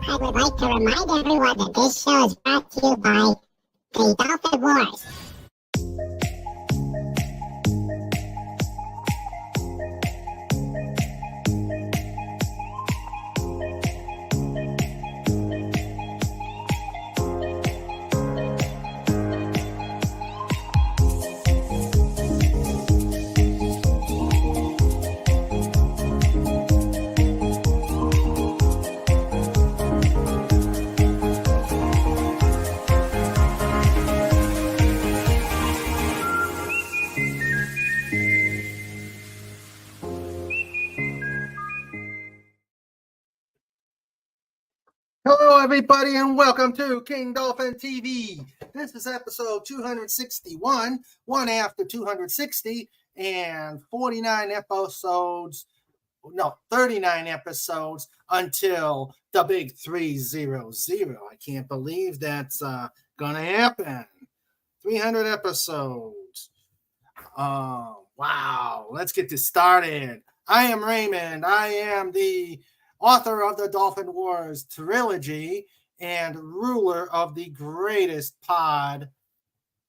I would like to remind everyone that this show is brought to you by the Dolphin Wars. Hello, everybody, and welcome to King Dolphin TV. This is episode 261, one after 260, and 49 episodes, no, 39 episodes until the big 300. I can't believe that's going to happen. 300 episodes. Wow. Let's get this started. I am Raymond. I am the author of the Dolphin Wars trilogy and ruler of the greatest pod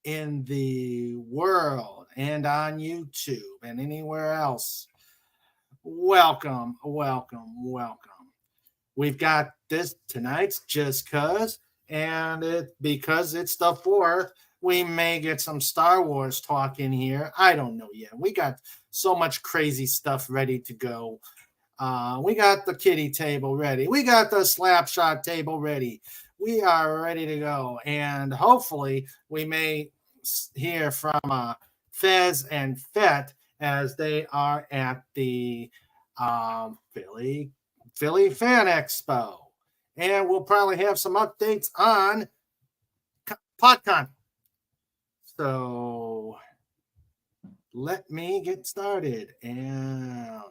in the world and on YouTube and anywhere else. Welcome. We've got this tonight's Just Cuz, and because it's the 4th, we may get some Star Wars talk in here. I don't know yet. We got so much crazy stuff ready to go. We got the kitty table ready. We got the slapshot table ready. We are ready to go. And hopefully we may hear from Fez and Fett as they are at the Philly Fan Expo. And we'll probably have some updates on PodCon. So let me get started and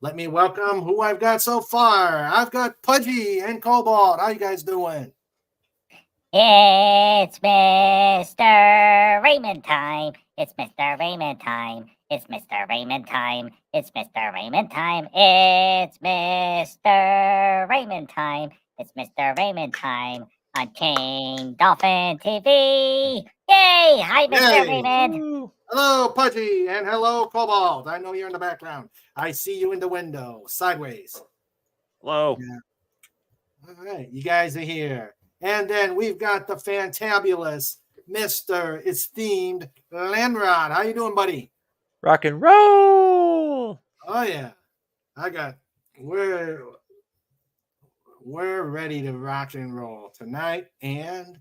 let me welcome who I've got so far. I've got Pudgy and Cobalt. How you guys doing? It's Mr. Raymond time. It's Mr. Raymond time. It's Mr. Raymond time. It's Mr. Raymond time. It's Mr. Raymond time. It's Mr. Raymond time on King Dolphin TV. Yay! Hi, Mr. Raymond. Woo. Hello, Pudgy, and hello, Cobalt. I know you're in the background. I see you in the window, sideways. Hello. Yeah. All right, you guys are here. And then we've got the fantabulous Mr. Esteemed Landrod. How you doing, buddy? Rock and roll. Oh, yeah. We're ready to rock and roll tonight, and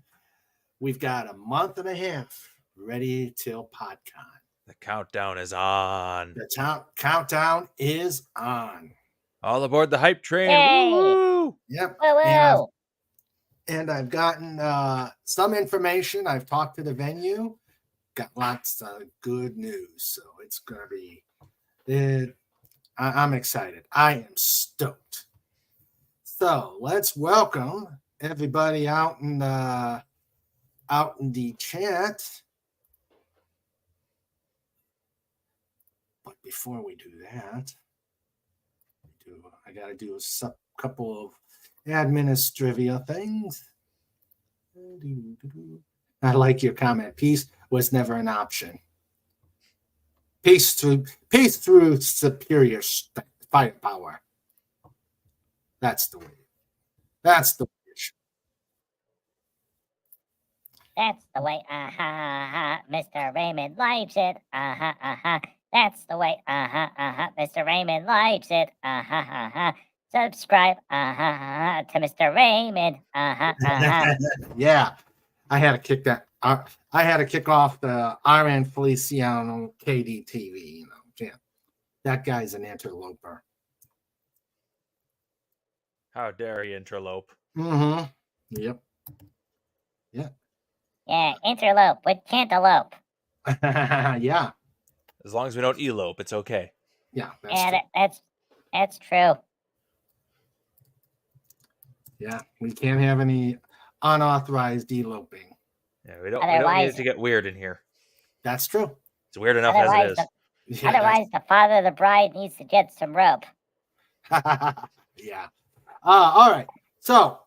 we've got a month and a half ready till PodCon. The countdown is on. The countdown is on. All aboard the hype train. Yay. Woo! Yep. Woo-woo. And I've gotten some information. I've talked to the venue. Got lots of good news. So it's going to be I'm excited. I am stoked. So let's welcome everybody out in the chat. But before we do that, I got to do a couple of administrivia things. I like your comment. Peace was never an option. Peace through superior firepower. That's the way. That's the way. That's the way, Mr. Raymond likes it, That's the way, Mr. Raymond likes it, Subscribe, to Mr. Raymond, Yeah, I had to kick that. I had to kick off the Iron Feliciano KDTV. Yeah, that guy's an interloper. How dare he interlope? Mm-hmm. Yep. Yeah. Yeah, interlope with cantaloupe. Yeah. As long as we don't elope, it's okay. Yeah. That's true. Yeah, we can't have any unauthorized eloping. Yeah, we don't need it to get weird in here. That's true. It's weird enough as it is. Otherwise, the father of the bride needs to get some rope. Yeah. All right. So,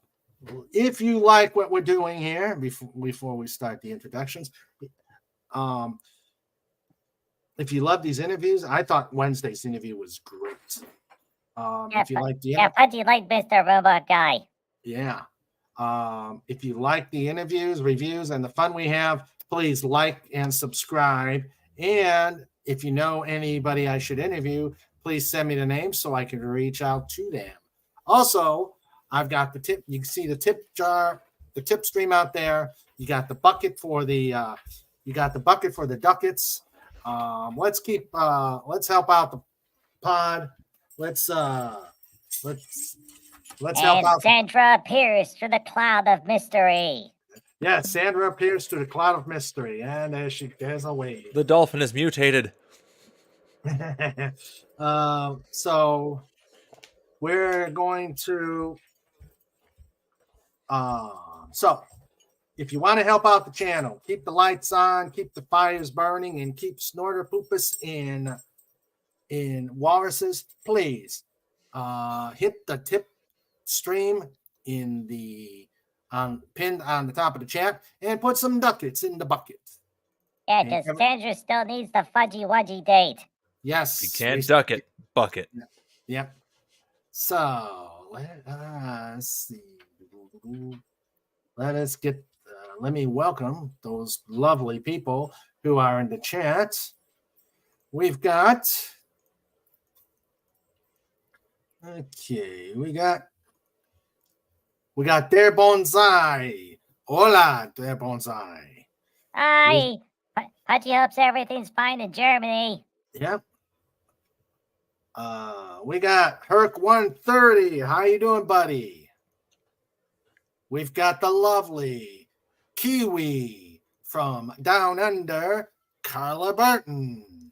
if you like what we're doing here, before we start the introductions, if you love these interviews, I thought Wednesday's interview was great. If you like the Pudgy like Mr. Robot Guy. Yeah. If you like the interviews, reviews, and the fun we have, please like and subscribe. And if you know anybody I should interview, please send me the name so I can reach out to them. Also, I've got the tip. You can see the tip jar, the tip stream out there. You got the bucket for the ducats. Let's help out the pod. Let's help out. Sandra appears through the cloud of mystery. Yeah, Sandra appears through the cloud of mystery, and there's a wave. The dolphin is mutated. So we're going to. So if you want to help out the channel, keep the lights on, keep the fires burning, and keep Snorter Poopus in walruses, please hit the tip stream in the pinned on the top of the chat and put some ducats in the bucket. Yeah, because Sandra still needs the fudgy wudgy date. Yes. You can't duck it. Bucket. Yep. So let us see. Let me welcome those lovely people who are in the chat. We got Der Bonsai. Hola, Der Bonsai. Hi. Pudgy hopes everything's fine in Germany. Yep. We got Herc 130. How you doing, buddy? We've got the lovely Kiwi from Down Under, Carla Burton.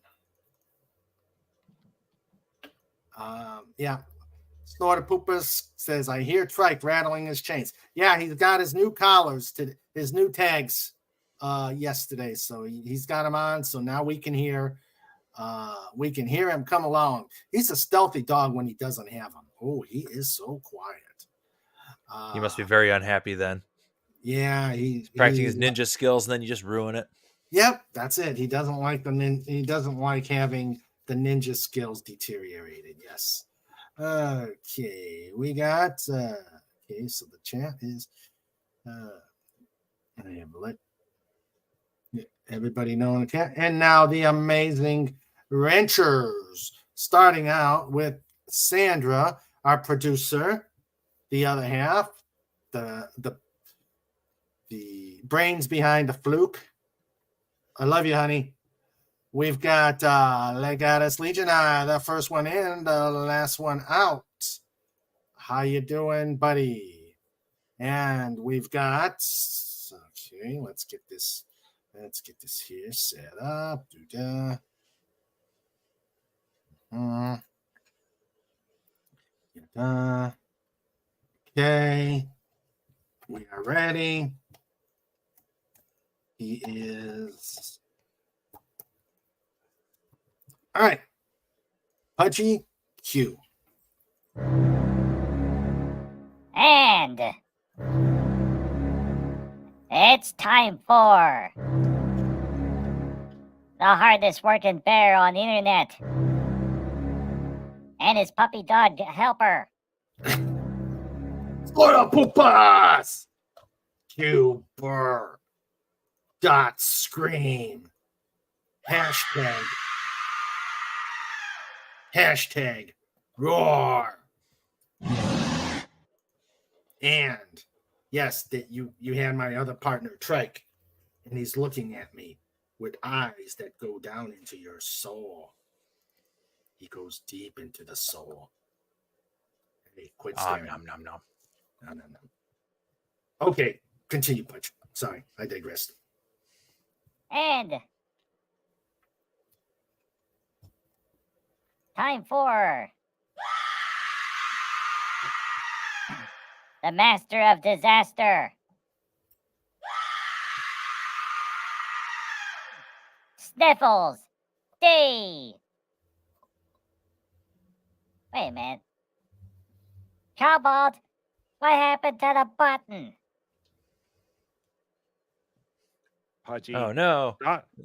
Yeah. Snorter Poopus says, I hear Trike rattling his chains. Yeah, he's got his new collars, his new tags yesterday. So he's got them on. So now we can hear him come along. He's a stealthy dog when he doesn't have them. Oh, he is so quiet. He must be very unhappy then. Yeah, he's practicing his ninja skills, and then you just ruin it. Yep, that's it. He doesn't like he doesn't like having the ninja skills deteriorated. Yes. Okay, we got okay, so the chat is I have let everybody know in the chat. And now the amazing ranchers, starting out with Sandra, our producer, the other half, the brains behind the fluke. I love you, honey. We've got Legatus Legion, the first one in, the last one out. How you doing, buddy? And we've got, okay, let's get this here set up. Okay, we are ready. He is. All right. Pudgy Q. And it's time for the hardest working bear on the internet and his puppy dog helper. Snorter Poopus! Q Burr. Dot scream. Hashtag roar. And yes, that you had my other partner, Trike, and he's looking at me with eyes that go down into your soul. He goes deep into the soul. Hey, quit staring. No. Okay, continue, Punch. Sorry, I digressed. And time for the Master of Disaster. Sniffles D. Wait a minute. Cobalt, what happened to the button? Pudgy, Oh no.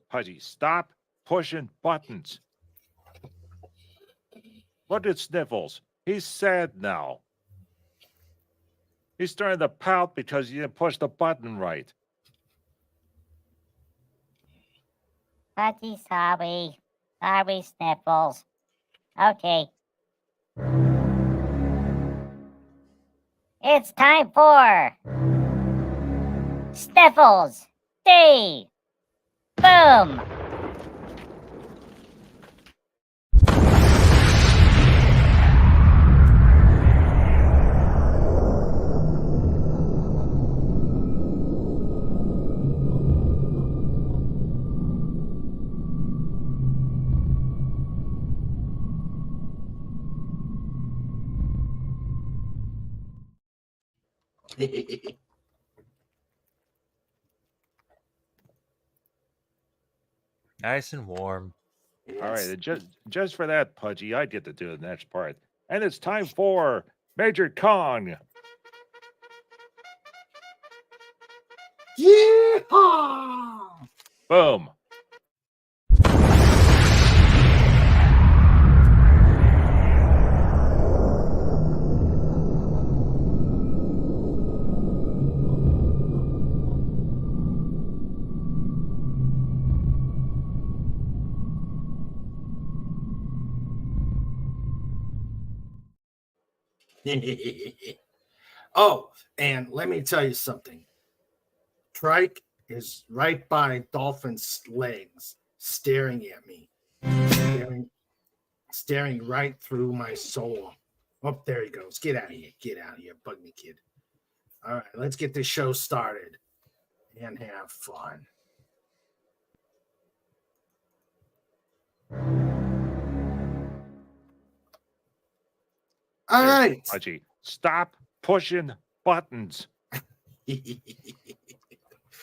Pudgy, stop pushing buttons. Look at Sniffles. He's sad now. He's starting to pout because you didn't push the button right. Pudgy, sorry. Sorry, Sniffles. Okay. It's time for Sniffles D. Boom. Nice and warm. All right, just for that, Pudgy, I get to do the next part. And it's time for Major Kong. Yeehaw! Boom. Oh, and let me tell you something. Trike is right by Dolphin's legs, staring at me, staring right through my soul. Oh, there he goes. Get out of here, bug me, kid. All right, let's get this show started and have fun. All right. Pudgy, stop pushing buttons.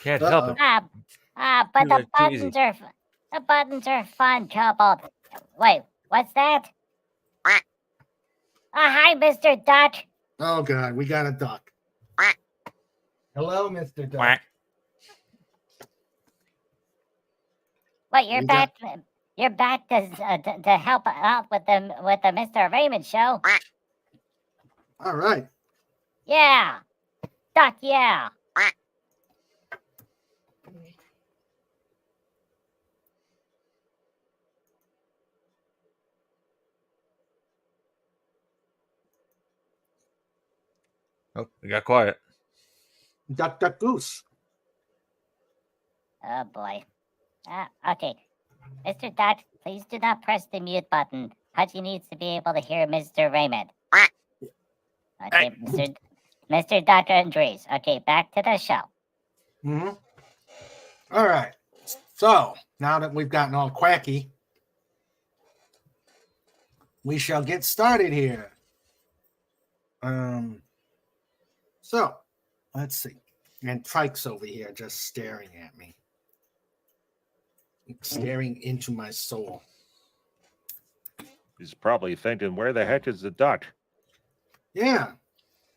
Can't help it. But Too the easy. buttons are fun, Cobalt. Wait, what's that? Hi, Mr. Duck. Oh, God, we got a duck. Hello, Mr. Duck. Quack. Wait, you're We back. You're back to help out with the Mr. Raymond show. All right. Yeah, Duck. Yeah. Oh, we got quiet. Duck, duck, goose. Oh boy. Okay, Mr. Duck, please do not press the mute button. Pudgy needs to be able to hear Mr. Raymond. Okay, Mr. Dr. Andres. Okay, back to the show. Mm-hmm. All right. So now that we've gotten all quacky, we shall get started here. So let's see. And Trike's over here just staring at me, staring into my soul. He's probably thinking, where the heck is the duck? Yeah.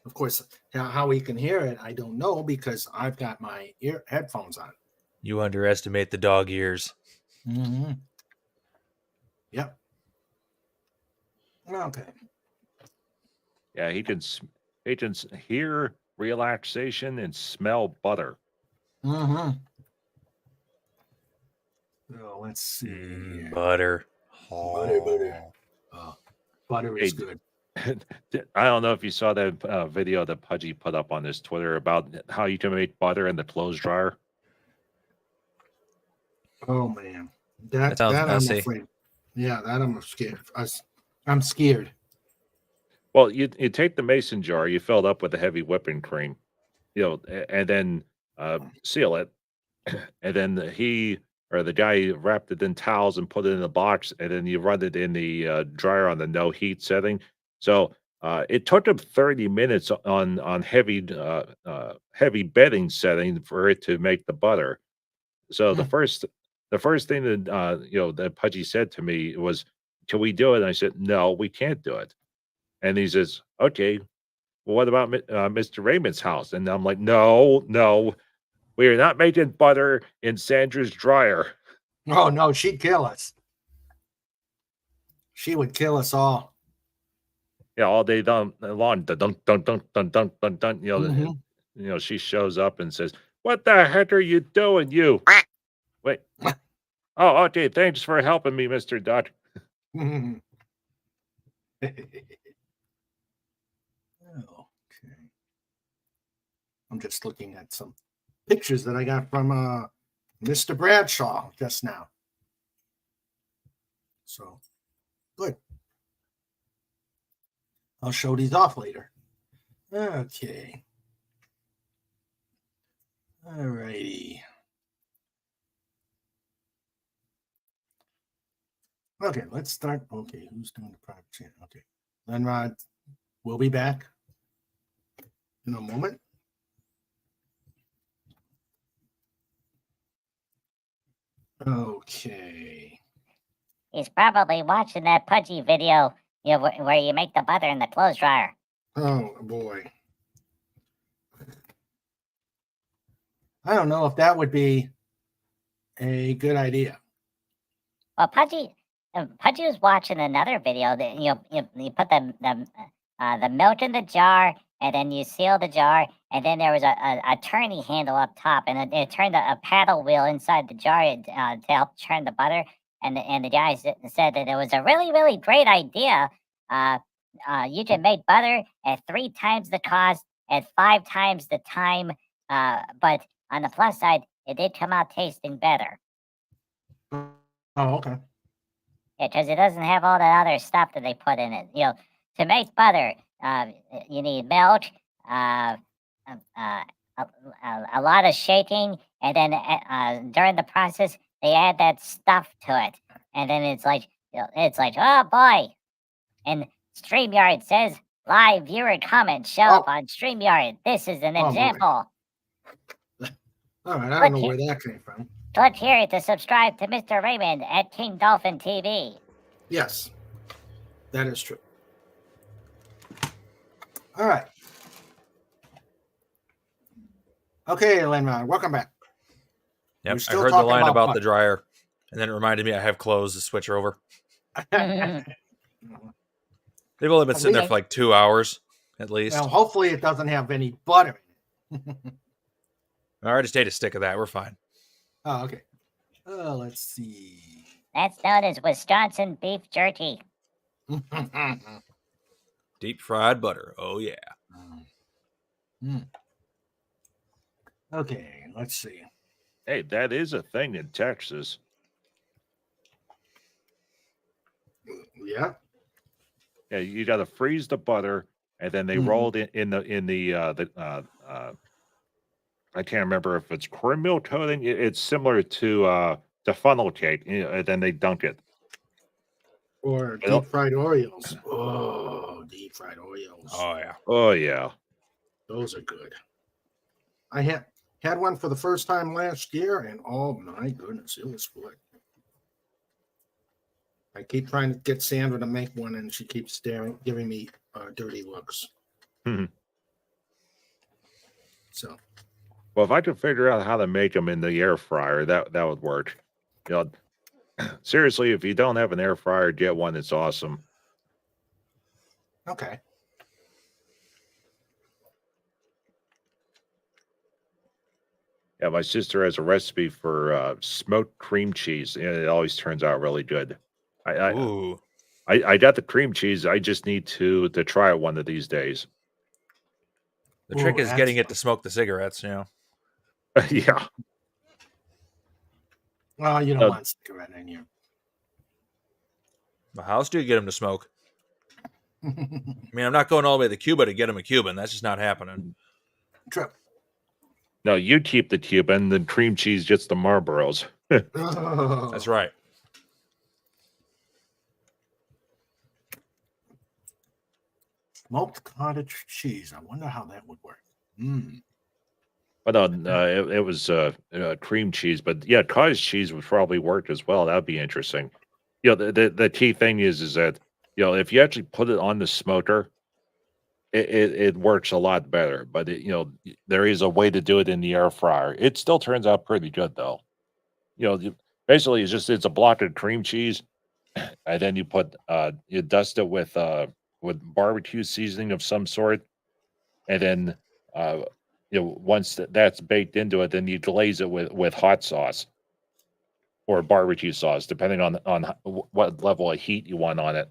Of course, how he can hear it, I don't know because I've got my headphones on. You underestimate the dog ears. Mm-hmm. Yep. Okay. Yeah, he can hear relaxation and smell butter. Mm-hmm. So let's see. Butter. Butter. Butter is Hey, good. I don't know if you saw that video that Pudgy put up on his Twitter about how you can make butter in the clothes dryer. Oh man, that sounds I'm messy. afraid. Yeah, that I'm scared. I'm scared. Well, you take the mason jar, you fill it up with a heavy whipping cream, and then seal it, and then he or the guy wrapped it in towels and put it in a box, and then you run it in the dryer on the no heat setting. So it took him 30 minutes on heavy bedding setting for it to make the butter. So the first thing that that Pudgy said to me was, "Can we do it?" And I said, "No, we can't do it." And he says, "Okay." well, what about Mr. Raymond's house? And I'm like, no, we are not making butter in Sandra's dryer. Oh no, she'd kill us. She would kill us all. Yeah, all day long, dun dun dun dun dun dun dun dun. Mhm. She shows up and says, "What the heck are you doing, you?" Wait. Oh, okay. Thanks for helping me, Mr. Duck. Okay. I'm just looking at some pictures that I got from Mr. Bradshaw just now. So, good. I'll show these off later. Okay. All righty. Okay, let's start. Okay, who's doing the private chat? Okay. Lenrod, we'll be back in a moment. Okay. He's probably watching that Pudgy video, where you make the butter in the clothes dryer. Oh boy. I don't know if that would be a good idea. Well, Pudgy was watching another video that you put the milk in the jar, and then you seal the jar, and then there was a turning handle up top, and it turned a paddle wheel inside the jar to help churn the butter. And the guy said that it was a really, really great idea. You can make butter at 3 times the cost, at 5 times the time, but on the plus side, it did come out tasting better. Oh, okay. Yeah, because it doesn't have all that other stuff that they put in it. To make butter, you need milk, a lot of shaking, and then during the process, they add that stuff to it, and then it's like, oh boy. And StreamYard says live viewer comments show up on StreamYard. This is an example. All right, I don't know where that came from. Click here to subscribe to Mr. Raymond at King Dolphin TV. Yes, that is true. All right. Okay, Lenrod, welcome back. Yep, I heard the line about the dryer, and then it reminded me I have clothes to switch her over. They've only been sitting there for like 2 hours, at least. Well, hopefully it doesn't have any butter in it. All right, just ate a stick of that. We're fine. Oh, okay. Let's see. That's known as Wisconsin beef jerky. Deep fried butter. Oh, yeah. Okay, let's see. Hey, that is a thing in Texas. Yeah. Yeah, you got to freeze the butter, and then they rolled it in the I can't remember if it's cornmeal coating. It's similar to funnel cake, and then they dunk it. Or deep fried Oreos. Oh, deep fried Oreos. Oh, yeah. Oh, yeah. Those are good. I had one for the first time last year, and oh my goodness, it was good. I keep trying to get Sandra to make one, and she keeps giving me dirty looks. So, well, if I could figure out how to make them in the air fryer, that would work. Seriously, if you don't have an air fryer, get one. It's awesome. Okay. Yeah, my sister has a recipe for smoked cream cheese, and it always turns out really good. I got the cream cheese. I just need to try it one of these days. The trick is getting it to smoke the cigarettes, Yeah. Well, you don't want cigarette in you. Well, how else do you get them to smoke? I mean, I'm not going all the way to Cuba to get them a Cuban. That's just not happening. True. No, you keep the Cuban, the cream cheese gets the Marlboros. That's right. Smoked cottage cheese. I wonder how that would work. But it was cream cheese. But yeah, cottage cheese would probably work as well. That'd be interesting. The key thing is that if you actually put it on the smoker, it works a lot better. But there is a way to do it in the air fryer. It still turns out pretty good though. Basically it's a block of cream cheese, and then you dust it with barbecue seasoning of some sort, and then once that's baked into it, then you glaze it with hot sauce or barbecue sauce, depending on what level of heat you want on it.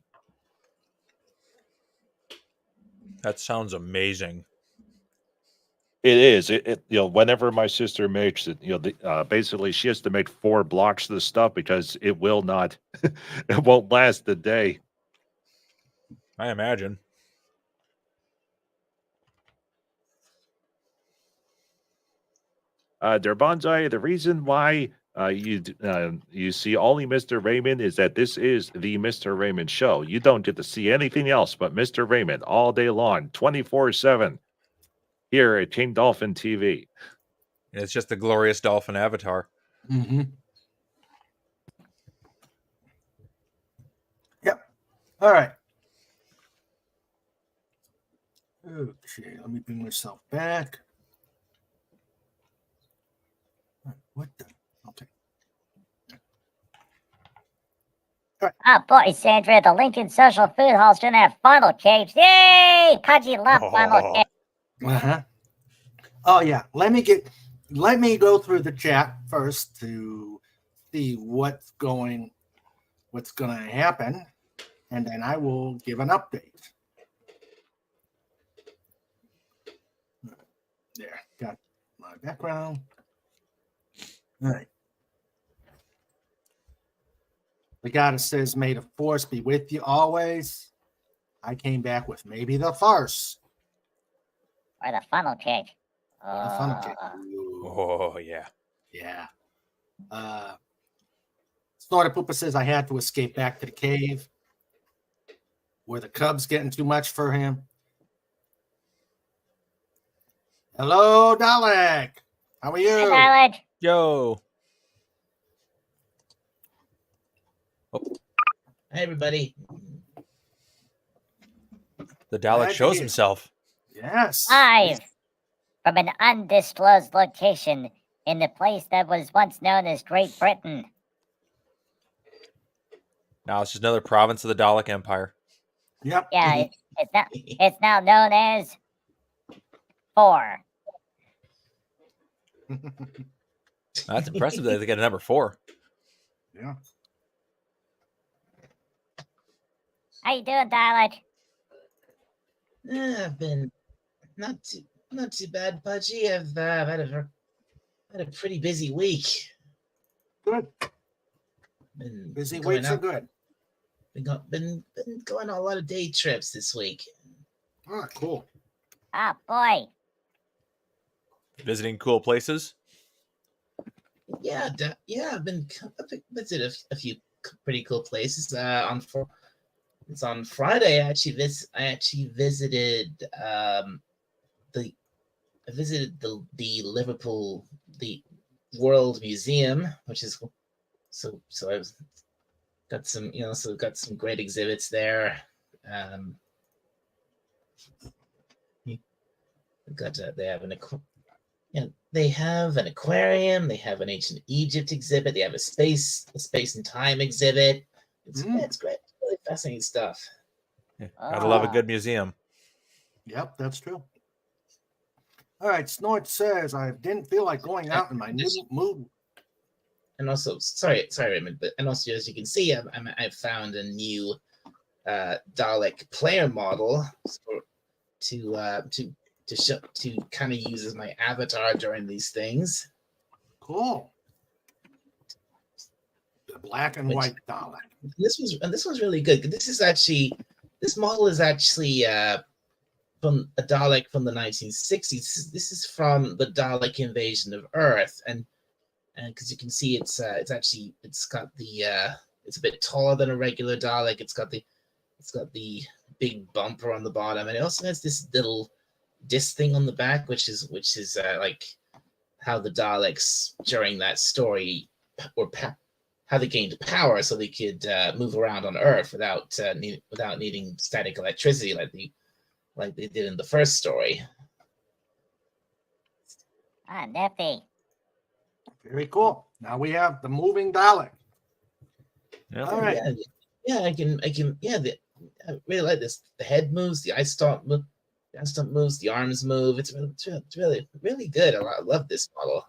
That sounds amazing. It is. Whenever my sister makes it, basically she has to make 4 blocks of the stuff because it will not, it won't last the day. I imagine. Der Bonsai, the reason why you see only Mr. Raymond is that this is the Mr. Raymond show. You don't get to see anything else but Mr. Raymond all day long, 24/7, here at King Dolphin TV. And it's just the glorious dolphin avatar. Mm-hmm. Yep. All right. Okay, let me bring myself back. What the? Okay. Oh boy, Sandra, the Lincoln Social Food Hall's gonna have funnel cakes. Yay! Pudgy love funnel cakes. Uh-huh. Oh yeah. Let me go through the chat first to see what's gonna happen, and then I will give an update. There, got my background. All right. The goddess says, "May the force be with you always." I came back with maybe the farce. Or the funnel cake. The funnel cake. Oh, yeah. Yeah. Snorter Poopa says, "I had to escape back to the cave. Were the Cubs getting too much for him?" Hello, Dalek. How are you? Hi, Dalek. Yo. Oh. Hi, everybody. The Dalek shows himself. Yes. Live from an undisclosed location in the place that was once known as Great Britain. Now it's just another province of the Dalek Empire. Yep. Yeah, it's now known as 4. That's impressive that they get a number 4. Yeah. How you doing, Dalek? I've been not too bad, Pudgy. I've had a pretty busy week. Good. Busy weeks are good. Been going on a lot of day trips this week. Oh, cool. Ah, boy. Visiting cool places. Yeah, I've visited a few pretty cool places. It's on Friday. I actually visited the Liverpool World Museum, which is so I've got some great exhibits there. They have an aquarium. They have an ancient Egypt exhibit. They have a space and time exhibit. It's great. It's really fascinating stuff. Yeah, gotta love a good museum. Yep, that's true. All right, Snort says, "I didn't feel like going out in my new mood." And also, sorry, Raymond, but also as you can see, I've found a new Dalek player model to kind of use as my avatar during these things. Cool. The black and white Dalek. This one's really good. This model is actually from a Dalek from the 1960s. This is from the Dalek invasion of Earth, and because you can see it's a bit taller than a regular Dalek. It's got the big bumper on the bottom, and it also has this little disc thing on the back, which is like how the Daleks during that story how they gained power, so they could move around on Earth without needing static electricity like like they did in the first story. Ah, nifty. Very cool. Now we have the moving Dalek. Yep. All right. Yeah, I can. Yeah, I really like this. The head moves, the ice stomp moves, the arms move. It's really, really good. I love this model.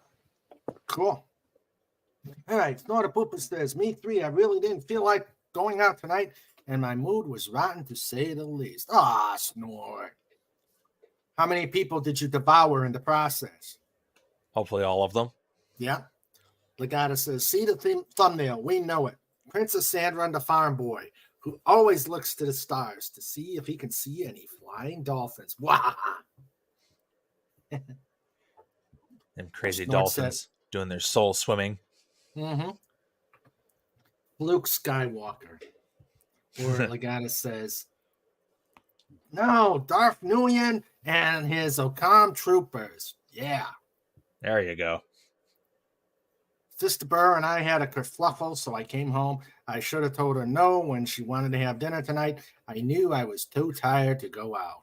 Cool. All right. Snorter Pooper says, me 3, I really didn't feel like going out tonight, and my mood was rotten to say the least. Ah, Snort. How many people did you devour in the process? Hopefully all of them. Yeah. Legata says, see the thumbnail. We know it. Princess Sandra and the farm boy, who always looks to the stars to see if he can see any flying dolphins. Wow. Them crazy Snort dolphins said, doing their soul swimming. Mm-hmm. Luke Skywalker. Or Legata says, no, Darth Nguyen and his Occam troopers. Yeah. There you go. Sister Burr and I had a kerfluffle, so I came home. I should have told her no when she wanted to have dinner tonight. I knew I was too tired to go out.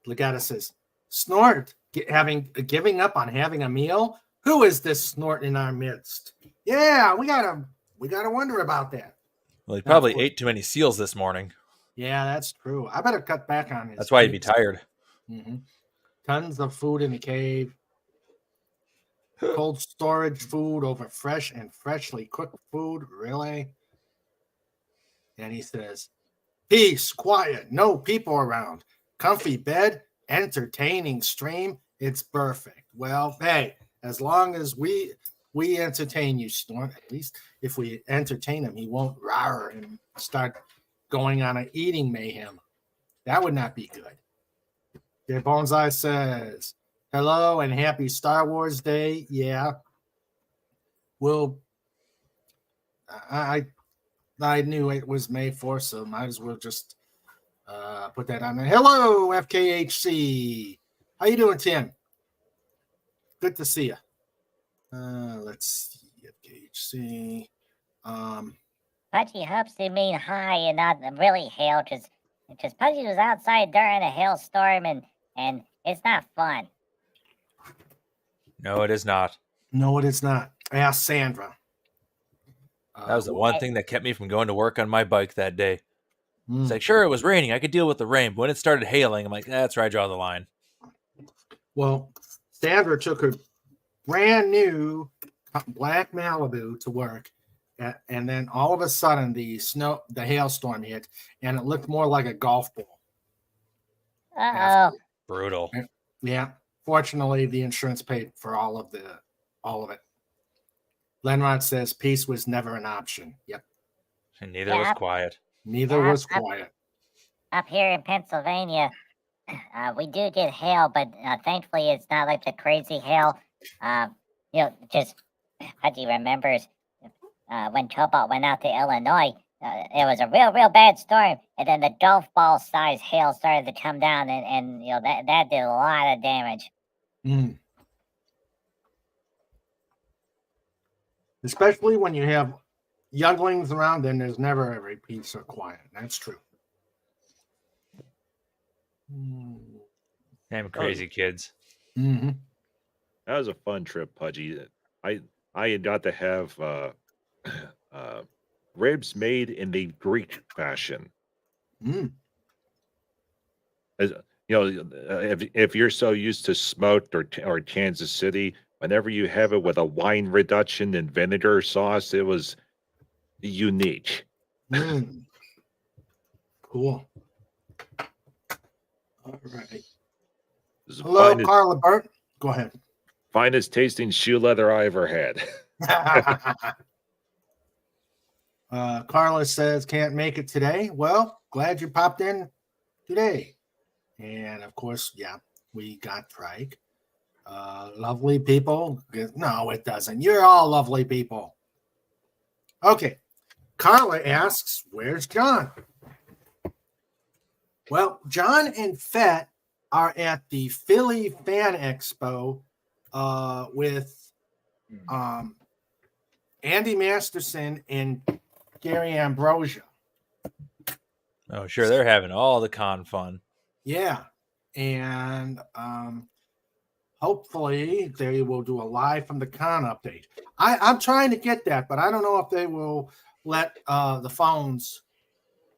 Legata says, Snort, giving up on having a meal? Who is this Snort in our midst? Yeah, we gotta wonder about that. Well, he probably ate too many seals this morning. Yeah, that's true. I better cut back on his. That's why he'd be tired. Mm-hmm. Tons of food in the cave. Cold storage food over fresh and freshly cooked food. Really? And he says, peace, quiet, no people around. Comfy bed, entertaining stream. It's perfect. Well, hey, as long as we entertain you, Snort, at least if we entertain him, he won't roar and start going on an eating mayhem. That would not be good. Dear Bonsai says, hello and happy Star Wars Day. Yeah. Well, I knew it was May 4th, so might as well just put that on there. Hello, FKHC. How you doing, Tim? Good to see you. Let's see, FKHC. Pudgy hopes they mean hi and not really hail, because Pudgy was outside during a hailstorm and it's not fun. No, it is not. No, it is not. Ask Sandra. That was the one thing that kept me from going to work on my bike that day. It's like, sure, it was raining. I could deal with the rain. But when it started hailing, I'm like, that's where I draw the line. Well, Sandra took her brand new black Malibu to work. And then all of a sudden the hailstorm hit, and it looked more like a golf ball. Uh-oh. Brutal. Yeah. Fortunately, the insurance paid for all of it. Lenrod says peace was never an option. Yep. And neither was quiet. Neither was quiet. Up here in Pennsylvania, we do get hail, but thankfully it's not like the crazy hail. Just Pudgy remembers when Cobalt went out to Illinois, it was a real bad storm, and then the golf ball size hail started to come down, and that did a lot of damage. Especially when you have younglings around, then there's never every peace or quiet. That's true. Damn crazy kids. Mm-hmm. That was a fun trip, Pudgy. I got to have ribs made in the Greek fashion. As, if you're so used to smoked or Kansas City, whenever you have it with a wine reduction and vinegar sauce, it was unique. Cool. All right. Hello, Carla Burt. Go ahead. Finest tasting shoe leather I ever had. Carla says, can't make it today. Well, glad you popped in today. And of course, yeah, we got Trike. Lovely people. No, it doesn't. You're all lovely people. Okay. Carla asks, where's John? Well, John and Fett are at the Philly Fan Expo with Andy Masterson and Gary Ambrosia. Oh, sure. They're having all the con fun. Yeah. And hopefully they will do a live from the con update. I'm trying to get that, but I don't know if they will let the phones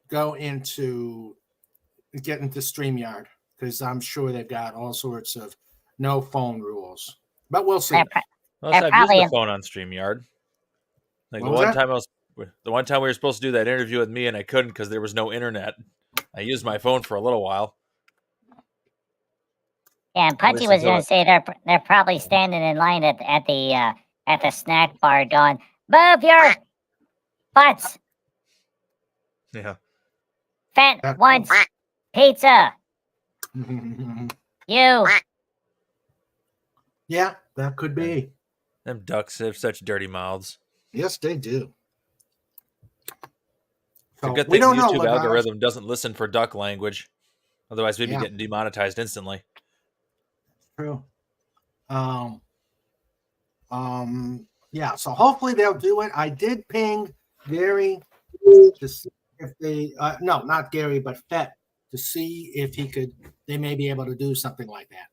go into StreamYard, because I'm sure they've got all sorts of no phone rules. But we'll see. Well, I've used the phone on StreamYard. Like the one time we were supposed to do that interview with me and I couldn't because there was no internet. I used my phone for a little while. Yeah, and Punchy was going to say they're probably standing in line at the snack bar going, "Move your butts." Yeah. Fat wants pizza. You. Yeah, that could be. Them ducks have such dirty mouths. Yes, they do. It's a good thing the YouTube algorithm doesn't listen for duck language. Otherwise, we'd be getting demonetized instantly. True. Yeah, so hopefully they'll do it. I did ping Gary to see if they no, not Gary, but Fett, to see if they may be able to do something like that.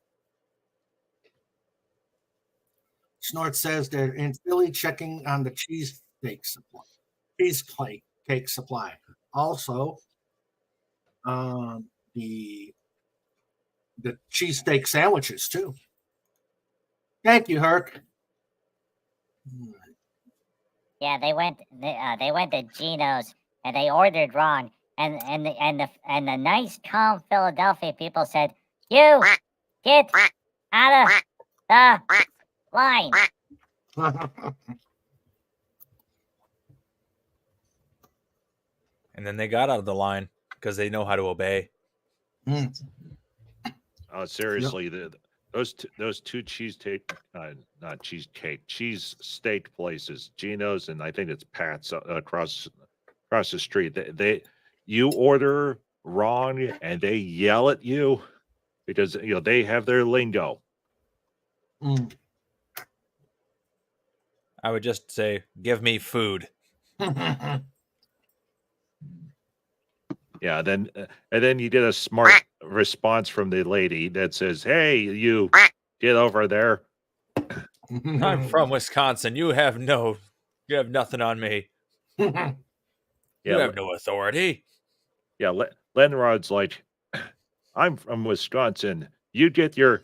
Snort says they're in Philly checking on the cheesecake supply. Also, the cheesesteak sandwiches too. Thank you, Herc. Yeah, they went to Geno's and they ordered wrong, and the nice, calm Philadelphia people said, "You get out of the line." And then they got out of the line because they know how to obey. Seriously, those two cheese steak places, Geno's and I think it's Pat's across the street. You order wrong and they yell at you because they have their lingo. I would just say, "Give me food." Yeah, and then you get a smart response from the lady that says, "Hey, you get over there." I'm from Wisconsin. You have nothing on me. You have no authority. Yeah, Lenrod's like, "I'm from Wisconsin. You get your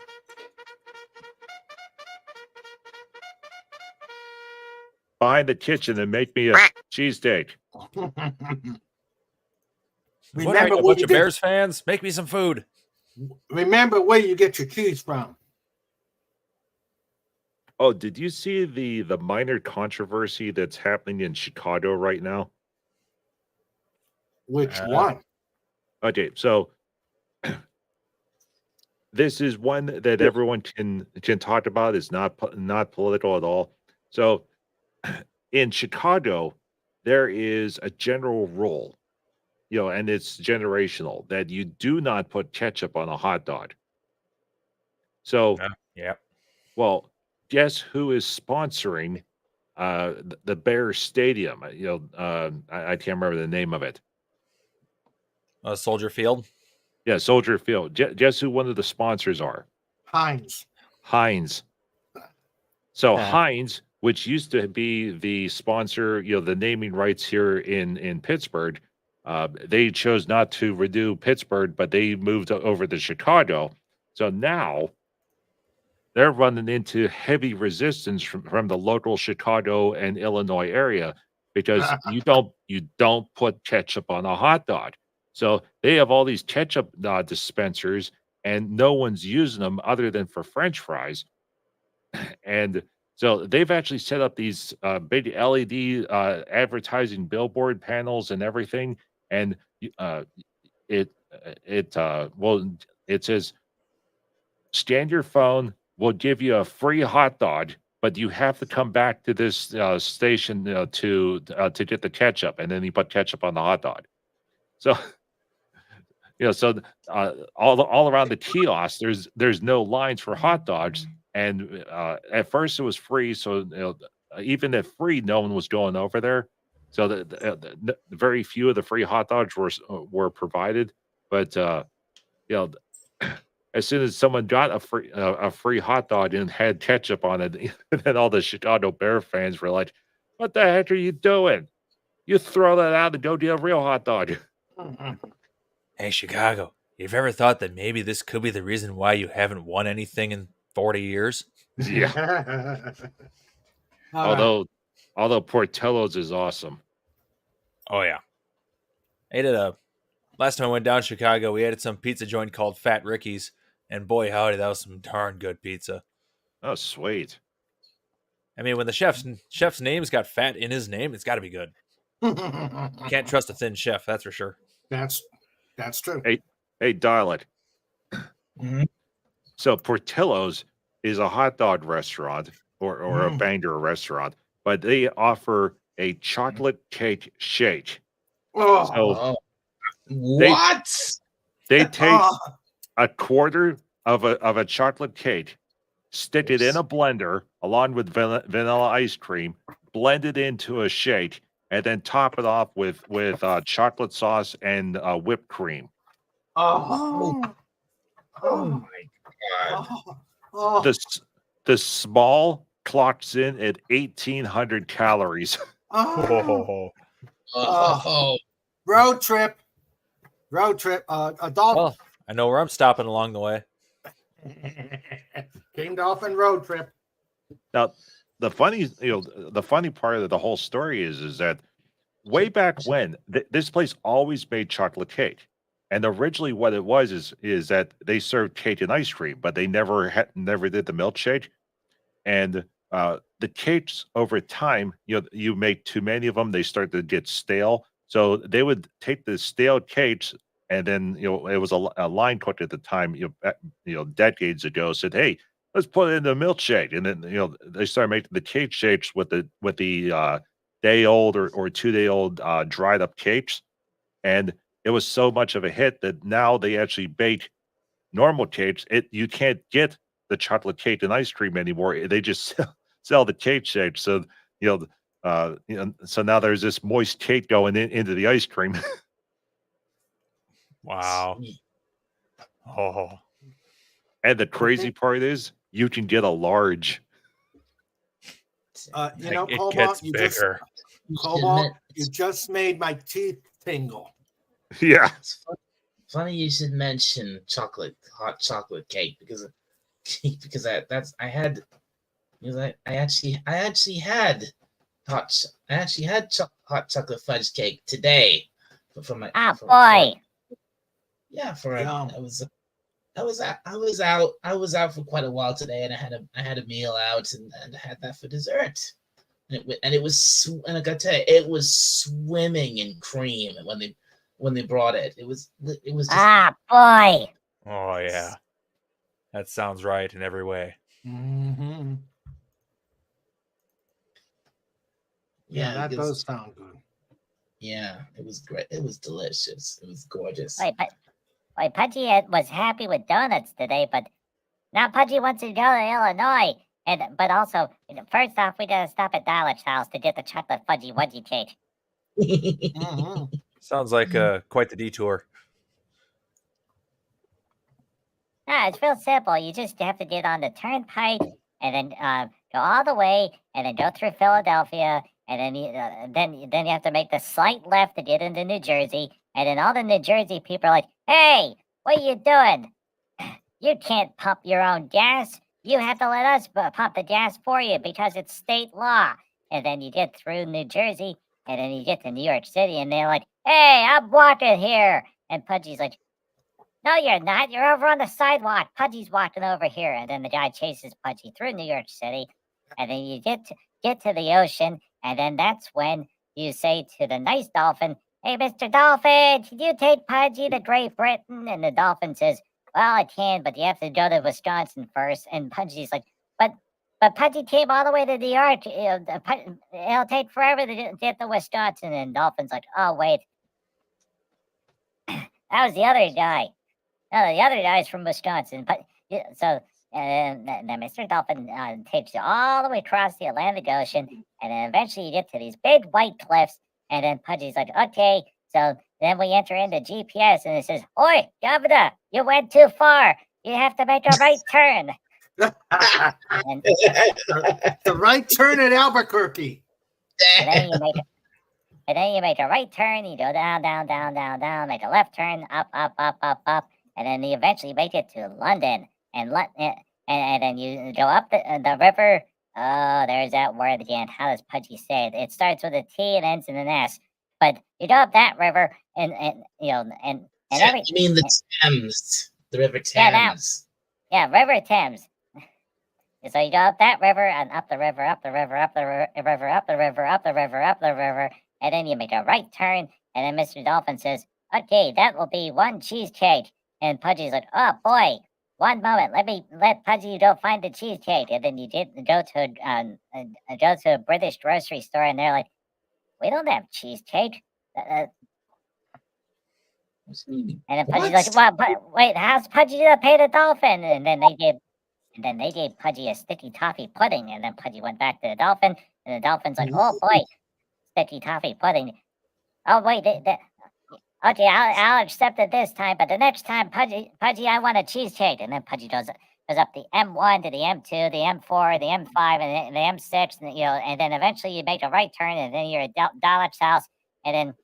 behind the kitchen and make me a cheesesteak." What are you, a bunch of Bears fans? Make me some food. Remember where you get your cheese from. Oh, did you see the minor controversy that's happening in Chicago right now? Which one? Okay, so this is one that everyone can talk about. It's not political at all. So in Chicago, there is a general rule, and it's generational, that you do not put ketchup on a hot dog. So, well, guess who is sponsoring the Bears Stadium? I can't remember the name of it. Soldier Field? Yeah, Soldier Field. Guess who one of the sponsors are? Heinz. So Heinz, which used to be the sponsor, the naming rights here in Pittsburgh, they chose not to renew Pittsburgh, but they moved over to Chicago. So now they're running into heavy resistance from the local Chicago and Illinois area because you don't put ketchup on a hot dog. So they have all these ketchup dispensers, and no one's using them other than for French fries. And so they've actually set up these big LED advertising billboard panels and everything. And it says, "Scan your phone, we'll give you a free hot dog, but you have to come back to this station to get the ketchup." And then you put ketchup on the hot dog. So all around the kiosk, there's no lines for hot dogs. And at first it was free, so even if free, no one was going over there. So the very few of the free hot dogs were provided, but as soon as someone got a free hot dog and had ketchup on it, then all the Chicago Bear fans were like, "What the heck are you doing? You throw that out and go get a real hot dog." Hey, Chicago, you've ever thought that maybe this could be the reason why you haven't won anything in 40 years? Yeah. All Although Portillo's is awesome. Oh, yeah. Last time I went down to Chicago, we ate at some pizza joint called Fat Ricky's, and boy, howdy, that was some darn good pizza. Oh, sweet. I mean, when the chef's name's got fat in his name, it's got to be good. Can't trust a thin chef, that's for sure. That's true. Hey, Darling. Mm-hmm. So Portillo's is a hot dog restaurant or a banger restaurant, but they offer a chocolate cake shake. Oh, what? They take a quarter of a chocolate cake, stick it in a blender along with vanilla ice cream, blend it into a shake, and then top it off with chocolate sauce and whipped cream. Oh my God! The small clocks in at 1,800 calories. Oh. Oh. Road trip. Dolphin. Well, I know where I'm stopping along the way. King Dolphin road trip. Now, the funny part of the whole story is that way back when this place always made chocolate cake, and originally what it was is that they served cake and ice cream, but they never did the milkshake, and the cakes over time, you make too many of them, they start to get stale. So they would take the stale cakes, and then it was a line cook at the time, decades ago, said, "Hey, let's put it in the milkshake," and then they started making the cake shakes with the day old or 2 day old dried up cakes, and it was so much of a hit that now they actually bake normal cakes. You can't get the chocolate cake and ice cream anymore. They just sell the cake shake. So so now there's this moist cake going into the ice cream. Wow. Oh. And the crazy part is you can get a large. It gets bigger. Cobalt, you just made my teeth tingle. Yeah. It's funny you should mention hot chocolate cake because I actually had hot chocolate fudge cake today for my boy. I was out for quite a while today, and I had a meal out and I had that for dessert. And I got to tell you, it was swimming in cream when they brought it. It was just boy. Oh yeah. That sounds right in every way. Mm-hmm. Yeah, that does sound good. Yeah, it was great. It was delicious. It was gorgeous. Wait, Pudgy was happy with donuts today, but now Pudgy wants to go to Illinois. But also, first off, we gotta stop at Dalek's house to get the chocolate fudgy wudgy cake. Mm-hmm. Sounds like quite the detour. It's real simple. You just have to get on the turnpike and then go all the way and then go through Philadelphia. And then you have to make the slight left to get into New Jersey. And then all the New Jersey people are like, "Hey, what are you doing? You can't pump your own gas. You have to let us pump the gas for you because it's state law." And then you get through New Jersey, and then you get to New York City, and they're like, "Hey, I'm walking here." And Pudgy's like, "No, you're not. You're over on the sidewalk. Pudgy's walking over here." And then the guy chases Pudgy through New York City, and then you get to the ocean, and then that's when you say to the nice dolphin, "Hey, Mr. Dolphin, can you take Pudgy to Great Britain?" And the dolphin says, "Well, I can, but you have to go to Wisconsin first." And Pudgy's like, but Pudgy came all the way to New York. It'll take forever to get to Wisconsin." And Dolphin's like, "Oh, wait. That was the other guy. No, the other guy's from Wisconsin." But so then Mr. Dolphin takes you all the way across the Atlantic Ocean, and then eventually you get to these big white cliffs, And then Pudgy's like, okay. So then we enter into GPS and it says, oi, Governor, you went too far. You have to make a right turn. And the right turn at Albuquerque. and then you make a right turn, you go down, down, down, down, down, make a left turn, up, up, up, up, up, and then you eventually make it to London. And then you go up the river. Oh, there's that word again. How does Pudgy say it? It starts with a T and ends in an S. But you go up that river, and every. You mean the Thames, the River Thames? Yeah, River Thames. So you go up that river and up the river, up the river, up the river, up the river, up the river, up the river, and then you make a right turn, and then Mr. Dolphin says, "Okay, that will be one cheesecake." And Pudgy's like, "Oh boy, one moment, let Pudgy go find the cheesecake." And then you go to a British grocery store, and they're like, "We don't have cheesecake." And then Pudgy's like, "Well, wait, how's Pudgy gonna pay the dolphin?" And then they gave Pudgy a sticky toffee pudding, and then Pudgy went back to the dolphin, and the dolphin's like, "Oh boy, sticky toffee pudding. Oh wait, okay, I'll accept it this time, but the next time, Pudgy, I want a cheesecake." And then Pudgy goes up the M1 to the M2, the M4, the M5, and the M6, and then eventually you make a right turn, and then you're at Dalek's house, and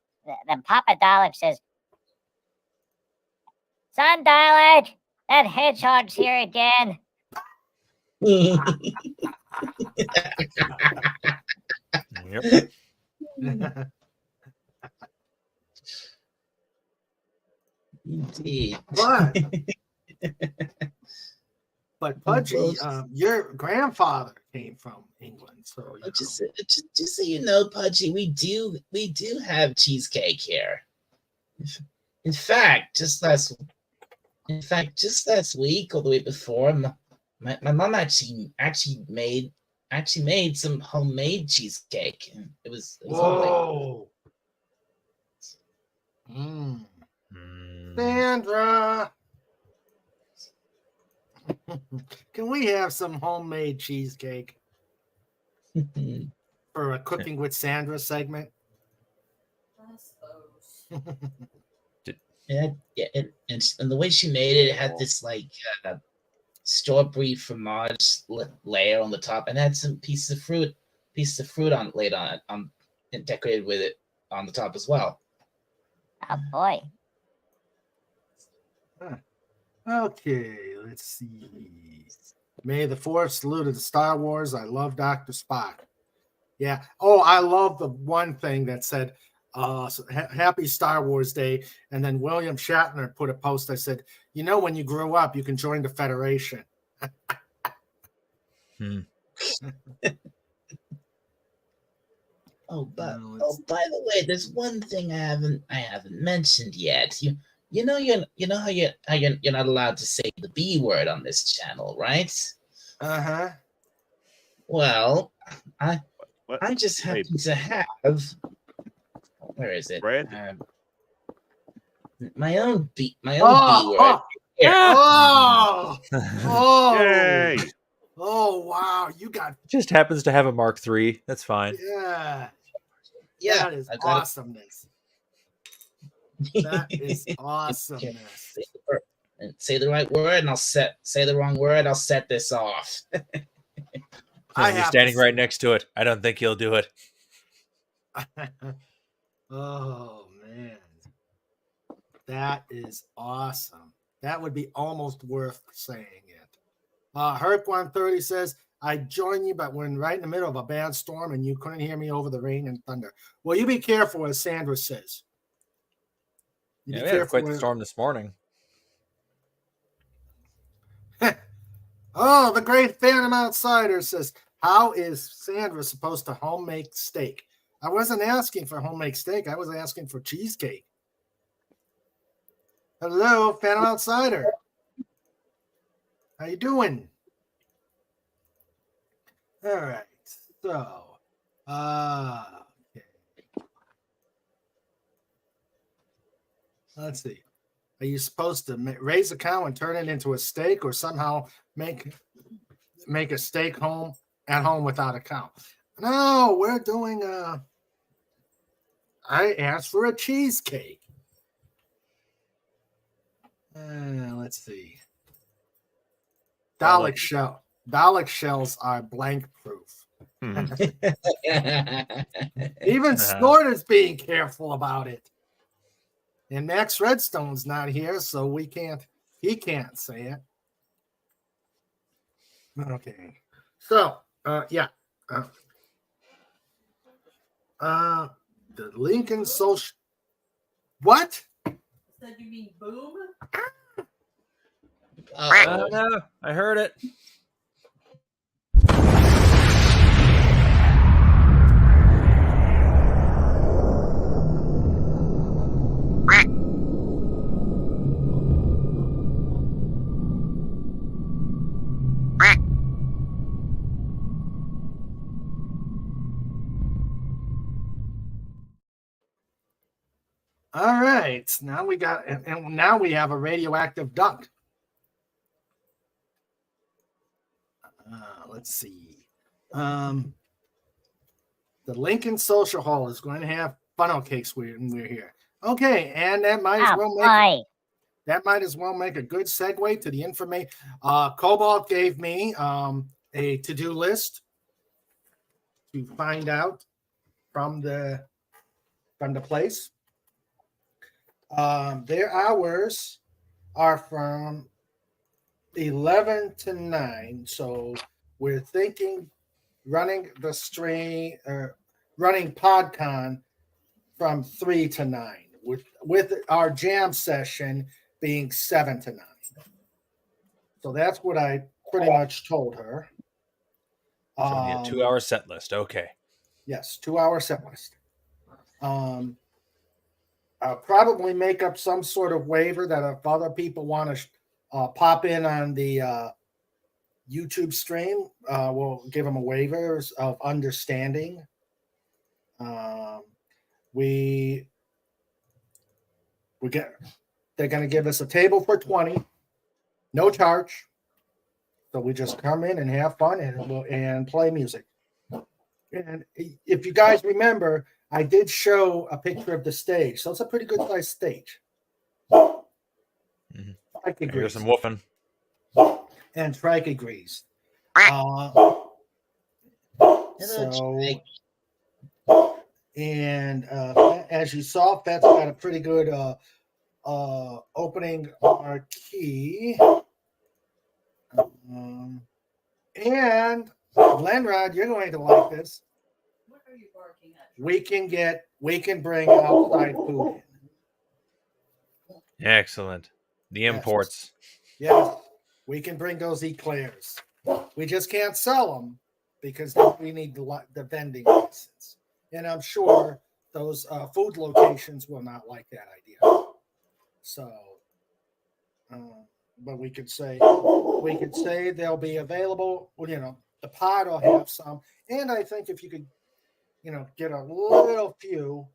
then Papa Dalek says, "Son Dalek, that hedgehog's here again." Yep. Indeed. But Pudgy, your grandfather came from England, so just so you know, Pudgy, we do have cheesecake here. In fact, just last week or the week before, my mom actually made some homemade cheesecake, and it was whoa. Sandra, can we have some homemade cheesecake for a Cooking with Sandra segment? I suppose. and the way she made it, it had this like strawberry fromage layer on the top, and had some pieces of fruit laid on it, and decorated with it on the top as well. Oh boy. Okay, let's see. May the Fourth salute to Star Wars. I love Dr. Spock. Yeah. Oh, I love the one thing that said, happy Star Wars Day. And then William Shatner put a post that said, when you grow up, you can join the Federation. Oh, by the way, there's one thing I haven't mentioned yet. You know how you're not allowed to say the B word on this channel, right? Uh-huh. Well, I just happen to have, where is it? My own B word. Yay! Oh wow, you got just happens to have a Mark III. That's fine. Yeah. That is awesomeness. That is awesomeness. Say the right word, and say the wrong word. I'll set this off. You're standing right next to it. I don't think he'll do it. Oh man, that is awesome. That would be almost worth saying it. Herc 130 says, "I join you, but we're right in the middle of a bad storm, and you couldn't hear me over the rain and thunder." Well, you be careful, as Sandra says. We had quite the storm this morning. Oh, the great Phantom Outsider says, "How is Sandra supposed to homemade steak?" I wasn't asking for homemade steak. I was asking for cheesecake. Hello, Phantom Outsider. How you doing? All right. So, okay. Let's see. Are you supposed to raise a cow and turn it into a steak, or somehow make a steak at home without a cow? No, we're doing I asked for a cheesecake. Let's see. Dalek shells are blank proof. Even Snort is being careful about it. And Max Redstone's not here, so he can't say it. Okay. So, yeah. The Lincoln Social. What? Said you mean boom? No, I heard it. All right. Now we got, and now we have a radioactive duck. Let's see. The Lincoln Social Hall is going to have funnel cakes when we're here. Okay, and that might as well make a good segue to the information. Cobalt gave me a to-do list to find out from the place. Their hours are from 11 to 9, so we're thinking running the stream, running PodCon from 3 to 9, with our jam session being 7 to 9. So that's what I pretty much told her. So a 2-hour set list. Okay. Yes, 2-hour set list. I'll probably make up some sort of waiver that if other people want to pop in on the YouTube stream, we'll give them a waiver of understanding. They're going to give us a table for 20, no charge. So we just come in and have fun and play music. And if you guys remember, I did show a picture of the stage, so it's a pretty good sized stage. Mm-hmm. Here's some woofing. And Trike agrees. As you saw, Fat's got a pretty good opening marquee. And Glenrod, you're going to like this. What are you barking at? We can bring outside food in. Excellent. The imports. Yes, we can bring those eclairs. We just can't sell them because we need the vending license. And I'm sure those food locations will not like that idea. So, but we could say they'll be available. You know, the pod will have some, and I think if you could, get a little few,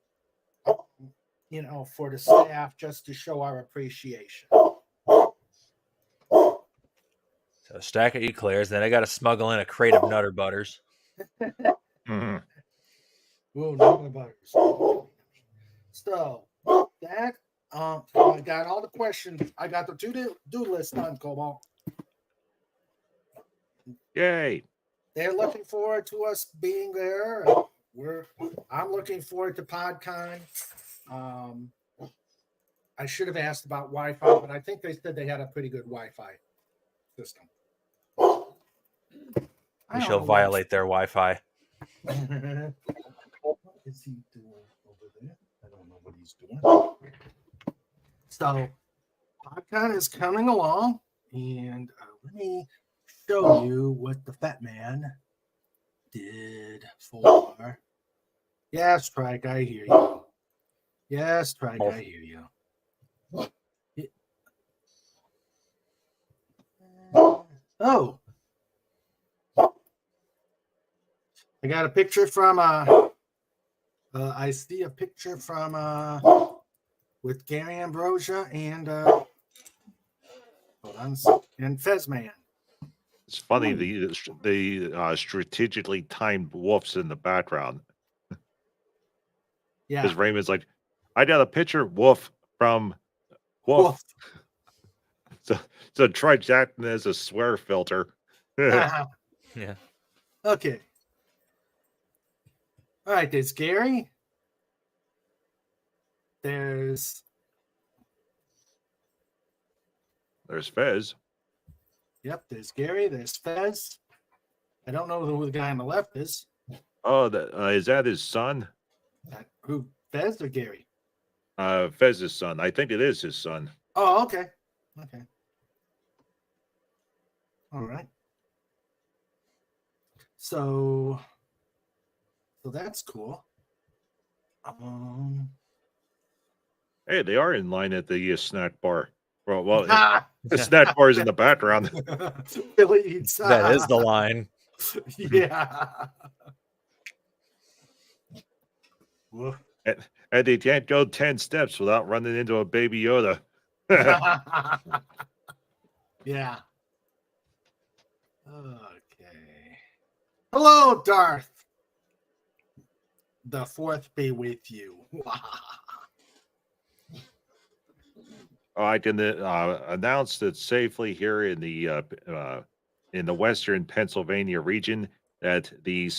for the staff just to show our appreciation. So a stack of eclairs, then I got to smuggle in a crate of Nutter Butters. Mm-hmm. Ooh, Nutter Butters. So that I got all the questions. I got the to-do list on Cobalt. Yay! They're looking forward to us being there. I'm looking forward to PodCon. I should have asked about Wi-Fi, but I think they said they had a pretty good Wi-Fi system. We shall violate their Wi-Fi. What is he doing over there? I don't know what he's doing. So, PodCon is coming along, and let me show you what the Fat Man did for. Yes, Trike, I hear you. Yes, Trike, I hear you. Oh, I got a picture from I see a picture from with Gary Ambrosia and Fezman. It's funny the strategically timed woofs in the background. Yeah. Because Raymond's like, I got a picture, woof, from woof. So try Jackson as a swear filter. Yeah. Okay. All right, there's Gary. There's Fez. Yep, there's Gary. There's Fez. I don't know who the guy on the left is. Oh, is that his son? Who, Fez or Gary? Fez's son. I think it is his son. Oh, okay. Okay. All right. So that's cool. Hey, they are in line at the snack bar. Well, the snack bar is in the background. Billy eats. That is the line. Yeah. And they can't go 10 steps without running into a baby Yoda. Yeah. Okay. Hello, Darth. The fourth be with you. I can announce that safely here in the western Pennsylvania region that the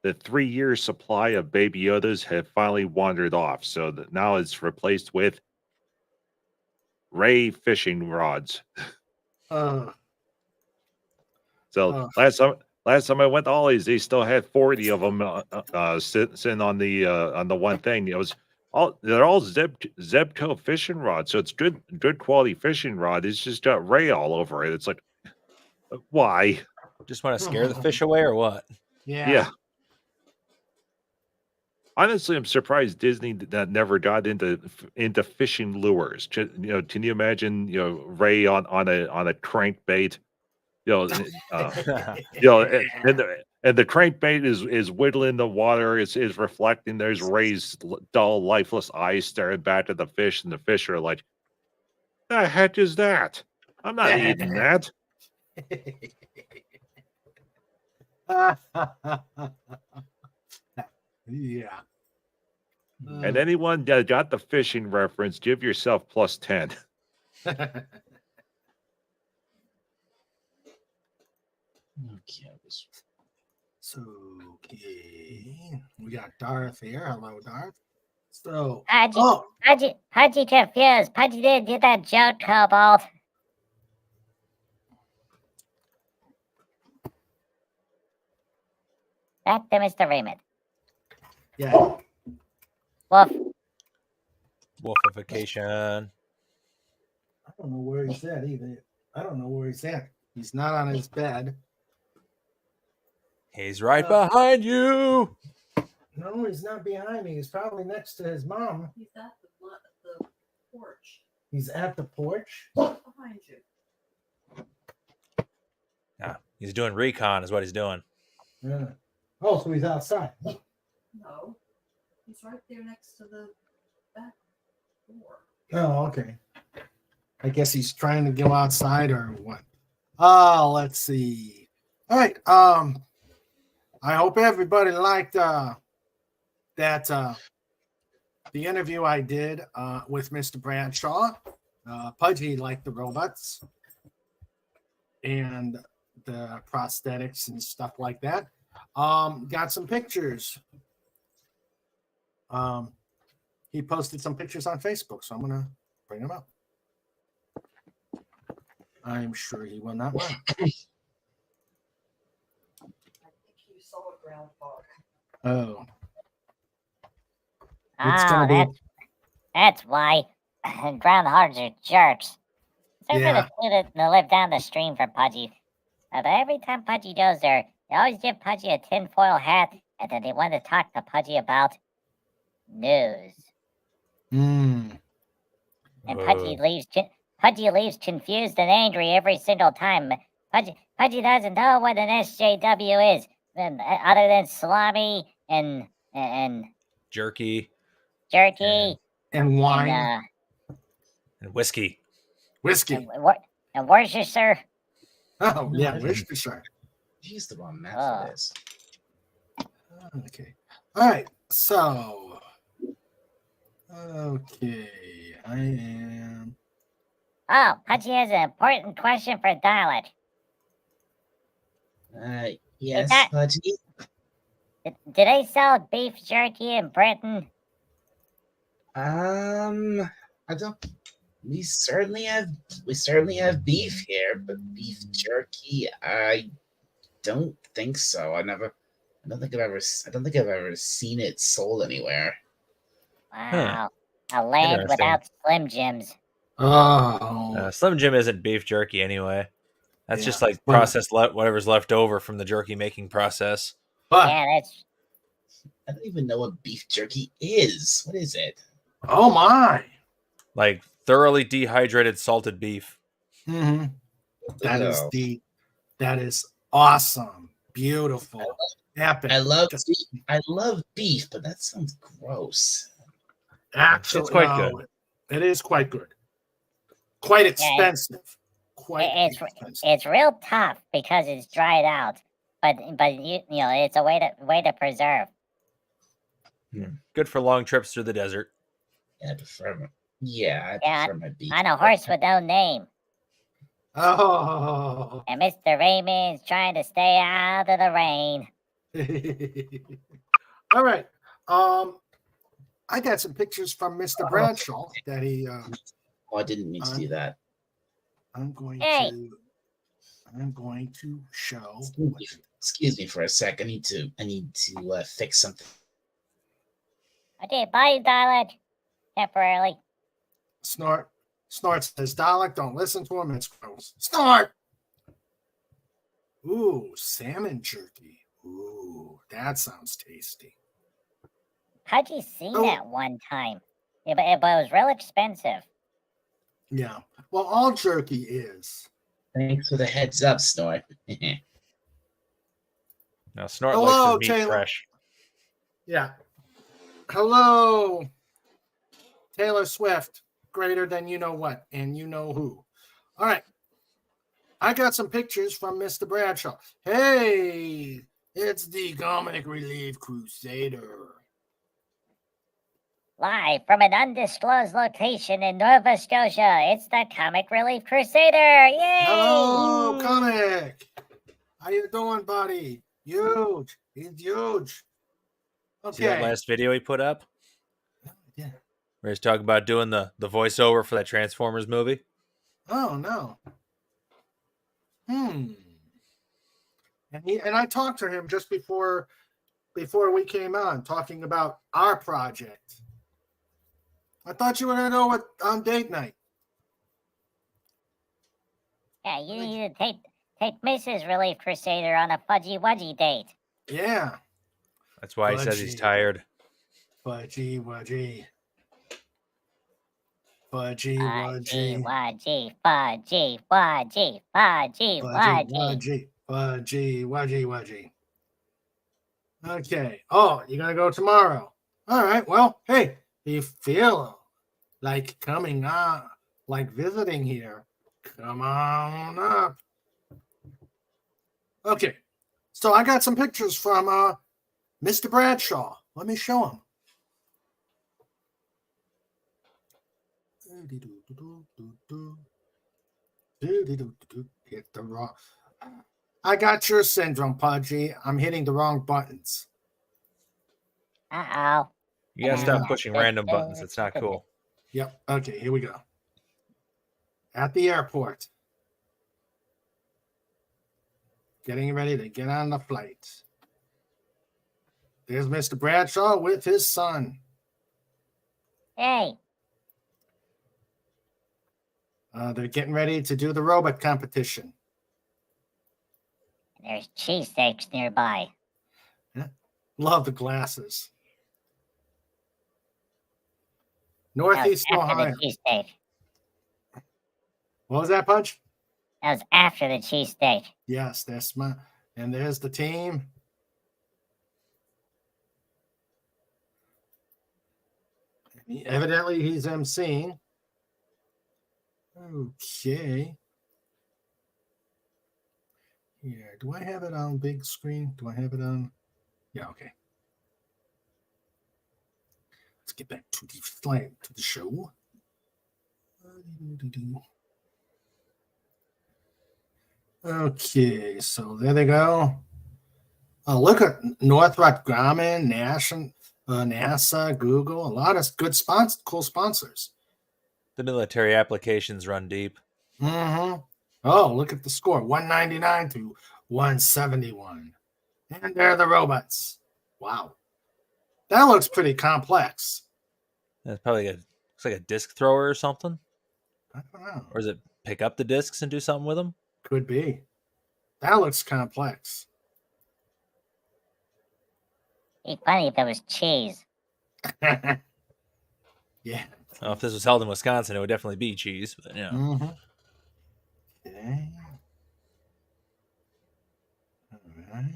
3-year supply of baby Yodas have finally wandered off. So that now it's replaced with Ray fishing rods. Last time I went to Ollie's, they still had 40 of them sitting on the one thing. They're all Zebco fishing rods, so it's good quality fishing rod. It's just got Ray all over it. It's like, why? Just want to scare the fish away or what? Yeah. Honestly, I'm surprised Disney that never got into fishing lures. Can you imagine Ray on a crankbait? And the crankbait is wiggling the water. Is reflecting. There's Ray's dull, lifeless eyes staring back at the fish, and the fish are like, "The heck is that? I'm not eating that." Yeah. And anyone that got the fishing reference, give yourself plus 10. Okay. So, okay. We got Darth here. Hello, Darth. So, Pudgy confused. Pudgy didn't get that joke, Cobalt. Back to Mr. Raymond. Yeah. Woof. Wolfification. I don't know where he's at either. I don't know where he's at. He's not on his bed. He's right behind you. No, he's not behind me. He's probably next to his mom. He's at the porch. He's at the porch. Behind you. Yeah, he's doing recon, is what he's doing. Yeah. Oh, so he's outside. No. He's right there next to the back door. Oh, okay. I guess he's trying to go outside or what? Oh, let's see. All right. I hope everybody liked the interview I did with Mr. Bradshaw. Pudgy liked the robots and the prosthetics and stuff like that. Got some pictures. He posted some pictures on Facebook, so I'm gonna bring them up. I'm sure he will not mind. I think you saw a groundhog. Oh. That's why groundhogs are jerks. So Yeah. for the to live down the stream for Pudgy. But every time Pudgy goes there, they always give Pudgy a tinfoil hat, and then they want to talk to Pudgy about news. Mm. And Pudgy leaves confused and angry every single time. Pudgy doesn't know what an SJW is, other than salami and Jerky. And wine. And whiskey. Whiskey. And Worcestershire. Oh, yeah, Worcestershire. Use the wrong map Oh. for this. Okay. All right. So, Okay, I am. Oh, Pudgy has an important question for Dalek. Yes, that- Pudgy. Do they sell beef jerky in Britain? I don't. We certainly have beef here, but beef jerky, I don't think so. I don't think I've ever seen it sold anywhere. Wow, a land without Slim Jims. Oh, Slim Jim isn't beef jerky anyway. That's just like Well, processed whatever's left over from the jerky making process. but Yeah, that's I don't even know what beef jerky is. What is it? oh my. Like thoroughly dehydrated salted beef. Mm-hmm. Ew. That is awesome. Beautiful. Epic. I love beef, but that sounds gross. Actually, It's quite good. It is quite good. Quite expensive. It's real tough because it's dried out, but you know it's a way to preserve. Good for long trips through the desert. I prefer my beef. On a horse with no name. Oh. And Mr. Raymond's trying to stay out of the rain. All right. I got some pictures from Mr. Bradshaw that he. Oh, I didn't mean to do that. I'm going to show. Excuse me for a sec. I need to fix something. Okay, bye, Dalek. Temporarily. Snort says, Dalek, don't listen to him. It's gross. Snort! Ooh, salmon jerky. Ooh, that sounds tasty. How'd you seen that one time? Yeah, but it was real expensive. Yeah. Well, all jerky is. Thanks for the heads up, Snort. Now, Snort likes his meat Taylor. fresh. Yeah. Hello, Taylor Swift, greater than you know what, and you know who. All right. I got some pictures from Mr. Bradshaw. Hey, it's the Comic Relief Crusader. Live from an undisclosed location in Nova Scotia, it's the Comic Relief Crusader. Yay! Hello, Comic. How you doing, buddy? Huge. He's huge. Okay. See that last video he put up? Yeah. Where he's talking about doing the voiceover for that Transformers movie? Oh, no. And I talked to him just before we came on, talking about our project. I thought you were going to know it on date night. Yeah, you need to take Mrs. Relief Crusader on a fudgy wudgy date. Yeah. That's why he says he's tired. Fudgy wudgy. Fudgy wudgy. Fudgy wudgy. Fudgy wudgy. Fudgy wudgy. Okay. Oh, you're going to go tomorrow. All right. Well, hey, if you feel like coming on, like visiting here, come on up. Okay. So I got some pictures from Mr. Bradshaw. Let me show him. Hit the wrong. I got your syndrome, Pudgy. I'm hitting the wrong buttons. Uh-oh. You gotta stop pushing random buttons. It's not cool. Yep. Okay, here we go. At the airport. Getting ready to get on the flight. There's Mr. Bradshaw with his son. Hey. They're getting ready to do the robot competition. There's cheesesteaks nearby. Yeah. Love the glasses. Northeast Ohio. The cheesesteak. What was that, Punch? That was after the cheesesteak. Yes, that's my. And there's the team. Evidently, he's emceeing. Okay. Here, do I have it on big screen? Do I have it on? Yeah, okay. let's get back to the show. Okay, so there they go. Look at Northrop Grumman, NASA, Google, a lot of good cool sponsors. The military applications run deep. Mm-hmm. Oh, look at the score, 199 to 171. And there are the robots. Wow. That looks pretty complex. That's probably looks like a disc thrower or something. I don't know. Or is it pick up the discs and do something with them? Could be. That looks complex. It'd be funny if it was cheese. Yeah. If this was held in Wisconsin, it would definitely be cheese. But yeah. Mm-hmm. Okay. All right.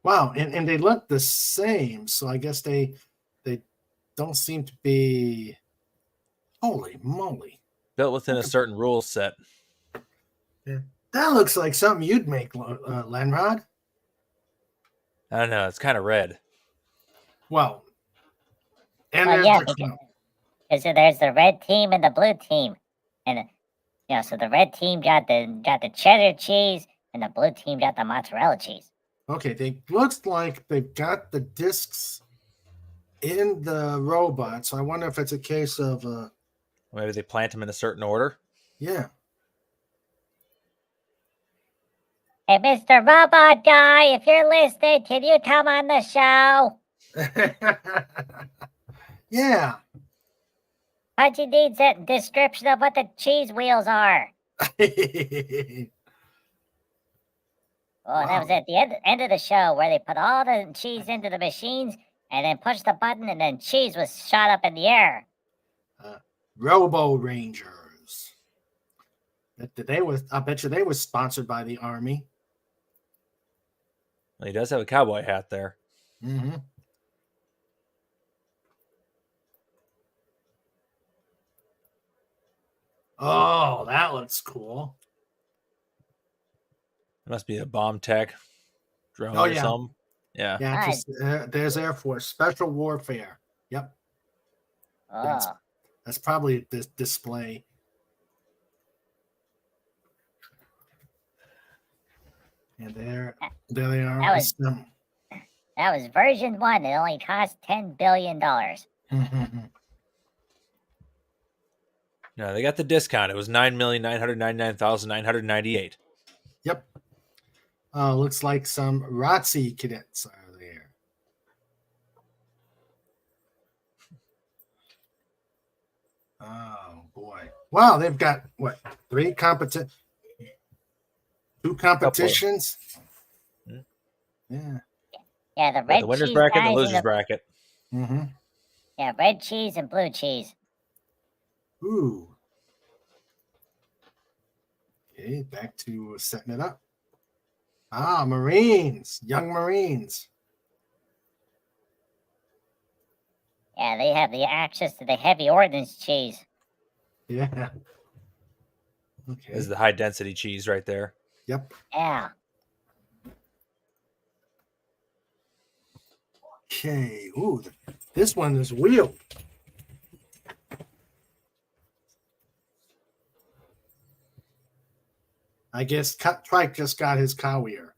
Wow, and they look the same, so I guess they don't seem to be. Holy moly! Built within a certain rule set. Yeah. That looks like something you'd make, Lenrod. I don't know. It's kind of red. Well, and because there's the red team and the blue team, and so the red team got the cheddar cheese, and the blue team got the mozzarella cheese. Okay, they looks like they've got the discs in the robot, so I wonder if it's a case of maybe they plant them in a certain order. Yeah. Hey, Mr. Robot Guy, if you're listening, can you come on the show? Yeah. Punchy needs a description of what the cheese wheels are. Well, that was at the end of the show where they put all the cheese into the machines and then pushed the button and then cheese was shot up in the air. Robo Rangers. I bet you they were sponsored by the Army. Well, he does have a cowboy hat there. Mm-hmm. Oh, that looks cool. It must be a bomb tech drone Oh, or yeah. something. Yeah. Yeah, there's Air Force Special Warfare. Yep. Oh. That's probably this display. And there they are. That was version 1. It only cost $10 billion. No, they got the discount. It was 9,999,998. Yep. Looks like some ROTC cadets are there. Oh boy! Wow, they've got what? 2 competitions. Yeah. Yeah, the red the winner's cheese bracket and the guys loser's bracket. Mm-hmm. Yeah, red cheese and blue cheese. Ooh. Okay, back to setting it up. Marines, young Marines. Yeah, they have the access to the heavy ordnance cheese. Yeah. Okay. This is the high density cheese right there. Yep. Yeah. Okay. Ooh, this one is wheeled. I guess Trike just got his cow ear.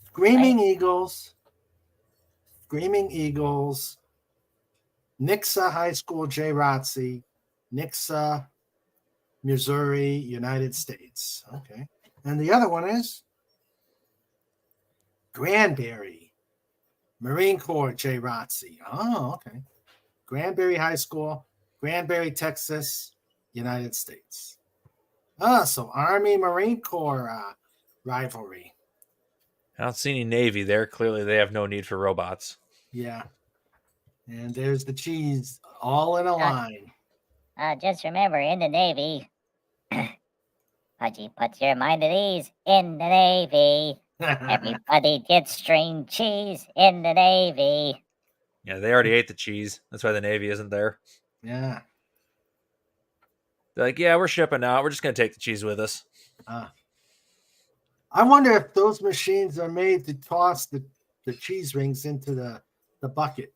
Screaming Eagles. Nixa High School, JROTC. Nixa, Missouri, United States. Okay. And the other one is Granbury, Marine Corps, JROTC. Oh, okay. Granbury High School, Granbury, Texas, United States. So Army Marine Corps rivalry. I don't see any Navy there. Clearly, they have no need for robots. Yeah. And there's the cheese all in a line. Just remember, in the Navy, Pudgy, put your mind at ease. In the Navy, everybody gets string cheese in the Navy. Yeah, they already ate the cheese. That's why the Navy isn't there. Yeah. They're like, yeah, we're shipping out. We're just going to take the cheese with us. I wonder if those machines are made to toss the cheese rings into the bucket.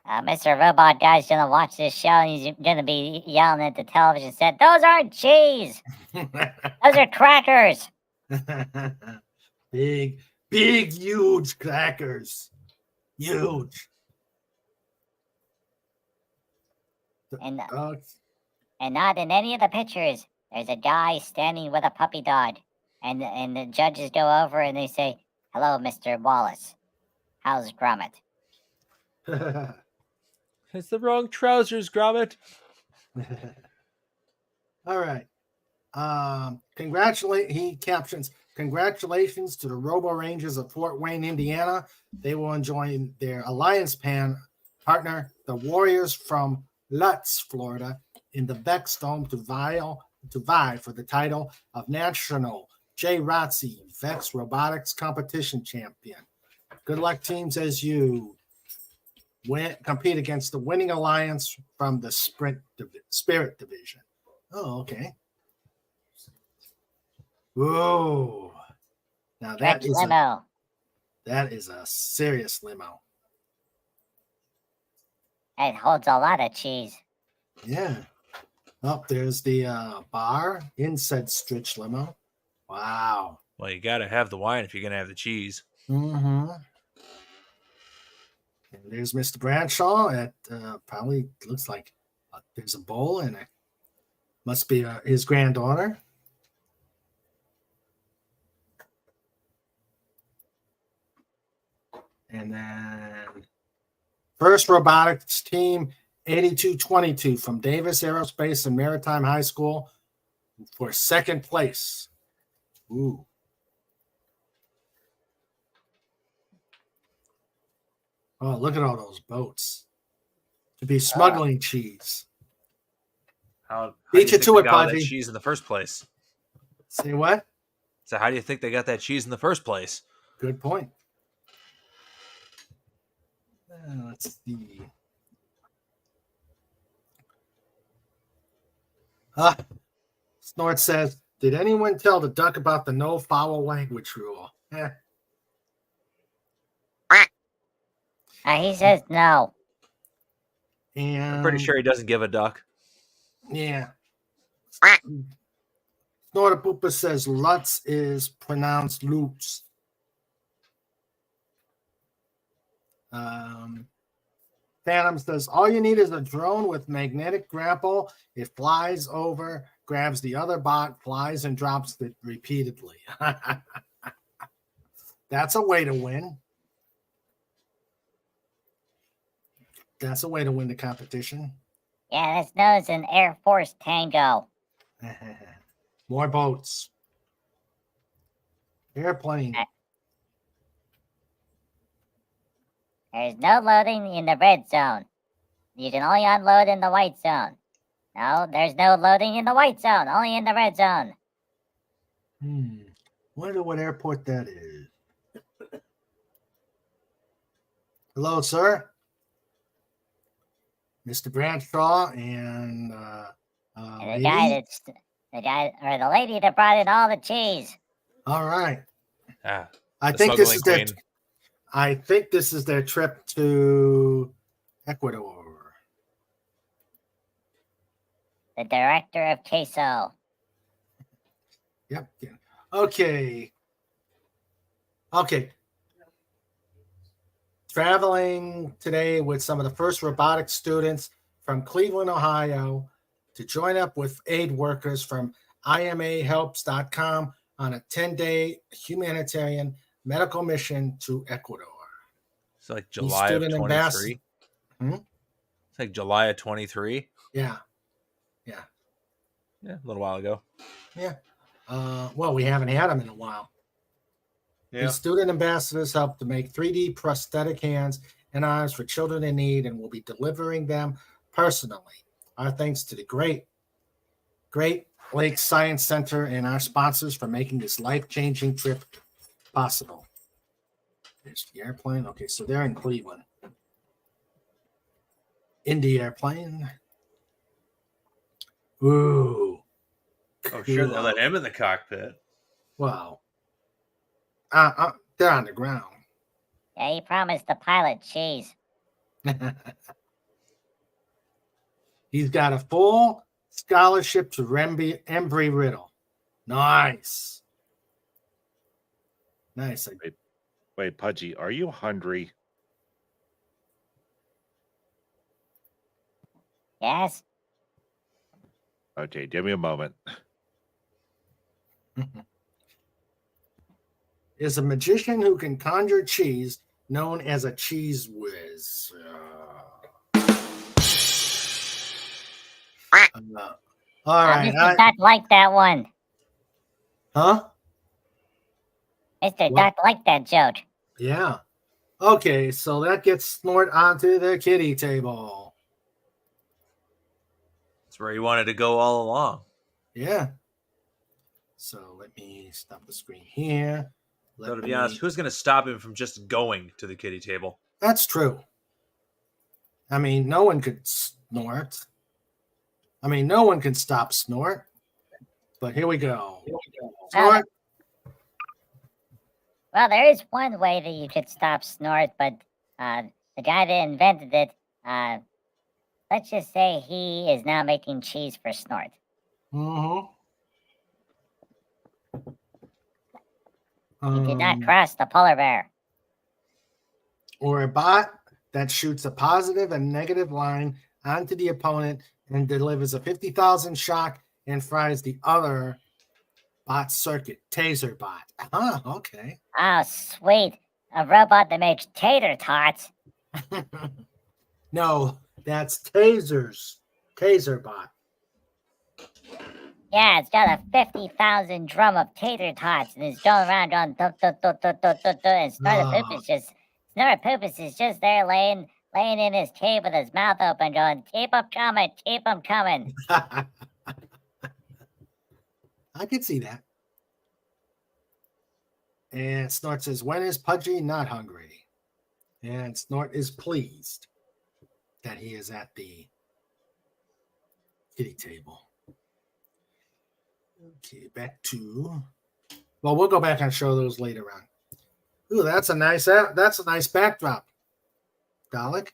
Mr. Robot Guy's gonna watch this show and he's gonna be yelling at the television set, "Those aren't cheese! Those are crackers!" Big, huge crackers. Huge. And not in any of the pictures, there's a guy standing with a puppy dog. And the judges go over and they say, "Hello, Mr. Wallace. How's Gromit?" It's the wrong trousers, Gromit. All right. He captions, "Congratulations to the Robo Rangers of Fort Wayne, Indiana. They will join their Alliance partner, the Warriors from Lutz, Florida, in the Vex Dome to vie for the title of National J-ROTC Vex Robotics Competition Champion. Good luck, teams, as you compete against the winning alliance from the Spirit Division." Oh, okay. Whoa. Now that is a serious limo. It holds a lot of cheese. Yeah. Oh, there's the bar in said Stritch limo. Wow. Well, you got to have the wine if you're going to have the cheese. Mm-hmm. And there's Mr. Bradshaw at probably looks like there's a bowl and it must be his granddaughter. And then First Robotics Team 8222 from Davis Aerospace and Maritime High School for second place. Ooh. Oh, look at all those boats. To be smuggling cheese. How Beat you to it, got that Pudgy. cheese in the first place? Say what? So how do you think they got that cheese in the first place? Good point. Let's see. Snort says, "Did anyone tell the duck about the no foul language rule?" He says no. And I'm pretty sure he doesn't give a duck. Yeah. Snortapoopa says Lutz is pronounced Lutz. Phantom says, "All you need is a drone with magnetic grapple. It flies over, grabs the other bot, flies, and drops it repeatedly." That's a way to win. That's a way to win the competition. Yeah, that's known as an Air Force Tango. More boats. Airplane. There's no loading in the red zone. You can only unload in the white zone. No, there's no loading in the white zone, only in the red zone. Wonder what airport that is. Hello, sir. Mr. Bradshaw and And the lady that brought in all the cheese. All right. I think this is their trip to Ecuador. The director of queso. Yep. Okay. Traveling today with some of the first robotics students from Cleveland, Ohio, to join up with aid workers from IMAHelps.com on a 10-day humanitarian medical mission to Ecuador. It's like July of 23. It's like July of 23. Yeah, a little while ago. Yeah. Well, we haven't had them in a while. Yeah. The student ambassadors help to make 3D prosthetic hands and arms for children in need, and will be delivering them personally. Our thanks to the Great Lakes Science Center and our sponsors for making this life-changing trip possible. There's the airplane. Okay, so they're in Cleveland. Indy airplane. Ooh. Oh, sure, they let him in the cockpit. Well, they're on the ground. Yeah, he promised the pilot cheese. He's got a full scholarship to Embry-Riddle. Nice. Nice. Wait, Pudgy, are you hungry? Yes? Okay, give me a moment. Is a magician who can conjure cheese known as a cheese whiz. All right. Mr. Duck liked that one. Huh? Mr. Duck liked that joke. Yeah. Okay, so that gets Snort onto the kitty table. That's where he wanted to go all along. Yeah. So let me stop the screen here. So to be honest, who's going to stop him from just going to the kitty table? That's true. I mean, no one could snort. I mean, no one can stop Snort. But here we go. Snort. Well, there is one way that you could stop Snort, but the guy that invented it, let's just say he is now making cheese for Snort. Mm-hmm. He did not cross the polar bear. Or a bot that shoots a positive and negative line onto the opponent and delivers a 50,000 shock and fries the other bot circuit. Taser bot. Okay. Oh, sweet. A robot that makes tater tots. No, that's tasers. Taser bot. Yeah, it's got a 50,000 drum of tater tots and it's going around going dut, dut, dut, dut, dut, dut, dut, and Snortopoopas is just there laying in his cave with his mouth open going, keep 'em coming, keep 'em coming. I could see that. And Snort says, when is Pudgy not hungry? And Snort is pleased that he is at the kitty table. Okay, back to. Well, we'll go back and show those later on. Ooh, that's a nice backdrop, Dalek.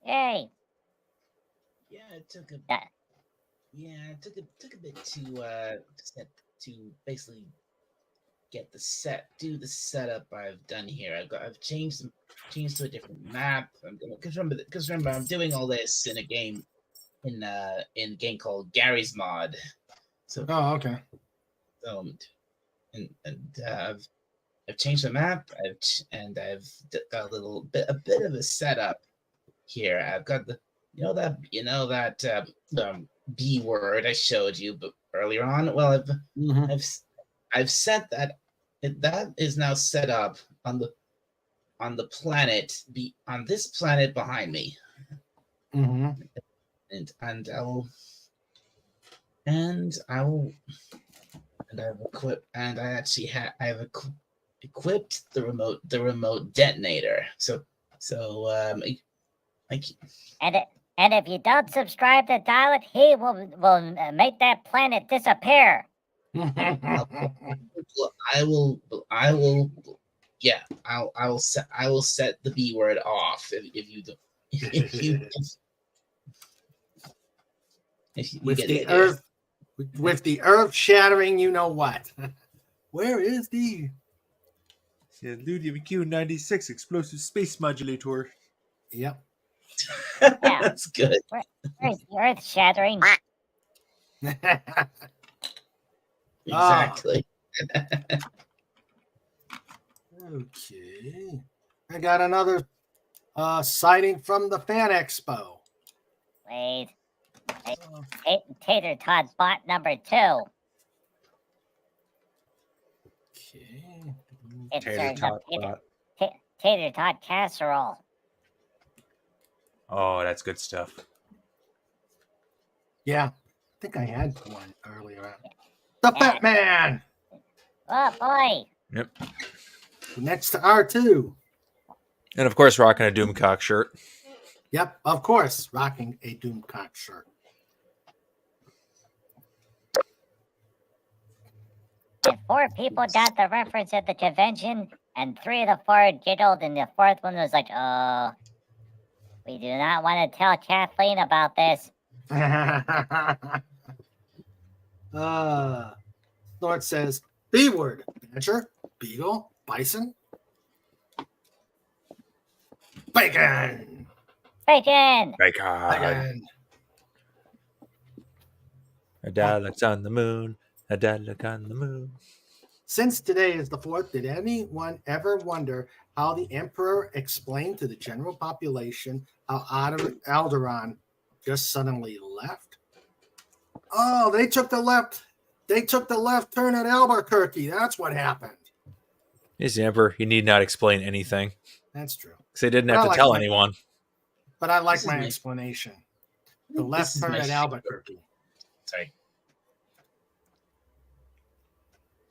Yay! Yeah, it took a That- took a bit to basically get the setup I've done here. I've changed to a different map. Because remember I'm doing all this in a game in a game called Gary's Mod. So okay. I've changed the map. I've got a bit of a setup here. I've got that B word I showed you earlier on. Well, I've set that. That is now set up on the planet on this planet behind me. Mm-hmm. And I've equipped the remote detonator. And if you don't subscribe to Dalek, he will make that planet disappear. I will set the B word off if you don't. If you With get the it, yeah. earth, with the earth shattering, you know what? Where is the Ludium Q96 explosive space modulator? Yep. Yeah. That's good. Where's the earth shattering? Exactly. Okay. I got another sighting from the Fan Expo. Wait. Tater Tot bot number 2. Okay. It's Tater tot bot. Tater Tot casserole. Oh, that's good stuff. Yeah. I think I had one earlier on. The Fat Man! Oh boy. Yep. Next to R2. And of course, rocking a Doomcock shirt. Yep, of course, rocking a Doomcock shirt. And 4 people got the reference at the convention, and 3 of the 4 giggled, and the 4th one was like, "Oh, we do not want to tell Kathleen about this." Snort says, B word. Badger, beagle, bison. Bacon. Bacon! Bacon. A dad looks on the moon. A dad look on the moon. Since today is the 4th, did anyone ever wonder how the Emperor explained to the general population how Alderaan just suddenly left? Oh, they took the left. They took the left turn at Albuquerque. That's what happened. He's the Emperor. He need not explain anything. That's true. Because they didn't have to tell anyone. But I like my explanation. The left turn at Albuquerque. Sorry.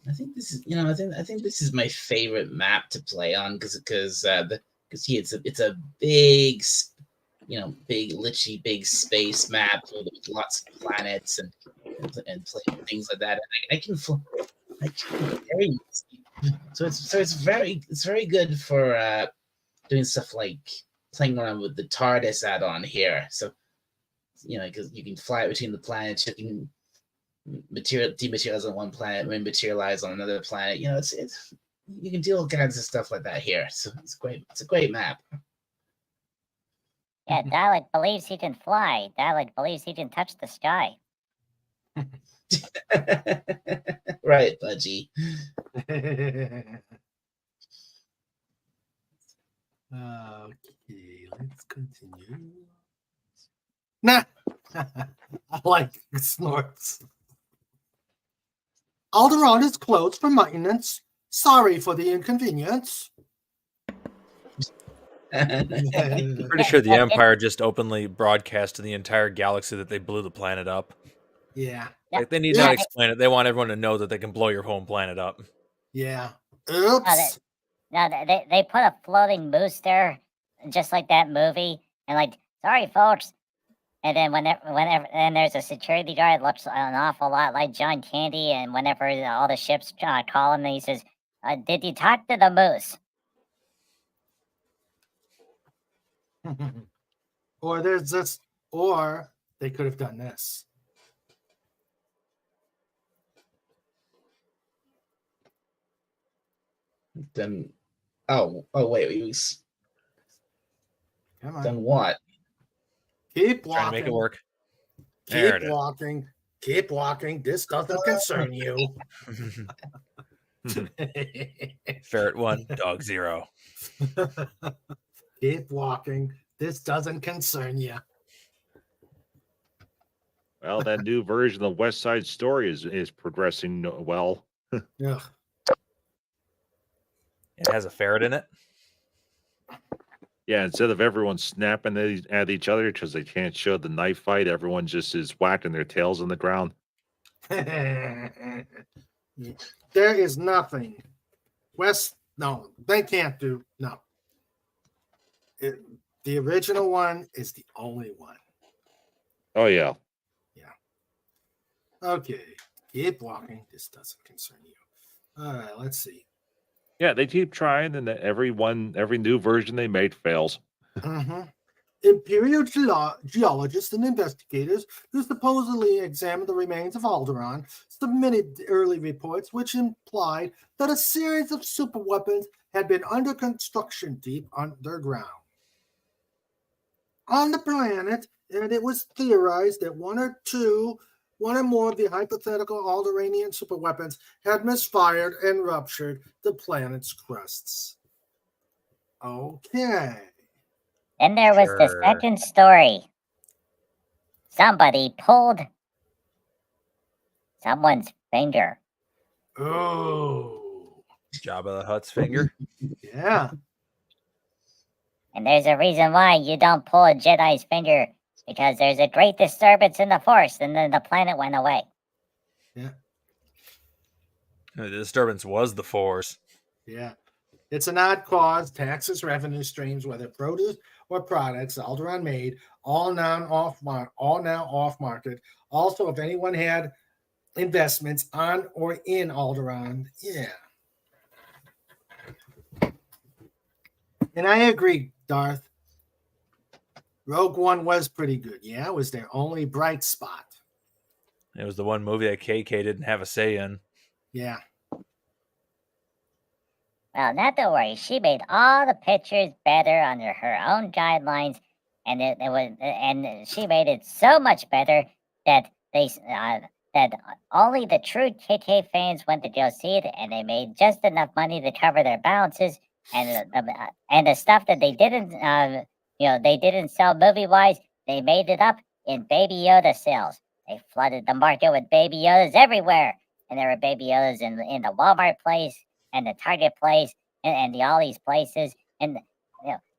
I think this is, I think this is my favorite map to play on because it's a big, literally big space map with lots of planets and things like that. And I can very so it's very good for doing stuff like playing around with the TARDIS add-on here. So because you can fly between the planets, you can dematerialize on one planet, and materialize on another planet. It's you can do all kinds of stuff like that here. So it's great. It's a great map. Yeah, Dalek believes he can fly. Dalek believes he can touch the sky. Right, Budgie. Okay, let's continue. Nah, I like Snorts. Alderaan is closed for maintenance. Sorry for the inconvenience. Pretty sure the Empire just openly broadcast to the entire galaxy that they blew the planet up. Yeah. Like, they need not explain it. They want everyone to know that they can blow your home planet up. Yeah. Oops. They put a floating moose there, just like that movie, and sorry folks. And then whenever there's a security guard that looks an awful lot like John Candy, and whenever all the ships call him, he says, "Did you talk to the moose?" Or there's this, or they could have done this. Then, wait, Come on. Then what? Keep walking. Trying to make it work. Keep walking. Keep walking. This doesn't concern you. Ferret 1, dog 0. Keep walking. This doesn't concern you. Well, that new version of West Side Story is progressing well. Yeah. It has a ferret in it. Yeah, instead of everyone snapping at each other because they can't show the knife fight, everyone just is whacking their tails on the ground. There is nothing. No, they can't do. No. The original one is the only one. Oh, yeah. Yeah. Okay. Keep walking. This doesn't concern you. All right, let's see. Yeah, they keep trying, and every new version they make fails. Mm-hmm. Imperial geologists and investigators who supposedly examined the remains of Alderaan submitted early reports which implied that a series of superweapons had been under construction deep underground. On the planet, and it was theorized that one or more of the hypothetical Alderaanian superweapons had misfired and ruptured the planet's crusts. Okay. Then there was the second story. Somebody pulled someone's finger. Oh. Jabba the Hutt's finger. Yeah. And there's a reason why you don't pull a Jedi's finger, because there's a great disturbance in the Force, and then the planet went away. Yeah. The disturbance was the Force. Yeah. It's an odd cause. Taxes, revenue streams, whether produce or products Alderaan made, all now off market. Also, if anyone had investments on or in Alderaan. Yeah. And I agree, Darth. Rogue One was pretty good. Yeah, it was their only bright spot. It was the one movie that KK didn't have a say in. Yeah. Well, not to worry. She made all the pictures better under her own guidelines, and and she made it so much better that that only the true KK fans went to go see it, and they made just enough money to cover their balances, and the stuff that they didn't, they didn't sell movie wise, they made it up in Baby Yoda sales. They flooded the market with Baby Yodas everywhere, and there were Baby Yodas in the Walmart place and the Target place and the all these places, and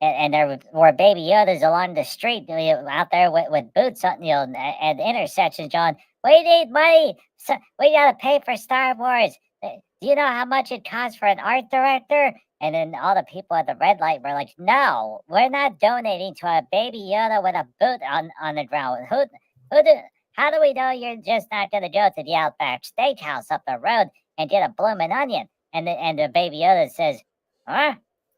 and there were Baby Yodas along the street, out there with boots on, at intersections, John. We need money. So we gotta pay for Star Wars. Do you know how much it costs for an art director? And then all the people at the red light were like, "No, we're not donating to a Baby Yoda with a boot on the ground. How do we know you're just not gonna go to the Outback Steakhouse up the road and get a bloomin' onion?" And the Baby Yoda says, "Huh?"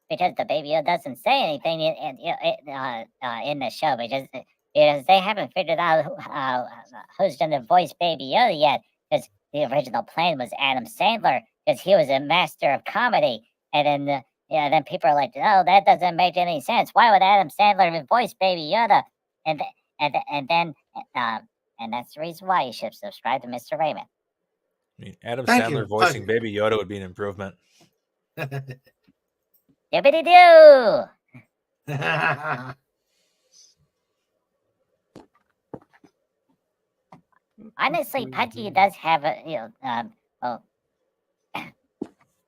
Because the Baby Yoda doesn't say anything in the show because they haven't figured out who's going to voice Baby Yoda yet. Because the original plan was Adam Sandler, because he was a master of comedy. And then people are like, "Oh, that doesn't make any sense. Why would Adam Sandler voice Baby Yoda?" And that's the reason why you should subscribe to Mr. Raymond. I mean, Adam Thank Sandler you. voicing Baby Yoda would be an improvement. Dibbity doo! Honestly, Pudgy does have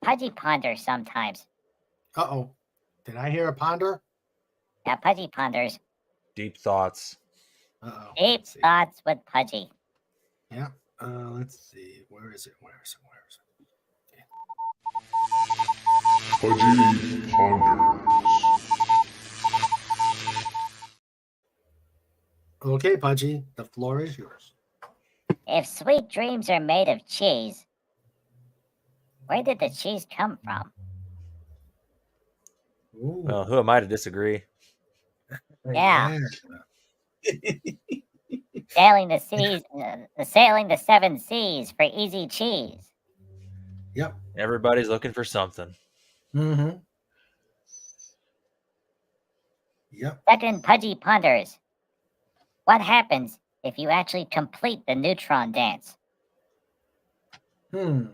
Pudgy ponders sometimes. Uh-oh. Did I hear a ponder? Yeah, Pudgy ponders. Deep thoughts. Uh-oh. Deep thoughts with Pudgy. Yeah. Let's see. Where is it? Pudgy ponders. Okay, Pudgy, the floor is yours. If sweet dreams are made of cheese, where did the cheese come from? Ooh. Well, who am I to disagree? Yeah. Sailing the seas, sailing the 7 seas for easy cheese. Yep. Everybody's looking for something. Mm-hmm. Yep. Second, Pudgy ponders. What happens if you actually complete the neutron dance? Hmm.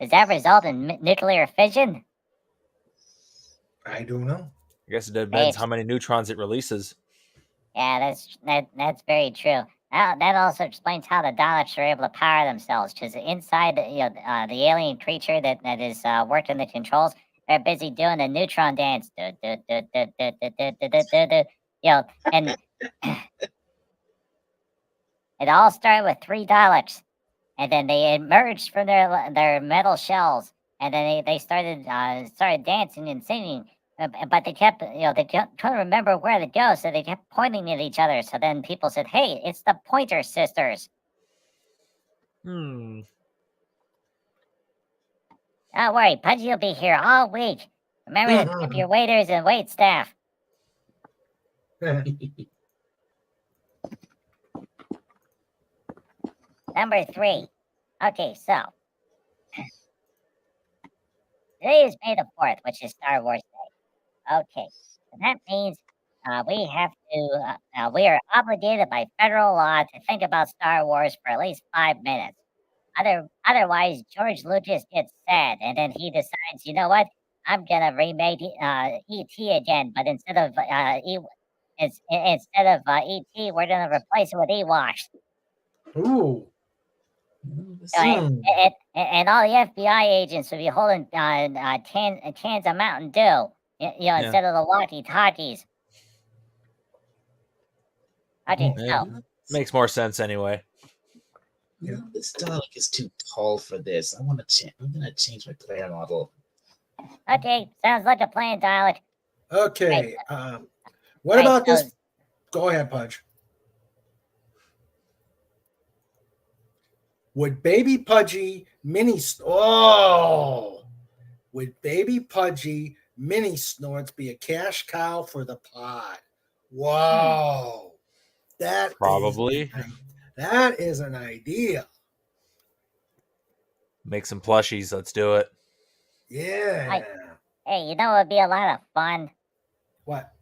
Does that result in nuclear fission? I don't know. I guess it depends how many neutrons it releases. Yeah, that's very true. That also explains how the Daleks are able to power themselves, because inside the alien creature that is working the controls, they're busy doing the neutron dance. And it all started with 3 Daleks, and then they emerged from their metal shells, and then they started dancing and singing. But they kept, they couldn't remember where to go, so they kept pointing at each other. So then people said, "Hey, it's the Pointer Sisters." Hmm. Don't worry, Pudgy will be here all week. Remember to tip your waiters and wait staff. Number 3. Okay, so today is May the 4th, which is Star Wars Day. Okay, so that means we are obligated by federal law to think about Star Wars for at least 5 minutes. Otherwise, George Lucas gets sad, and then he decides, you know what? I'm gonna remake E.T. again, but instead of E.T., we're gonna replace it with Ewoks. Ooh. And all the FBI agents will be holding cans of Mountain Dew. Instead of the walkie-talkies. Okay, so makes more sense anyway. Yeah, this Dalek is too tall for this. I'm gonna change my player model. Okay, sounds like a plan, Dalek. Okay. What about this? Go ahead, Pudge. Would Baby Pudgy Mini Snorts be a cash cow for the pod? Whoa. Probably. That is an idea. Make some plushies. Let's do it. Yeah. Hey, you know what would be a lot of fun? What?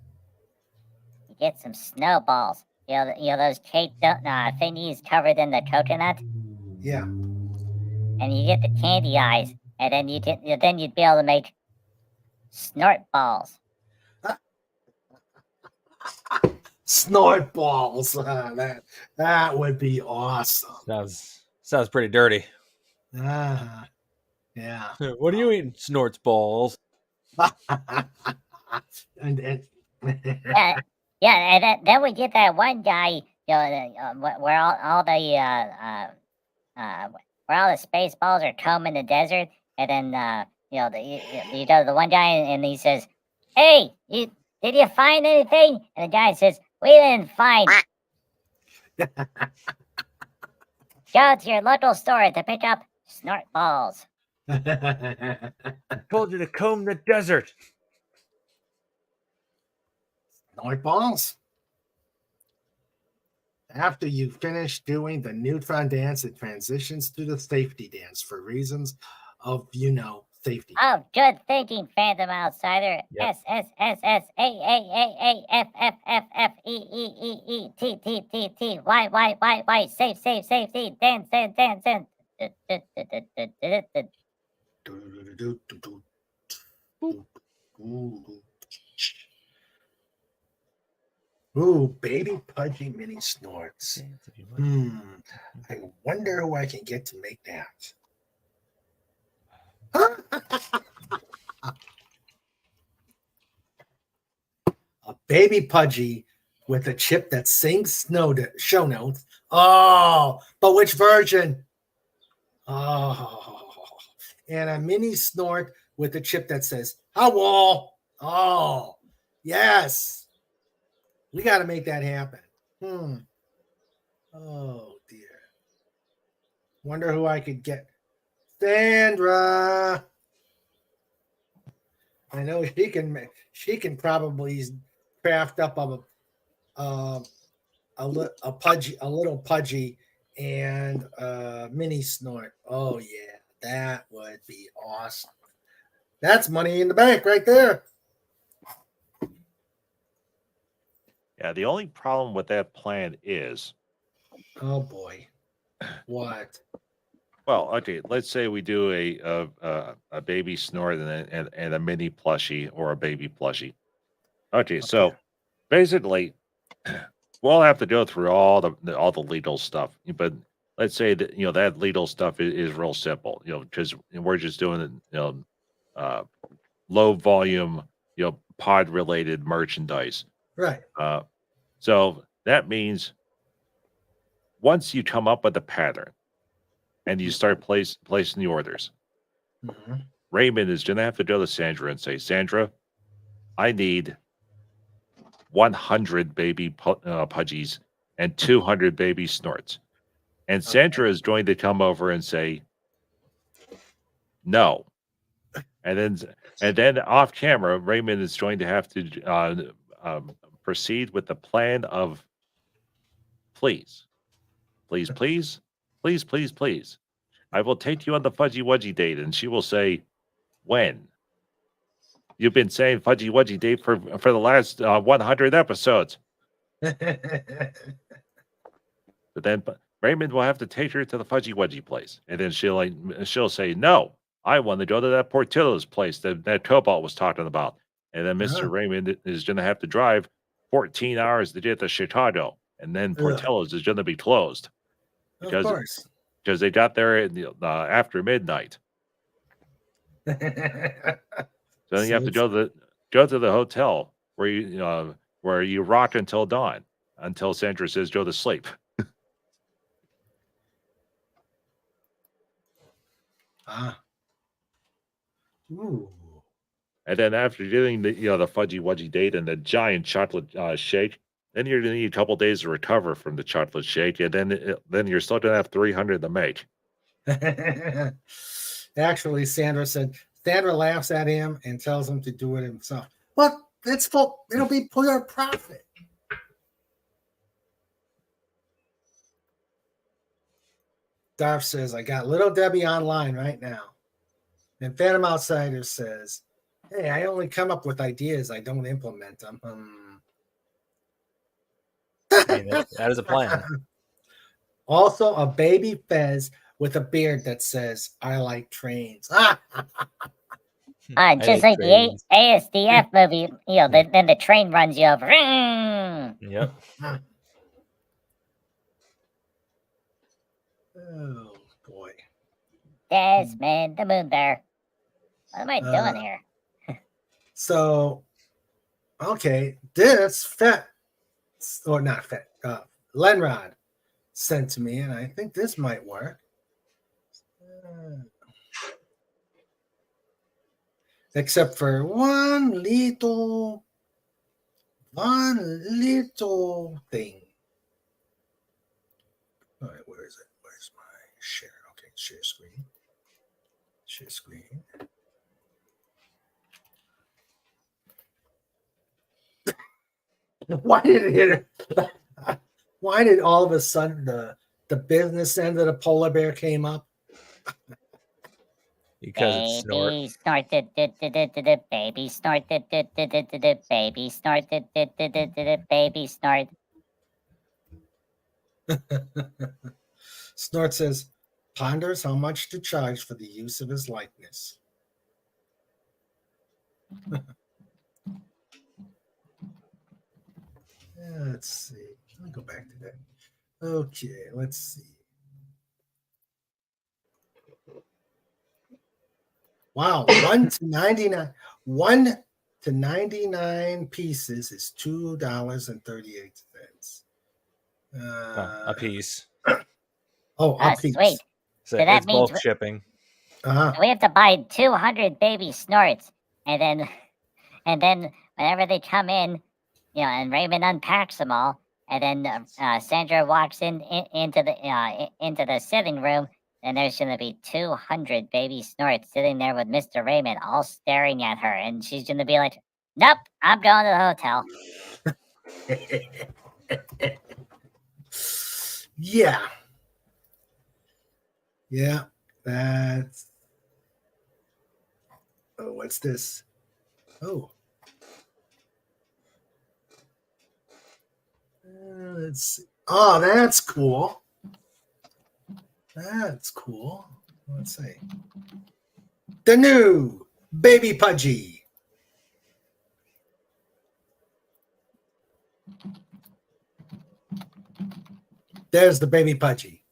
You get some snowballs. You know those cake thingies covered in the coconut? Yeah. And you get the candy eyes, and then you'd be able to make snort balls. Snort balls. That would be awesome. Sounds pretty dirty. Yeah. What are you eating? Snorts balls. and Yeah, and then we get that one guy, where all the space balls are comb in the desert, and then the one guy, and he says, "Hey, did you find anything?" And the guy says, "We didn't find." Go to your local store to pick up snort balls. I told you to comb the desert. Snort balls. After you finish doing the neutron dance, it transitions to the safety dance for reasons of, safety. Oh, good thinking, Phantom Outsider. Yep. SSSSAAAFFFFEEEEETTTTY safety dance. Ooh, Baby Pudgy Mini Snorts. I wonder who I can get to make that. A Baby Pudgy with a chip that sings show notes. Oh, but which version? Oh, and a mini snort with a chip that says "Hello." Oh, yes. We got to make that happen. Oh dear. Wonder who I could get. Sandra. I know she can probably craft up a little pudgy and a mini snort. Oh yeah, that would be awesome. That's money in the bank right there. Yeah, the only problem with that plan is, oh boy, what? Well, okay, let's say we do a baby snort and a mini plushie or a baby plushie. Okay, so basically, we'll have to go through all the legal stuff. But let's say that that legal stuff is real simple. Because we're just doing low volume pod related merchandise. Right. So that means once you come up with a pattern and you start placing the orders, Raymond is going to have to go to Sandra and say, Sandra, I need 100 baby pudgies and 200 baby snorts. And Sandra is going to come over and say, no. And then off camera, Raymond is going to have to proceed with the plan of please. I will take you on the Fudgy Wudgy date. And she will say, when? You've been saying Fudgy Wudgy date for the last 100 episodes. But then Raymond will have to take her to the Fudgy Wudgy place. And then she'll say, no, I want to go to that Portillo's place that Cobalt was talking about. And then Mr. Raymond is going to have to drive 14 hours to get to Chicago. And then Portillo's is going to be closed. Because they got there after midnight. So then you have to go to the hotel where you rock until dawn, until Sandra says go to sleep. Ooh. And then after getting the Fudgy Wudgy date and the giant chocolate shake, then you're going to need a couple days to recover from the chocolate shake, and then you're still going to have 300 to make. Actually, Sandra laughs at him and tells him to do it himself. But it'll be pure profit. Darth says, I got Little Debbie online right now. And Phantom Outsider says, hey, I only come up with ideas. I don't implement them. I mean, that is a plan. Also, a baby Fez with a beard that says, I like trains. Just like trains. The ASDF movie, then the train runs you over. Yep. Oh, boy. Desmond the Moon Bear. What am I doing here? So, okay, this Fett, or not Fett, Lenrod sent to me, and I think this might work. Except for one little thing. All right, where is it? Where's my share? Okay, share screen. Share screen. Why did it hit her? Why did all of a sudden the business end of the polar bear came up? Because it's snort. Baby snort, baby snort, baby snort, baby snort. Snort says, ponders how much to charge for the use of his likeness. Let's see. Let me go back to that. Okay, let's see. Wow, 1 to 99. 1 to 99 pieces is $2.38. A piece. Oh, a piece. Sweet. So that means both shipping. We have to buy 200 baby snorts, and then whenever they come in, and Raymond unpacks them all, and then Sandra walks into the sitting room, and there's going to be 200 baby snorts sitting there with Mr. Raymond all staring at her, and she's going to be like, nope, I'm going to the hotel. Yeah. Yeah, that's... Oh, what's this? Oh. Let's see. Oh, that's cool. That's cool. Let's see. The new Baby Pudgy. There's the Baby Pudgy.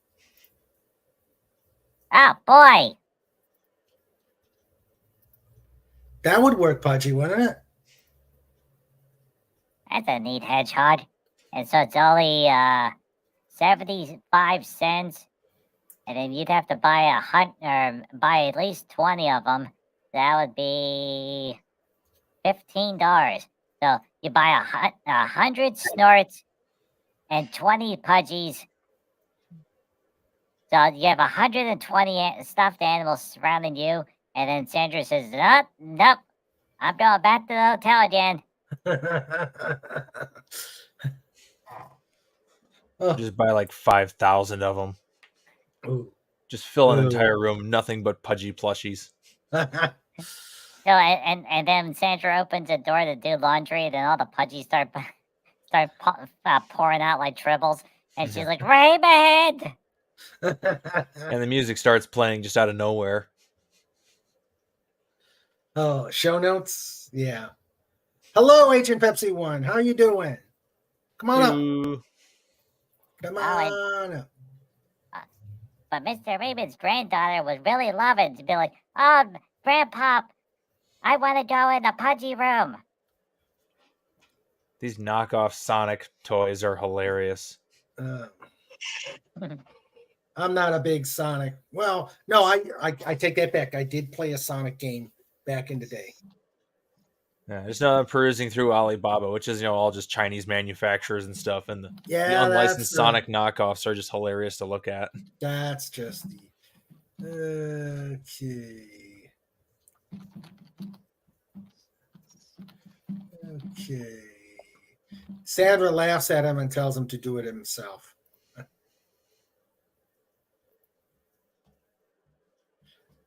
Oh, boy. That would work, Pudgy, wouldn't it? That's a neat hedgehog. And so it's only 75 cents. And then you'd have to buy buy at least 20 of them. That would be $15. So you buy 100 snorts and 20 pudgies. So you have 120 stuffed animals surrounding you. And then Sandra says, nope, I'm going back to the hotel again. Just buy like 5,000 of them. Ooh. Just fill an entire room, nothing but pudgy plushies. So and then Sandra opens the door to do laundry, and then all the pudgies start pouring out like tribbles, and she's like, Raymond! And the music starts playing just out of nowhere. Oh, show notes? Yeah. Hello, Agent Pepsi 1. How you doing? Come on up. Come on up. But Mr. Raymond's granddaughter was really loving to be like, oh, Grandpa, I want to go in the pudgy room. These knockoff Sonic toys are hilarious. I'm not a big Sonic. Well, no, I take that back. I did play a Sonic game back in the day. Yeah, just now I'm perusing through Alibaba, which is all just Chinese manufacturers and stuff, and the unlicensed Sonic knockoffs are just hilarious to look at. That's just Okay. Okay. Sandra laughs at him and tells him to do it himself.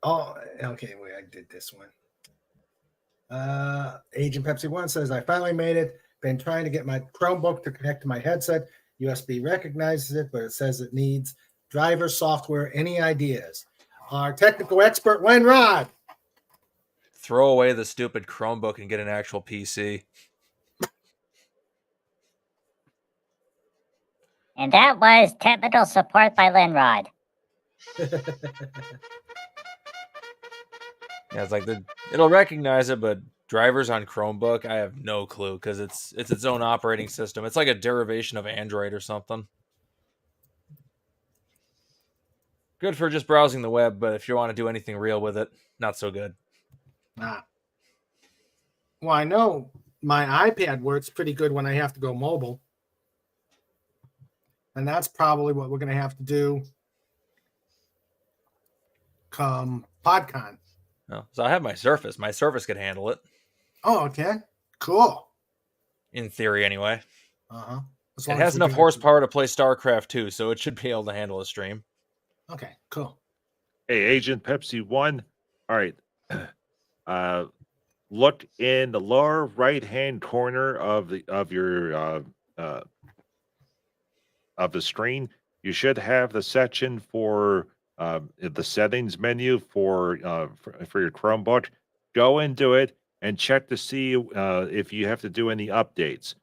Oh, okay. Wait, I did this one. Agent Pepsi 1 says, I finally made it. Been trying to get my Chromebook to connect to my headset. USB recognizes it, but it says it needs driver software. Any ideas? Our technical expert, Wenrod. Throw away the stupid Chromebook and get an actual PC. And that was technical support by Linrod. Yeah, it's like it'll recognize it, but drivers on Chromebook, I have no clue because it's its own operating system. It's like a derivation of Android or something. Good for just browsing the web, but if you want to do anything real with it, not so good. Well, I know my iPad works pretty good when I have to go mobile. And that's probably what we're going to have to do come PodCon. Oh, so I have my Surface. My Surface could handle it. Oh, okay. Cool. In theory, anyway. Uh-huh. It has enough horsepower to play StarCraft 2, so it should be able to handle a stream. Okay, cool. Hey, Agent Pepsi 1. All right. Look in the lower right-hand corner of the screen. You should have the section for the settings menu for your Chromebook. Go into it and check to see if you have to do any updates.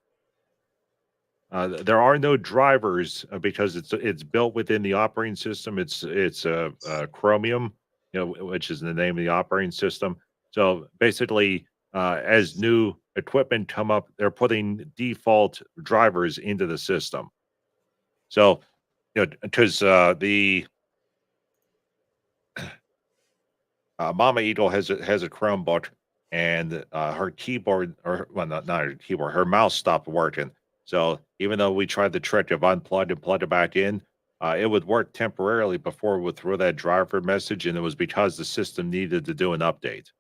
There are no drivers because it's built within the operating system. It's Chromium, which is the name of the operating system. So basically, as new equipment come up, they're putting default drivers into the system. So, because the Mama Eagle has a Chromebook, and her keyboard, not her keyboard, her mouse stopped working. So even though we tried the trick of unplug and plug it back in, it would work temporarily before it would throw that driver message, and it was because the system needed to do an update.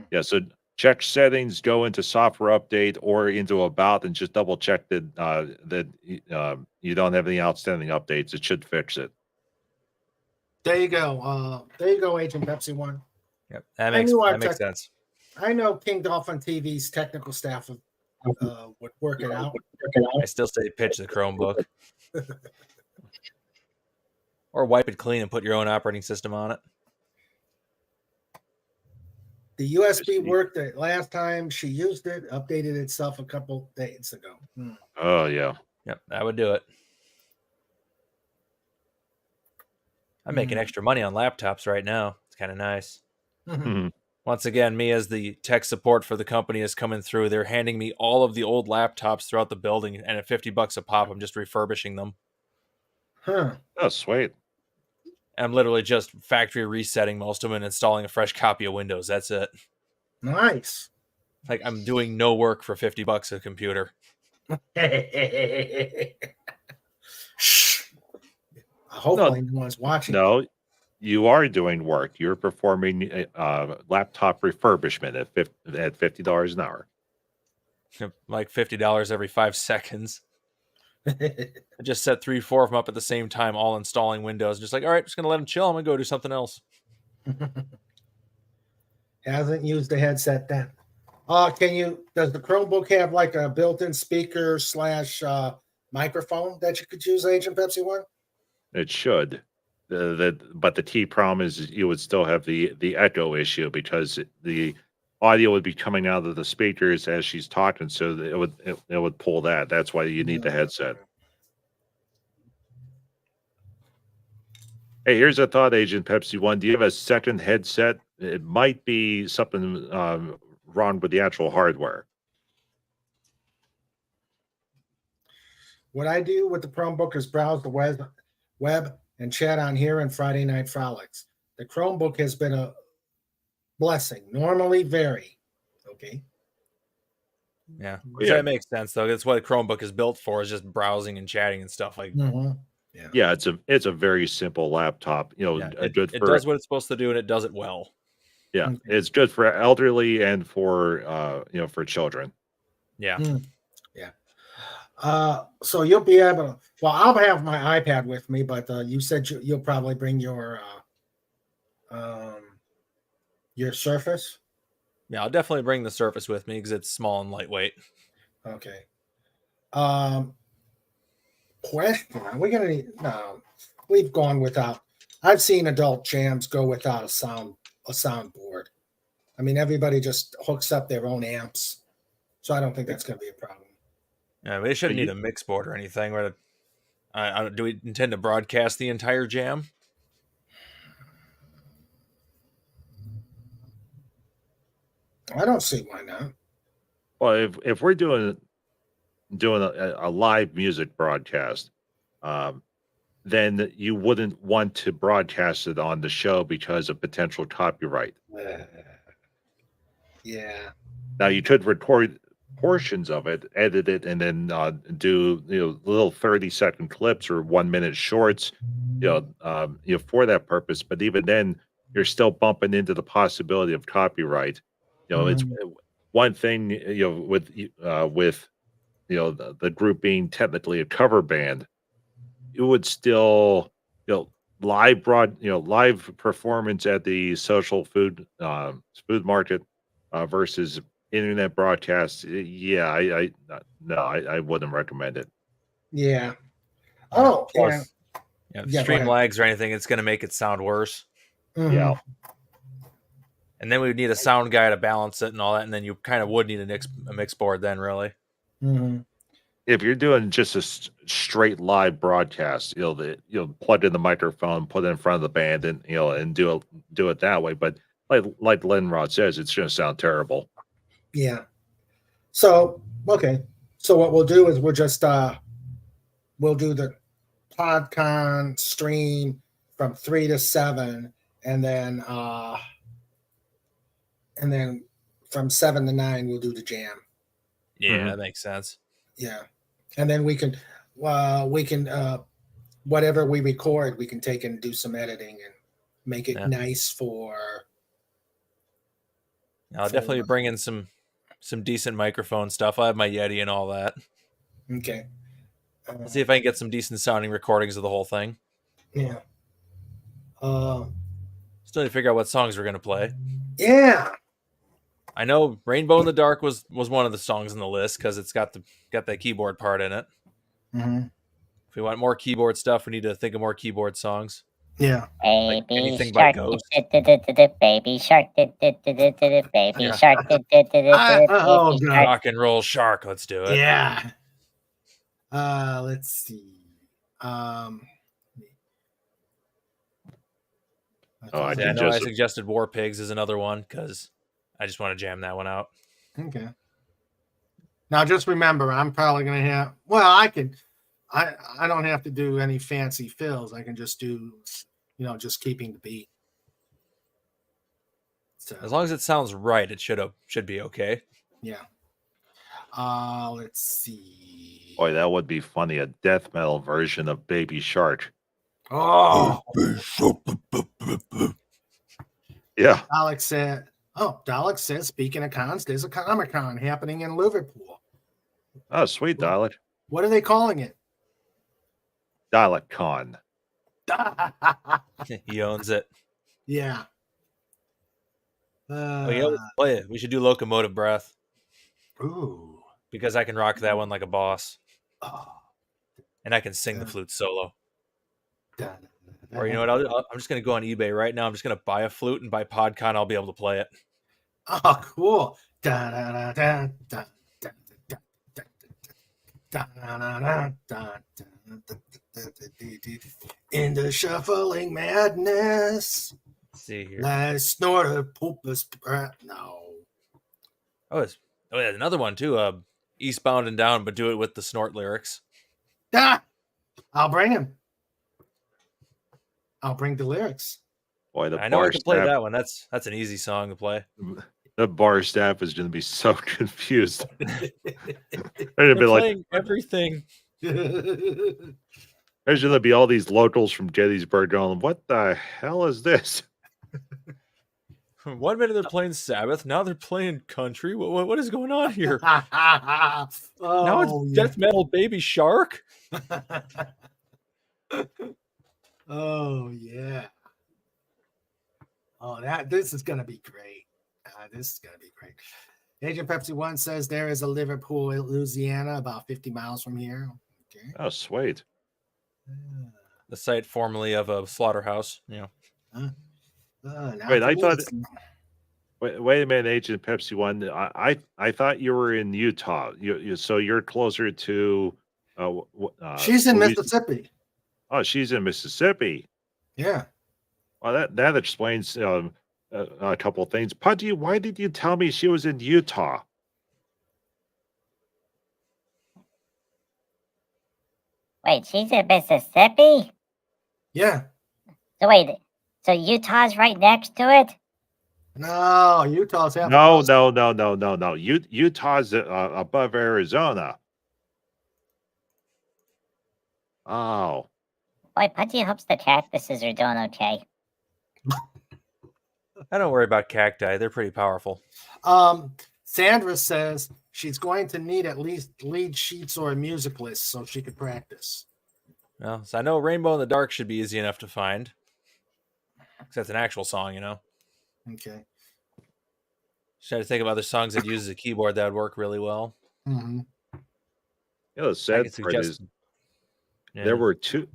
Yeah, so check settings, go into software update or into about, and just double check that you don't have any outstanding updates. It should fix it. There you go. There you go, Agent Pepsi 1. Yep, that makes sense. I know King Dolphin TV's technical staff would work it out. I still say pitch the Chromebook. Or wipe it clean and put your own operating system on it. The USB worked the last time she used it, updated itself a couple days ago. Oh, yeah. Yep, that would do it. I'm making extra money on laptops right now. It's kind of nice. Mm-hmm. Once again, me as the tech support for the company is coming through. They're handing me all of the old laptops throughout the building, and at $50 a pop, I'm just refurbishing them. Huh. Oh, sweet. I'm literally just factory resetting most of them and installing a fresh copy of Windows. That's it. Nice. Like, I'm doing no work for $50 a computer. Hopefully no one's watching. No, you are doing work. You're performing laptop refurbishment at $50 an hour. Like $50 every 5 seconds. I just set 3-4 of them up at the same time, all installing Windows. Just like, all right, just gonna let them chill. I'm gonna go do something else. Hasn't used the headset then. Does the Chromebook have like a built-in speaker / microphone that you could use, Agent Pepsi 1? It should. But the key problem is you would still have the echo issue because the audio would be coming out of the speakers as she's talking, so it would pull that. That's why you need the headset. Hey, here's a thought, Agent Pepsi 1. Do you have a second headset? It might be something wrong with the actual hardware. What I do with the Chromebook is browse the web and chat on here and Friday Night Frolics. The Chromebook has been a blessing. Normally very. Okay. Yeah. Which that makes sense, though. That's what a Chromebook is built for, is just browsing and chatting and stuff like. Mm-hmm. Yeah, it's a very simple laptop. Good it for does what it's supposed to do, and it does it well. yeah, it's good for elderly and for for children. Yeah. So you'll be able to. Well, I'll have my iPad with me, but you said you'll probably bring your Surface. Yeah, I'll definitely bring the Surface with me because it's small and lightweight. Okay. Question: are we gonna need? No, we've gone without. I've seen adult jams go without a soundboard. I mean, everybody just hooks up their own amps, so I don't think that's going to be a problem. Yeah, we shouldn't need a mix board or anything. Do we intend to broadcast the entire jam? I don't see why not. Well, if we're doing a live music broadcast, then you wouldn't want to broadcast it on the show because of potential copyright. Yeah. Now you could record portions of it, edit it, and then do little 30-second clips or 1-minute shorts, for that purpose. But even then, you're still bumping into the possibility of copyright. It's one thing with the group being technically a cover band, it would still live performance at the social food market versus internet broadcast. I wouldn't recommend it. Yeah. Oh, plus, stream lags or anything, it's going to make it sound worse. Yeah. And then we would need a sound guy to balance it and all that, and then you kind of would need a mix board then, really. If you're doing just a straight live broadcast, plug in the microphone, put it in front of the band, and and do it that way. But like Linrod says, it's going to sound terrible. Yeah. So okay. So what we'll do is we'll do the PodCon stream from 3 to 7, and then from 7 to 9 we'll do the jam. Yeah, that makes sense. Yeah, and then we can whatever we record, we can take and do some editing and make it nice for. I'll definitely bring in some decent microphone stuff. I have my Yeti and all that. Okay. Let's see if I can get some decent sounding recordings of the whole thing. Yeah. Still need to figure out what songs we're going to play. Yeah. I know Rainbow in the Dark was one of the songs on the list because it's got that keyboard part in it. Mm-hmm. If we want more keyboard stuff, we need to think of more keyboard songs. Yeah. Baby shark, baby shark, baby shark, rock and roll shark. Let's do it. Yeah. Let's see. I know I suggested War Pigs as another one because I just want to jam that one out. Okay. Now, just remember, I'm probably going to have. Well, I don't have to do any fancy fills. I can just do, just keeping the beat. So, as long as it sounds right, it should be okay. Yeah. Let's see. Boy, that would be funny. A death metal version of Baby Shark. Oh. Yeah. Dalek says, speaking of cons, there's a Comic-Con happening in Liverpool. Oh, sweet, Dalek. What are they calling it? Dalek Con. He owns it. Yeah. We should do Locomotive Breath. Ooh. Because I can rock that one like a boss. Oh. And I can sing the flute solo. Or you know what? I'm just going to go on eBay right now. I'm just going to buy a flute, and by PodCon, I'll be able to play it. Oh, cool. In the shuffling madness. Let's see here. Last snort of poopus breath. No. Oh, yeah, another one too. Eastbound and Down, but do it with the snort lyrics. I'll bring him. I'll bring the lyrics. Boy, I know I can play that one. That's an easy song to play. The bar staff is going to be so confused. They're playing everything. There's going to be all these locals from Gettysburg going, what the hell is this? 1 minute they're playing Sabbath, now they're playing country. What is going on here? Now it's death metal Baby Shark. Oh yeah. Oh, this is gonna be great. This is gonna be great. Agent Pepsi 1 says there is a Liverpool, Louisiana, about 50 miles from here. Okay. Oh, sweet. The site formerly of a slaughterhouse. Yeah. Wait, I thought. Wait a minute, Agent Pepsi 1. I thought you were in Utah. So you're closer to. She's in Mississippi. Oh, she's in Mississippi. Yeah. Well, that explains a couple of things. Pudgy, why did you tell me she was in Utah? Wait, she's in Mississippi? Yeah. So wait, so Utah's right next to it? No, Utah's out. No. Utah's above Arizona. Oh. Boy, Pudgy hopes the cactuses are doing okay. I don't worry about cacti. They're pretty powerful. Sandra says she's going to need at least lead sheets or a music list so she could practice. Well, so I know Rainbow in the Dark should be easy enough to find. Because that's an actual song, you know? Okay. Try to think of other songs that uses a keyboard that would work really well. Mm-hmm. You know, the sad part is there were two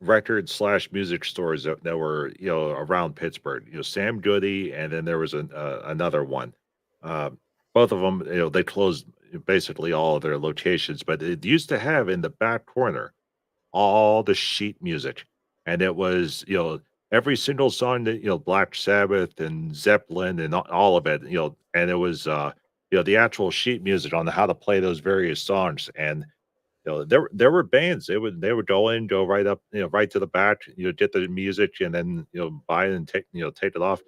record/music stores that were, you know, around Pittsburgh. You know, Sam Goody, and then there was another one. Both of them, you know, they closed basically all of their locations, but it used to have in the back corner all the sheet music, and it was, you know, every single song that, you know, Black Sabbath and Zeppelin and all of it, you know, and it was you know, the actual sheet music on how to play those various songs. And you know, there were bands. They would go right up, you know, right to the back, you know, get the music and then, you know, buy it and take it off.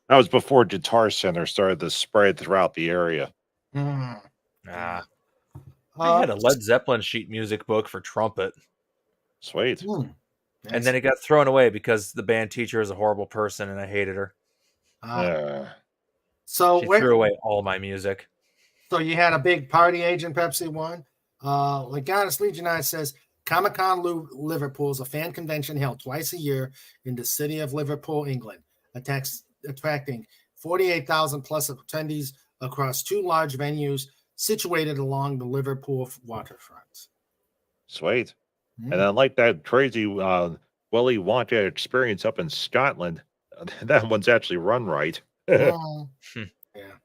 That was before Guitar Center started to spread throughout the area. Mm. I had a Led Zeppelin sheet music book for trumpet. Sweet. And then it got thrown away because the band teacher is a horrible person and I hated her. So she threw away all my music. So you had a big party, Agent Pepsi 1. Legatus Legionite says Comic-Con Liverpool is a fan convention held twice a year in the city of Liverpool, England, attracting 48,000 plus attendees across 2 large venues situated along the Liverpool waterfront. Sweet. And unlike that crazy Willy Wonka experience up in Scotland, that one's actually run right. Yeah.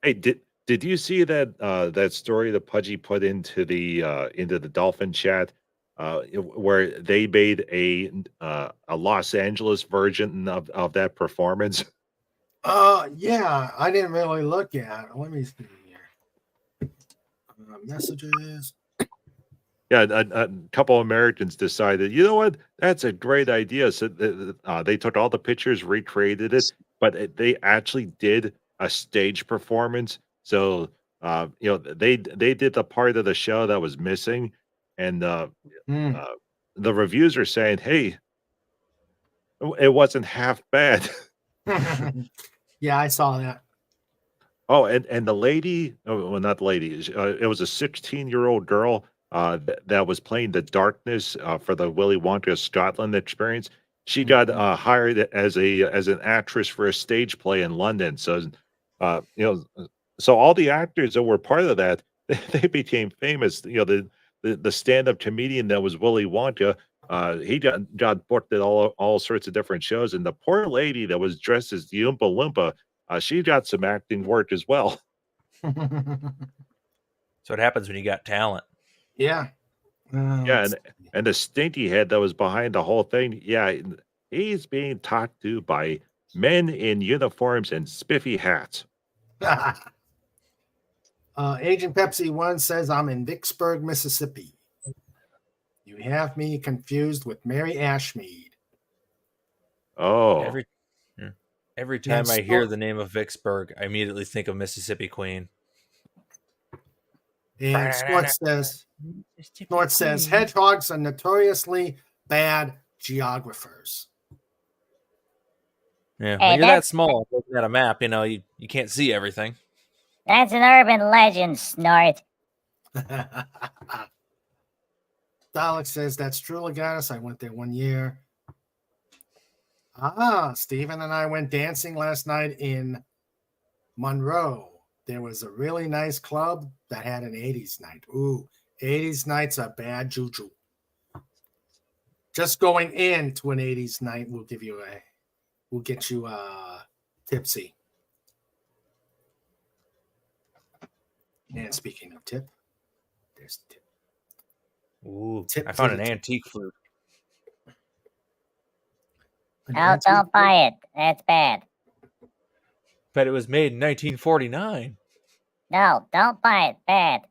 Hey, did you see that that story that Pudgy put into the Dolphin chat, where they made a Los Angeles version of that performance? Yeah, I didn't really look at it. Let me see here. Messages. Yeah, a couple of Americans decided, you know what, that's a great idea. So they took all the pictures, recreated it, but they actually did a stage performance. So you know, they did the part of the show that was missing, and the reviews are saying, hey, it wasn't half bad. Yeah, I saw that. Oh, and the lady, well, not the lady, it was a 16-year-old girl that was playing the darkness for the Willy Wonka Scotland experience. She got hired as an actress for a stage play in London. So, you know, so all the actors that were part of that, they became famous. You know, the stand-up comedian that was Willy Wonka, he got booked at all sorts of different shows, and the poor lady that was dressed as the Oompa Loompa, she got some acting work as well. So it happens when you got talent. Yeah. Yeah, and the stinky head that was behind the whole thing, yeah, he's being talked to by men in uniforms and spiffy hats. Agent Pepsi 1 says, I'm in Vicksburg, Mississippi. You have me confused with Mary Ashmead. Oh. Every time I hear the name of Vicksburg, I immediately think of Mississippi Queen. And Snort says hedgehogs are notoriously bad geographers. Yeah, when you're that small, looking at a map, you can't see everything. That's an urban legend, Snort. Dalek says that's true, Legatus. I went there 1 year. Stephen and I went dancing last night in Monroe. There was a really nice club that had an 80s night. Ooh, 80s nights are bad juju. Just going into an 80s night will get you tipsy. And speaking of tip, there's the tip. Ooh, I found an antique flute. No, don't buy it. That's bad. But it was made in 1949. No, don't buy it. Bad.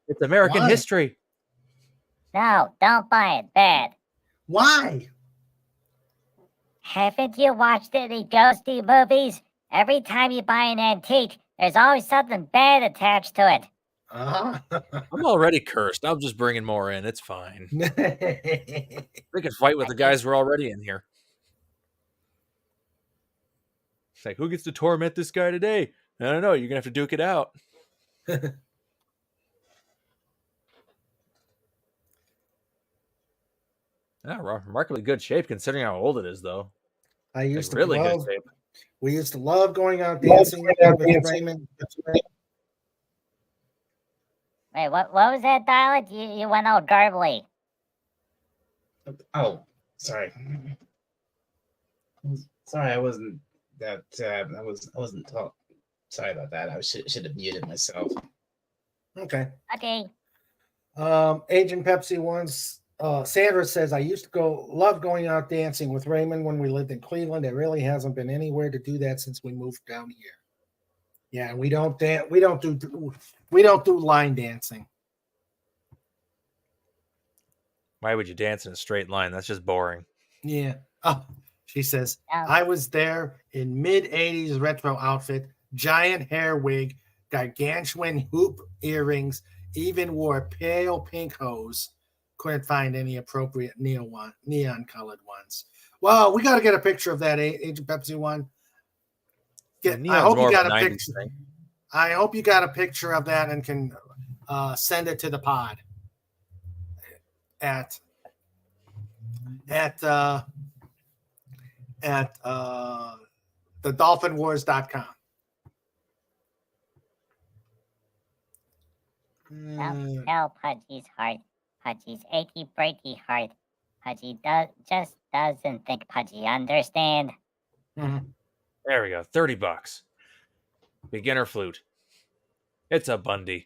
It's American history. No, don't buy it. Bad. Why? Haven't you watched any ghosty movies? Every time you buy an antique, there's always something bad attached to it. I'm already cursed. I'm just bringing more in. It's fine. They can fight with the guys who are already in here. It's like, who gets to torment this guy today? I don't know. You're going to have to duke it out. Remarkably good shape considering how old it is, though. Good shape. We used to love going out dancing with Raymond. Wait, what was that, Dialect? You went all garbly. Oh, sorry. Sorry, I wasn't that. I wasn't taught. Sorry about that. I should have muted myself. Okay. Okay. Agent Pepsi wants. Sandra says, I used to love going out dancing with Raymond when we lived in Cleveland. There really hasn't been anywhere to do that since we moved down here. Yeah, we don't do line dancing. Why would you dance in a straight line? That's just boring. Yeah. Oh, she says, I was there in mid-'80s retro outfit, giant hair wig, gargantuan hoop earrings, even wore pale pink hose. Couldn't find any appropriate neon colored ones. Well, we got to get a picture of that Agent Pepsi one. I hope you got a picture. I hope you got a picture of that and can send it to the pod at thedolphinwars.com. Tell Pudgy's heart. Pudgy's achy breaky heart. Pudgy just doesn't think Pudgy understand. Mm-hmm. There we go. $30. Beginner flute. It's a Bundy.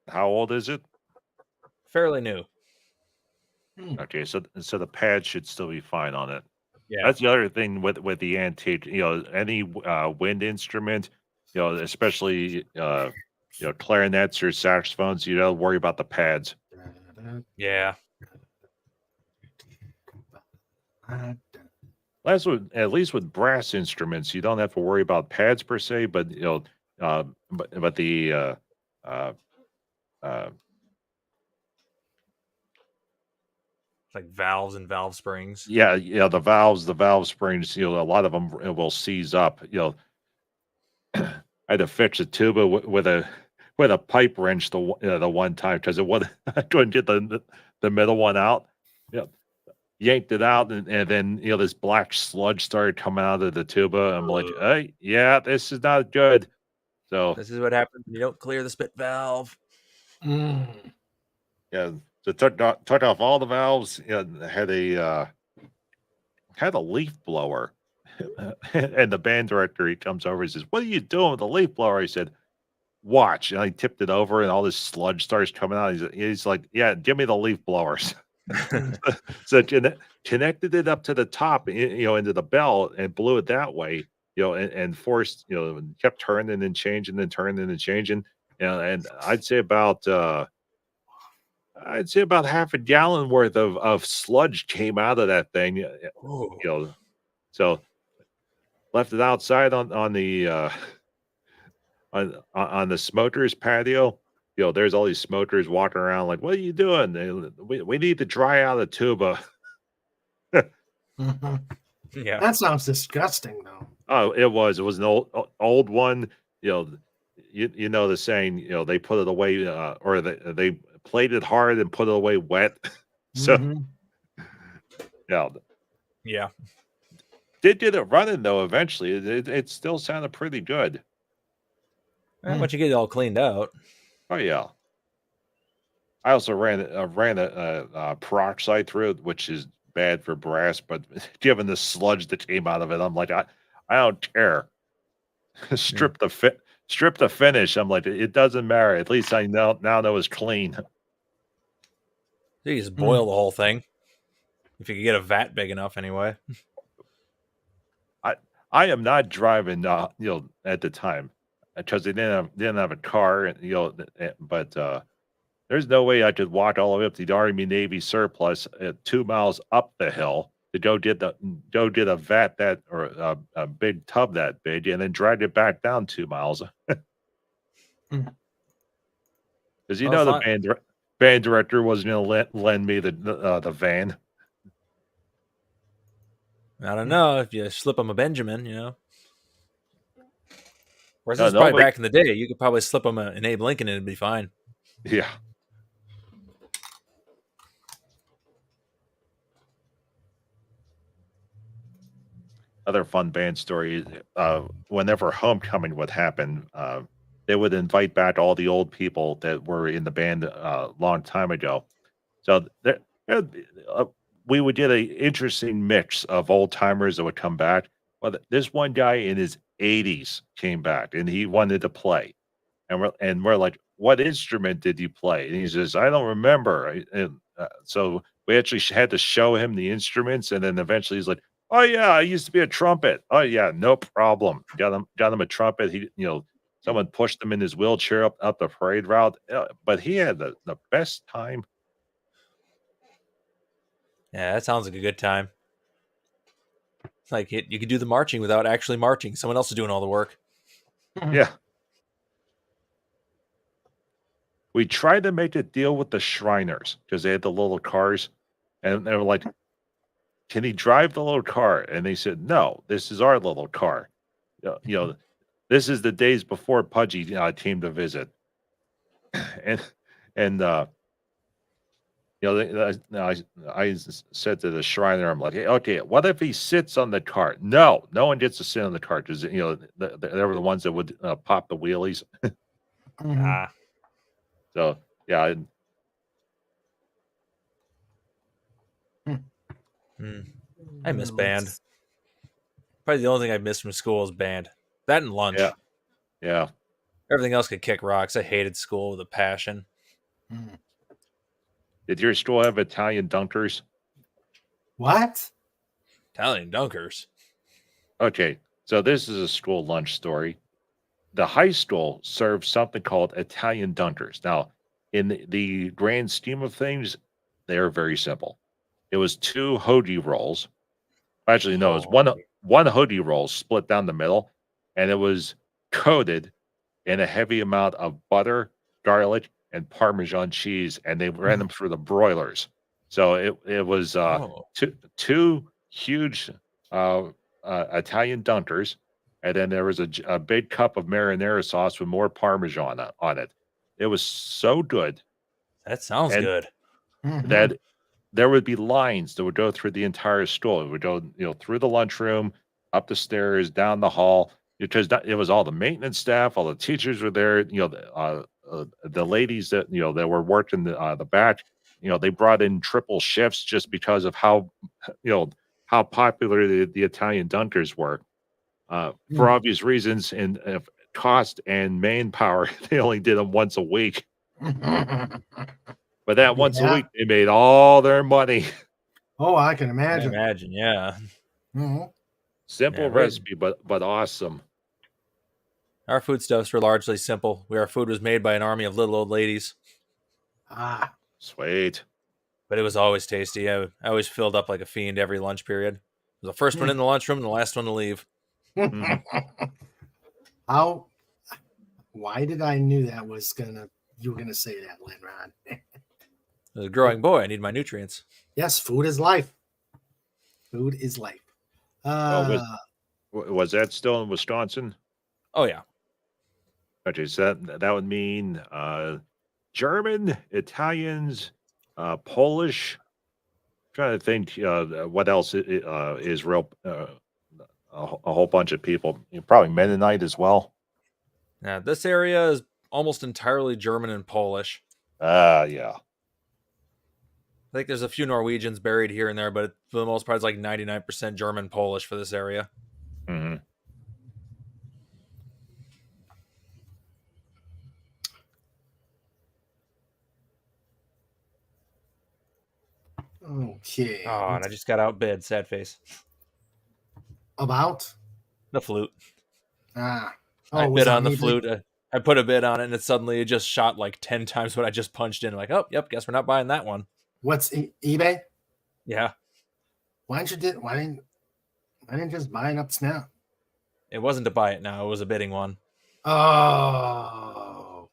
How old is it? Fairly new. Okay, so the pad should still be fine on it. Yeah, that's the other thing with the antique. Any wind instrument, especially clarinets or saxophones, you don't worry about the pads. Yeah. At least with brass instruments, you don't have to worry about pads per se, but but the like valves and valve springs. Yeah, the valve springs. A lot of them will seize up. I had to fix a tuba with a pipe wrench the one time because I couldn't get the middle one out. Yanked it out, and then this black sludge started coming out of the tuba. I'm like, hey, yeah, this is not good. So this is what happens when you don't clear the spit valve. Yeah, so took off all the valves. Had a leaf blower, and the band director, he comes over and says, "What are you doing with the leaf blower?" I said, "Watch." And I tipped it over, and all this sludge starts coming out. He's like, "Yeah, give me the leaf blowers." So connected it up to the top, into the bell, and blew it that way, and forced, kept turning and changing and turning and changing, and I'd say about half a gallon worth of sludge came out of that thing. So left it outside on the on the smoker's patio. there's all these smokers walking around like, what are you doing? We need to dry out a tuba. Yeah. That sounds disgusting, though. Oh, it was an old one. You know the saying, they put it away, or they played it hard and put it away wet. So, Yeah. Did get it running though. Eventually, it still sounded pretty good. Once you get it all cleaned out. Oh yeah. I also ran a peroxide through it, which is bad for brass. But given the sludge that came out of it, I'm like, I don't care. Strip the finish. I'm like, it doesn't matter. At least I now know it's clean. You just boil the whole thing. If you could get a vat big enough, anyway. I am not driving, at the time, because they didn't have a car, but there's no way I could walk all the way up to the Army Navy surplus at 2 miles up the hill to go get a vat that, or a big tub that big, and then drag it back down 2 miles. Because the band director wasn't going to lend me the van. I don't know if you slip him a Benjamin, Whereas this is probably back in the day. You could probably slip him an Abe Lincoln and it'd be fine. Yeah. Other fun band story. Whenever homecoming would happen, they would invite back all the old people that were in the band a long time ago. So we would get an interesting mix of old timers that would come back. Well, this one guy in his 80s came back and he wanted to play, and we're like, "What instrument did you play?" And he says, "I don't remember." And so we actually had to show him the instruments, and then eventually he's like, "Oh yeah, I used to be a trumpet." "Oh yeah, no problem." Got him a trumpet. He, someone pushed him in his wheelchair up the parade route, but he had the best time. Yeah, that sounds like a good time. Like you could do the marching without actually marching. Someone else is doing all the work. Yeah. We tried to make a deal with the Shriners because they had the little cars, and they were like, "Can he drive the little car?" And they said, "No, this is our little car." This is the days before Pudgy came to visit, and I said to the Shriner, I'm like, "Hey, okay, what if he sits on the cart?" No one gets to sit on the cart because they were the ones that would pop the wheelies. So yeah. I miss band. Probably the only thing I miss from school is band. That and lunch. Yeah. Everything else could kick rocks. I hated school with a passion. Did your school have Italian dunkers? What? Italian dunkers? Okay, so this is a school lunch story. The high school served something called Italian dunkers. Now, in the grand scheme of things, they are very simple. It was 2 hoagie rolls. Actually, no, it was one hoagie roll split down the middle, and it was coated in a heavy amount of butter, garlic, and Parmesan cheese, and they ran them through the broilers. So it was two huge Italian dunkers, and then there was a big cup of marinara sauce with more Parmesan on it. It was so good. That sounds good. That there would be lines that would go through the entire school. It would go, through the lunchroom, up the stairs, down the hall, because it was all the maintenance staff, all the teachers were there. The ladies that that were working the back, they brought in triple shifts just because of how popular the Italian dunkers were, for obvious reasons, and cost and manpower. They only did them once a week. But that once a week, they made all their money. Oh, I can imagine. Yeah. Simple recipe, but awesome. Our foodstuffs were largely simple. Our food was made by an army of little old ladies. Sweet. But it was always tasty. I always filled up like a fiend every lunch period. I was the first one in the lunchroom and the last one to leave. Why did I knew that was gonna you were going to say that, Lenrod. As a growing boy, I need my nutrients. Yes, food is life. Food is life. Was that still in Wisconsin? Oh, yeah. Okay, so that would mean German, Italians, Polish. I'm trying to think what else is real. A whole bunch of people. Probably Mennonite as well. Yeah, this area is almost entirely German and Polish. Yeah. I think there's a few Norwegians buried here and there, but for the most part, it's like 99% German Polish for this area. Mm-hmm. Okay. Oh, and I just got outbid. Sad face. About? The flute. I bid on the flute. I put a bid on it, and it just shot like 10 times what I just punched in. Like, oh, yep, guess we're not buying that one. What's eBay? Yeah. Why didn't just buy it up Snap? It wasn't to buy it now. It was a bidding one. Oh.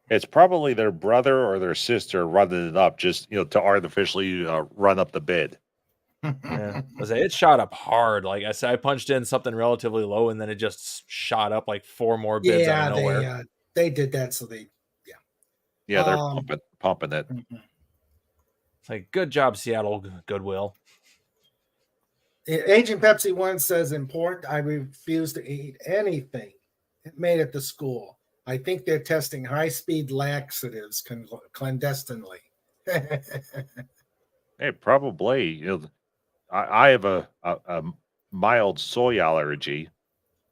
It's probably their brother or their sister running it up just to artificially run up the bid. Yeah. It shot up hard. Like I said, I punched in something relatively low, and then it just shot up like 4 more bids out of nowhere. They did that, so they're pumping it. It's like, good job, Seattle Goodwill. Agent Pepsi 1 says, important, I refuse to eat anything made at the school. I think they're testing high-speed laxatives clandestinely. Hey, probably. I have a mild soy allergy,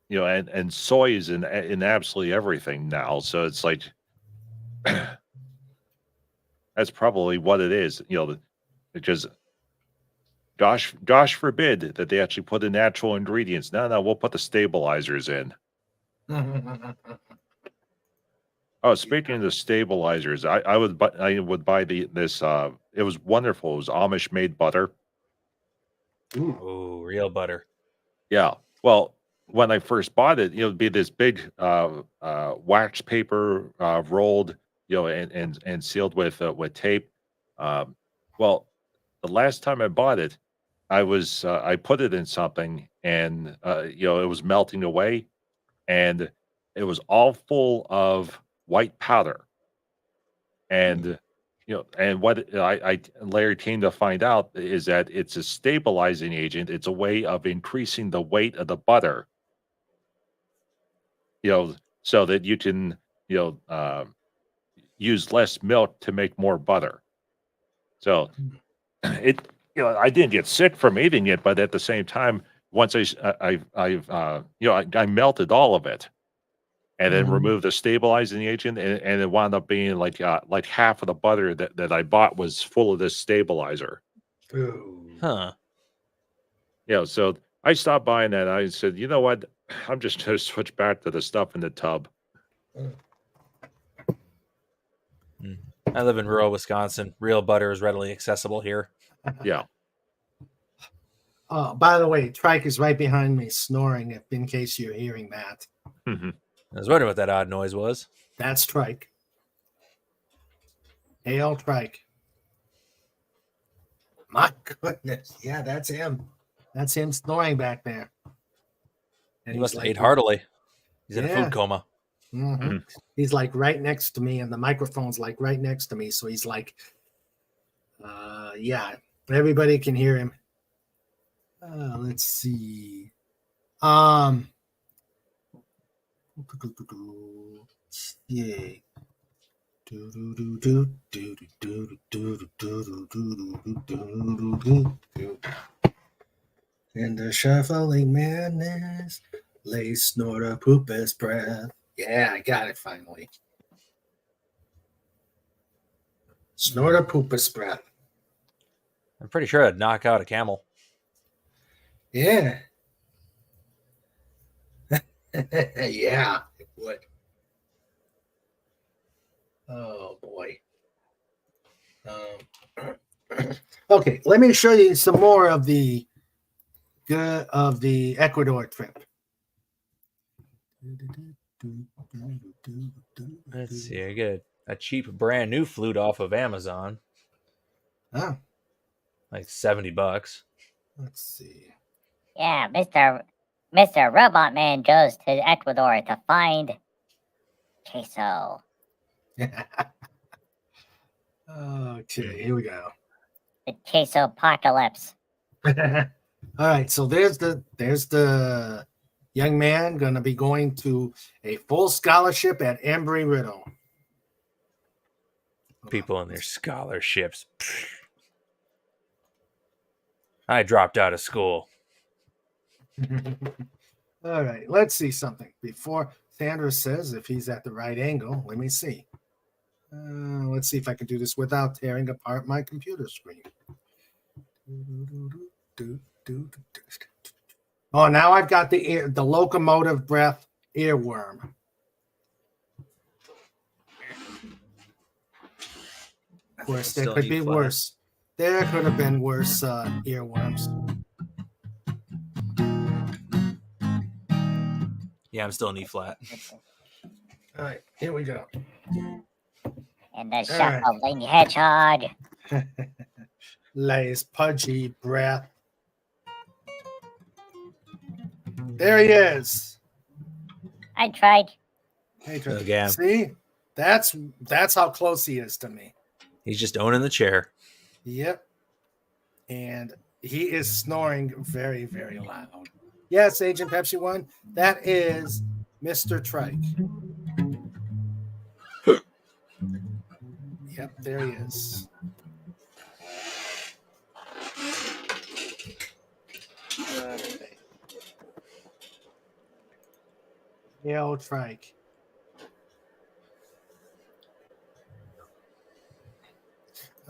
and soy is in absolutely everything now. So it's like that's probably what it is. Because gosh forbid that they actually put in natural ingredients. No, we'll put the stabilizers in. Oh, speaking of the stabilizers, I would buy this. It was wonderful. It was Amish made butter. Ooh, real butter. Yeah. Well, when I first bought it, it'd be this big wax paper rolled, and sealed with tape. Well, the last time I bought it, I put it in something, and it was melting away, and it was all full of white powder. And and what I later came to find out is that it's a stabilizing agent. It's a way of increasing the weight of the butter, so that you can use less milk to make more butter. So I didn't get sick from eating it, but at the same time, once I melted all of it, and then removed the stabilizing agent, and it wound up being like half of the butter that I bought was full of this stabilizer. Ooh. Huh. So I stopped buying that. I said, you know what? I'm just going to switch back to the stuff in the tub. I live in rural Wisconsin. Real butter is readily accessible here. Yeah. Oh, by the way, Trike is right behind me snoring, in case you're hearing that. Mm-hmm. I was wondering what that odd noise was. That's Trike. Hail Trike. My goodness. Yeah, that's him. That's him snoring back there. And he must have ate heartily. He's in a food coma. Mm-hmm. Mm-hmm. He's like right next to me, and the microphone's like right next to me. So he's like, yeah, everybody can hear him. Let's see. Yeah. In the shuffling madness, lay snort a poopus breath. Yeah, I got it finally. Snort a poopus breath. I'm pretty sure I'd knock out a camel. Yeah. Yeah, it would. Oh boy. Okay, let me show you some more of the Ecuador trip. Let's see. I get a cheap brand new flute off of Amazon. Oh, like $70. let's see. Yeah, Mr. Robot Man goes to Ecuador to find queso. Okay, here we go. The queso apocalypse. All right, so there's the young man going to be going to a full scholarship at Embry-Riddle. People and their scholarships. I dropped out of school. All right, let's see something. Before Sandra says if he's at the right angle, let me see. Let's see if I can do this without tearing apart my computer screen. Oh, now I've got the locomotive breath earworm. Of course, there could be worse. There could have been worse earworms. Yeah, I'm still in E flat. All right, here we go. And the shuffling hedgehog. Lays pudgy breath. There he is. I tried. Hey, Again. See, that's how close he is to me. He's just owning the chair. Yep. And he is snoring very, very loud. Yes, Agent Pepsi 1, that is Mr. Trike. Yep, there he is. Okay. Yeah, old Trike.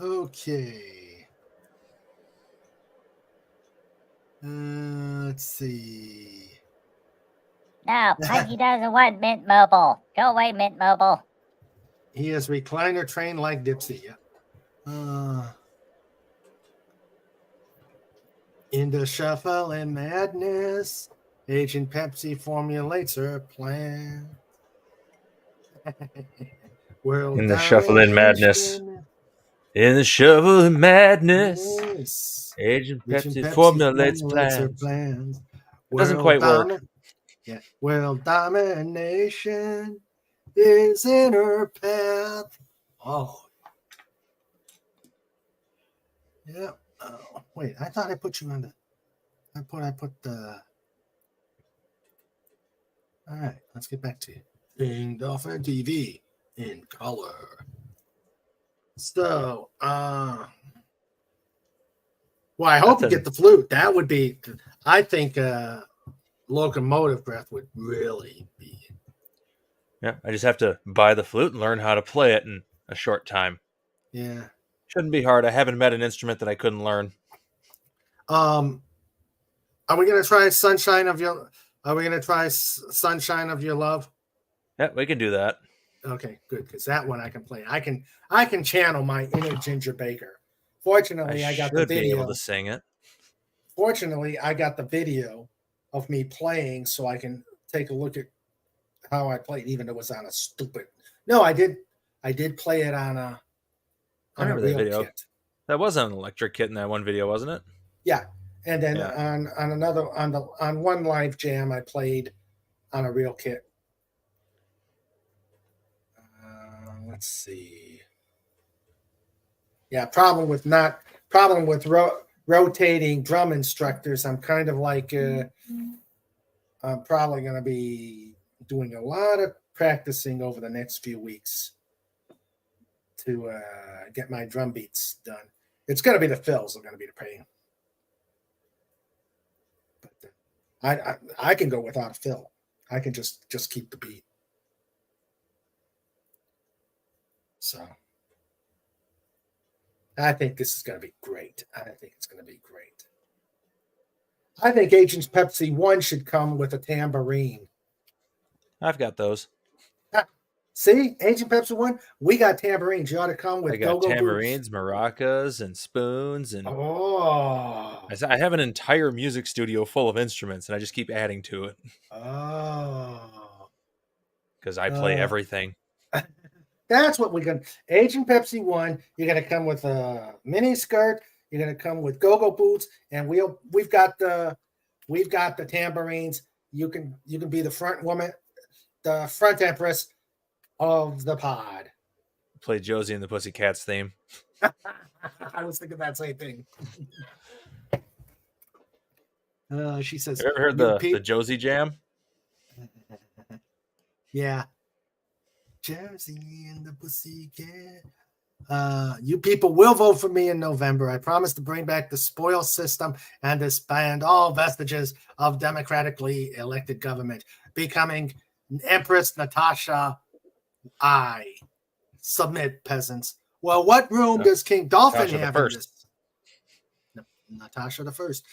Okay. Let's see. No, Pudgy doesn't want Mint Mobile. Go away, Mint Mobile. He is recliner trained like Dipsy. Yeah. In the shuffle and madness, Agent Pepsi formulates her plan. World In the shuffle and madness. domination. In the shovel of madness, Yes. Agent Agent Pepsi formulates her plans. It World doesn't quite work. Yeah. World domination is in her path. Oh. Yeah. Oh, wait, I thought I put you on the. I put the. All right, let's get back to you. King Dolphin TV in color. So, well, I hope you get the flute. That would be, I think, locomotive breath would really be. Yeah, I just have to buy the flute and learn how to play it in a short time. Yeah. Shouldn't be hard. I haven't met an instrument that I couldn't learn. Are we gonna try Sunshine of Your? Are we gonna try Sunshine of Your Love? Yeah, we can do that. Okay, good, because that one I can play. I can channel my inner Ginger Baker. Fortunately, I got the should be video. able to sing it. Fortunately, I got the video of me playing, so I can take a look at how I played, even though it was on a stupid. No, I did play it on a. I remember that video. Kit. That was an electric kit in that one video, wasn't it? Yeah, and then on one live jam, I played on a real kit. Let's see. Yeah, problem with rotating drum instructors. I'm kind of like I'm probably going to be doing a lot of practicing over the next few weeks to get my drum beats done. It's going to be the fills that are going to be the pain. But I can go without a fill. I can just keep the beat. So I think this is going to be great. I think it's going to be great. I think Agent Pepsi 1 should come with a tambourine. I've got those. See, Agent Pepsi 1, we got tambourines. You ought to come with. I got tambourines, maracas, and spoons, and I have an entire music studio full of instruments, and I just keep adding to it. Oh, because I play everything. That's what we're going to. Agent Pepsi 1, you're going to come with a mini skirt. You're going to come with go-go boots, and we've got the tambourines. You can be the front woman, the front empress of the pod. Play Josie and the Pussycats theme. I was thinking that same thing. She says, "Have you ever heard the Josie Jam?" Yeah. Josie and the Pussycat. You people will vote for me in November. I promise to bring back the spoil system and disband all vestiges of democratically elected government, becoming Empress Natasha. I submit, peasants. Well, what room does King Dolphin have in this? No, Natasha the First.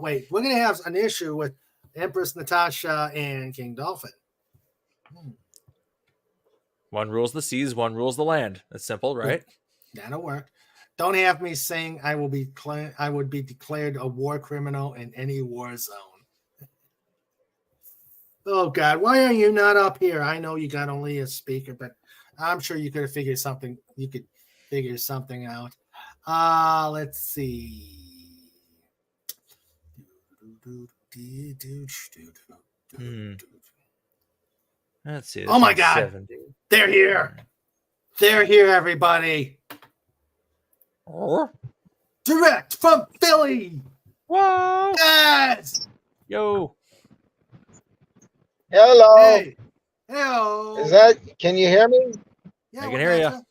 Wait, we're gonna have an issue with Empress Natasha and King Dolphin. One rules the seas, one rules the land. That's simple, right? That'll work. Don't have me saying I would be declared a war criminal in any war zone. Oh God, why are you not up here? I know you got only a speaker, but I'm sure you could have figured something. You could figure something out. Let's see. Let's see. Oh my God. 70. They're here. They're here, everybody. Direct from Philly. Whoa. Yes. Yo. Hello. Hey. Hello. Can you hear me? Yeah, I can hear you.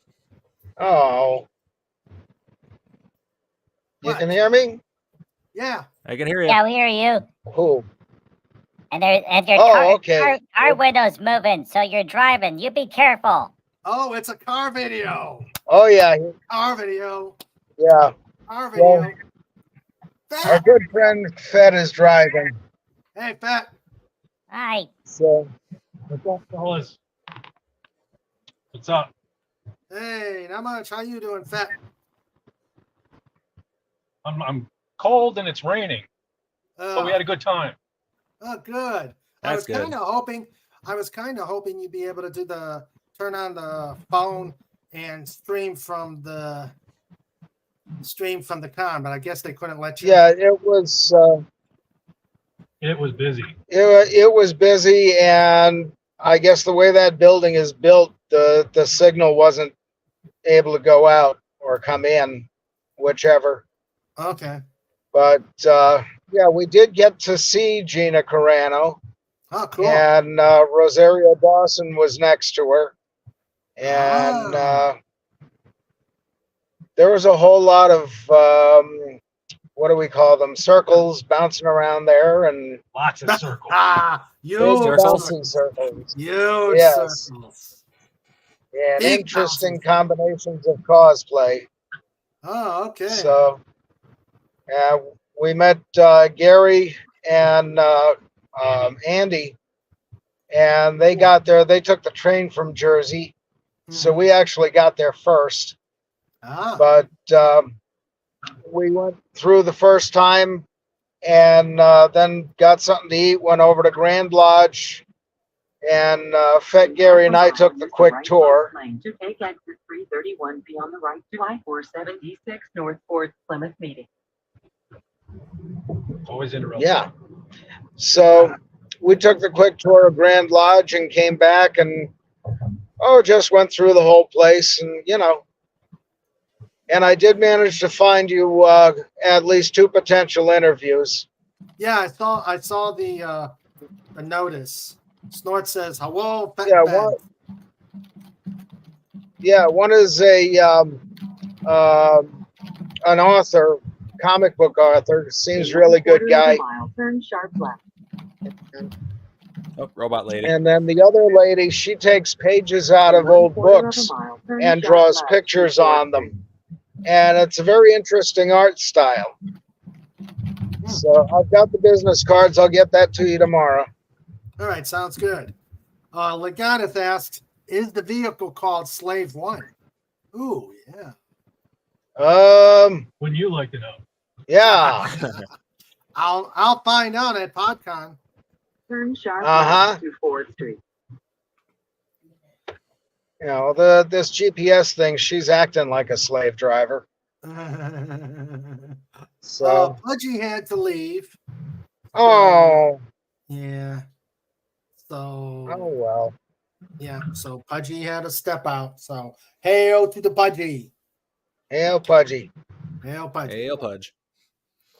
Oh. You What? can hear me? Yeah. I can hear you. Yeah, we hear you. Who? And your Oh, okay. car window's moving, so you're driving. You be careful. Oh, it's a car video. Oh, yeah. Car video. Yeah. Car video. Well, our good friend Fed is driving. Hey, Fat. Hi. So, What's up, fellas? What's up? Hey, not much. How you doing, Fat? I'm cold and it's raining, but we had a good time. Oh, good. I was kind of hoping you'd be able to turn on the phone and stream from the con, but I guess they couldn't let you. yeah, it was. It was busy. It was busy, and I guess the way that building is built, the signal wasn't able to go out or come in, whichever. Okay. But yeah, we did get to see Gina Carano. Oh, cool. And Rosario Dawson was next to her. And there was a whole lot of, what do we call them? Circles bouncing around there. And lots of circles. Huge bouncing circles. Huge circles. And interesting combinations of cosplay. Oh, okay. So we met Gary and Andy, and they got there. They took the train from Jersey, so we actually got there first. But we went through the first time, and then got something to eat. Went over to Grand Lodge, and Fat Gary and I took the quick tour. To take exit 331, be on the right to I-476 North Fort Plymouth meeting. Always interrupting. Yeah. So we took the quick tour of Grand Lodge and came back and just went through the whole place, and and I did manage to find you at least 2 potential interviews. Yeah, I saw the notice. Snort says, "Hello, Fat Ben." One is an author, comic book author. Seems really good guy. Turn sharp left. Oh, robot lady. And then the other lady, she takes pages out of old books and draws pictures on them. And it's a very interesting art style. So I've got the business cards. I'll get that to you tomorrow. All right, sounds good. Legatus asked, "Is the vehicle called Slave One?" Ooh, yeah. Wouldn't you like to know? Yeah. I'll find out at PodCon. Turn sharp left to 4th Street. You know, this GPS thing, she's acting like a slave driver. So Pudgy had to leave. Oh. Yeah. So Oh well. Yeah, so Pudgy had to step out. So hail to the Pudgy. Hail Pudgy. Hail Pudgy. Hail Pudge.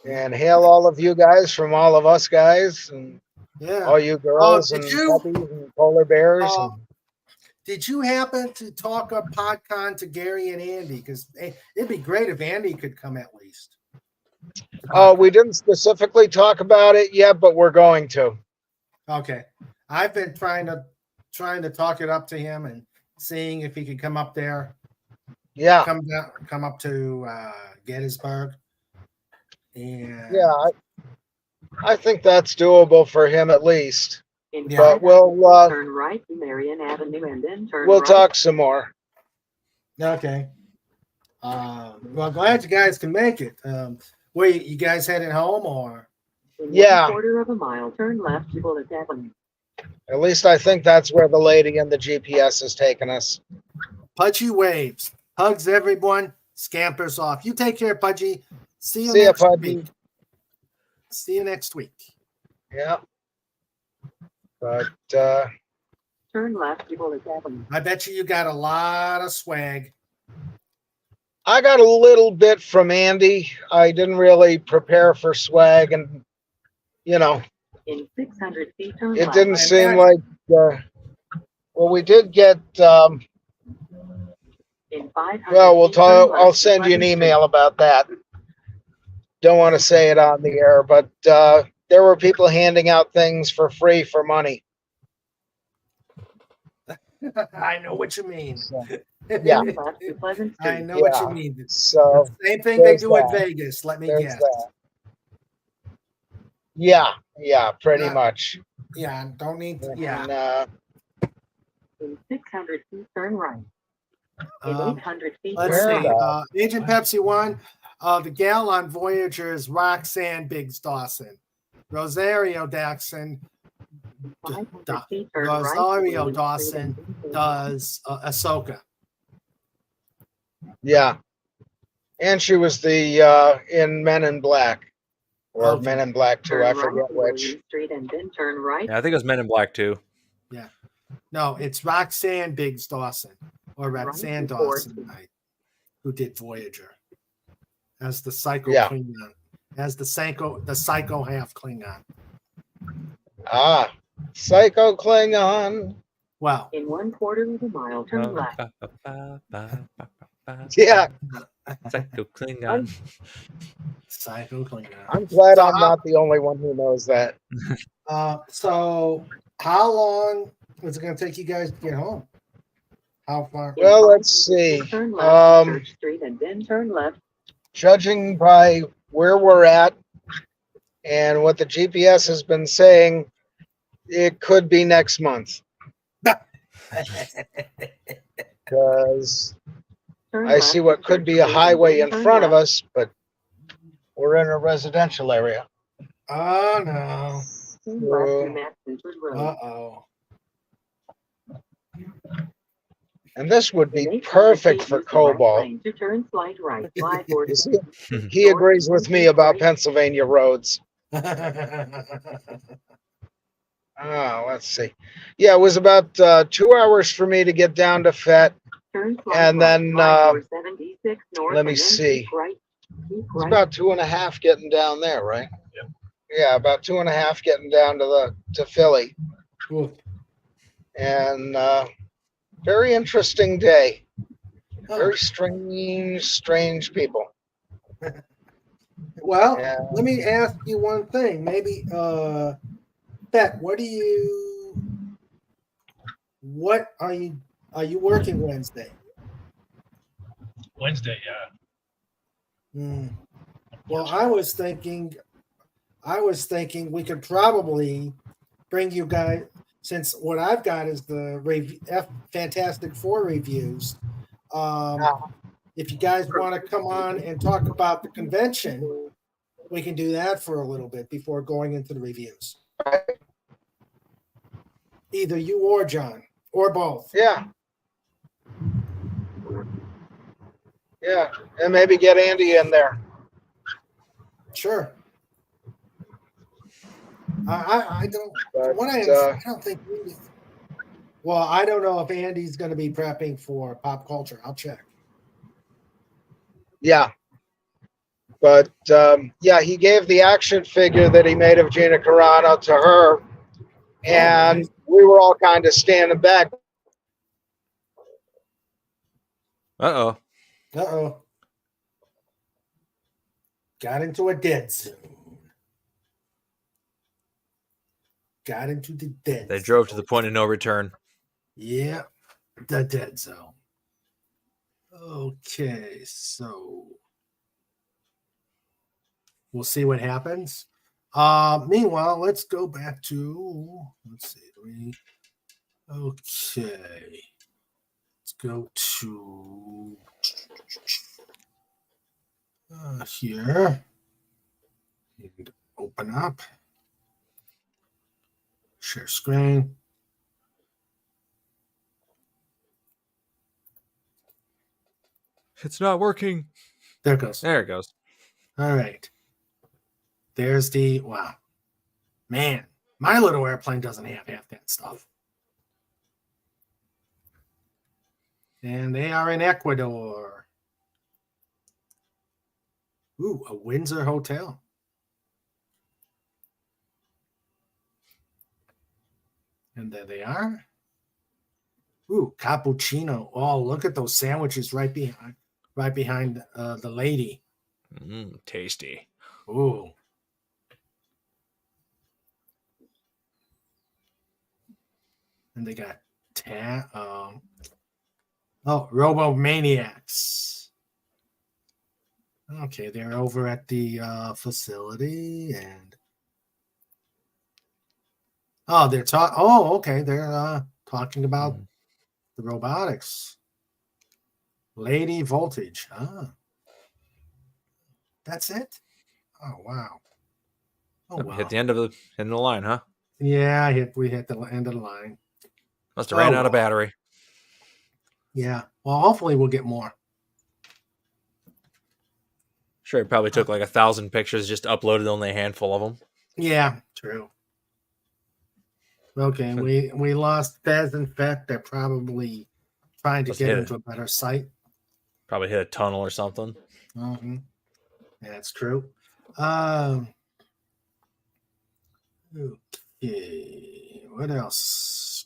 And hail all of you guys from all of us guys and all you girls and puppies and polar bears. Did you happen to talk up PodCon to Gary and Andy? Because it'd be great if Andy could come at least. We didn't specifically talk about it yet, but we're going to. Okay. I've been trying to talk it up to him and seeing if he could come up there. Yeah. Come up to Gettysburg. And yeah, I think that's doable for him at least. But we'll turn right to Marion Avenue and then turn we'll right. talk some more. Okay. Well, glad you guys can make it. Where you guys headed home or? Yeah. 1/4 of a mile, turn left to Bullitt Avenue. At least I think that's where the lady in the GPS is taking us. Pudgy waves, hugs everyone, scampers off. You take care, Pudgy. See you next week. See you next week. Yeah. But turn left to Bullitt Avenue. I bet you got a lot of swag. I got a little bit from Andy. I didn't really prepare for swag, and you know, in 600 feet, turn it left. didn't seem like. Well, we did get. In 500 well, we'll feet, talk. turn left I'll to send you an Pleasant email about that. Don't want to say it on the air, but there were people handing out things for free for money. I know what you mean. Yeah. I know what you mean. So same thing they do in Vegas. Let me guess. That. Yeah, pretty much. Yeah, don't need. And, in 600 feet, turn right. In 800 feet, Let's turn see. right. Agent Pepsi 1. The gal on Voyager is Roxanne Biggs Dawson. Rosario Dawson. Rosario Dawson does Ahsoka. Yeah, and she was the in Men in Black or Men in Black 2. I forget which. Street and then turn right. Yeah, I think it was Men in Black 2. Yeah, no, it's Roxanne Biggs Dawson or Roxanne Dawson, who did Voyager as the psycho Klingon, as the psycho half Klingon. Ah, psycho Klingon. Wow. In 1/4 of a mile, turn left. Yeah. Psycho Klingon. Psycho Klingon. I'm glad I'm not the only one who knows that. So how long is it going to take you guys to get home? How far? Well, let's see. Turn left to Church Street and then turn left. Judging by where we're at and what the GPS has been saying, it could be next month. Because I see what could be a highway in front of us, but we're in a residential area. Oh, no. Uh-oh. And this would be perfect for Cobalt. He agrees with me about Pennsylvania roads. Let's see. Yeah, it was about 2 hours for me to get down to FET. And then, let me see. It's about 2.5 getting down there, right? Yeah, about 2.5 getting down to Philly. Cool. And very interesting day. Very strange people. Well, let me ask you one thing. Maybe, Bet, what are you working Wednesday? Wednesday, yeah. Well, I was thinking we could probably bring you guys, since what I've got is the Fantastic Four reviews. If you guys want to come on and talk about the convention, we can do that for a little bit before going into the reviews. Either you or John, or both. Yeah. Yeah, and maybe get Andy in there. Sure. I don't. But, What I don't think. Well, I don't know if Andy's going to be prepping for pop culture. I'll check. Yeah. But yeah, he gave the action figure that he made of Gina Carano to her, and we were all kind of standing back. Uh-oh. Uh-oh. Got into a dead zone. Got into the dead They zone. drove to the point of no return. Yeah, the dead zone. Okay, so we'll see what happens. Meanwhile, let's go back to, let's see. Okay. Let's go to here. And open up. Share screen. It's not working. There it goes. There it goes. All right. There's the, wow. Man, my little airplane doesn't have half that stuff. And they are in Ecuador. Ooh, a Windsor hotel. And there they are. Ooh, cappuccino. Oh, look at those sandwiches right behind the lady. Tasty. Ooh. And they got Robomaniacs. Okay, they're over at the facility, and they're talking. Oh, okay, they're talking about the robotics. Lady Voltage. That's it. Oh wow. Oh wow. Hit the end of the line, huh? Yeah, we hit the end of the line. Must have ran out of battery. Yeah. Well, hopefully we'll get more. Sure, it probably took like 1,000 pictures, just uploaded only a handful of them. Yeah, true. Okay, we lost Fez and Fett. They're probably trying to get into a better site. Probably hit a tunnel or something. Mm-hmm. That's true. Okay, what else?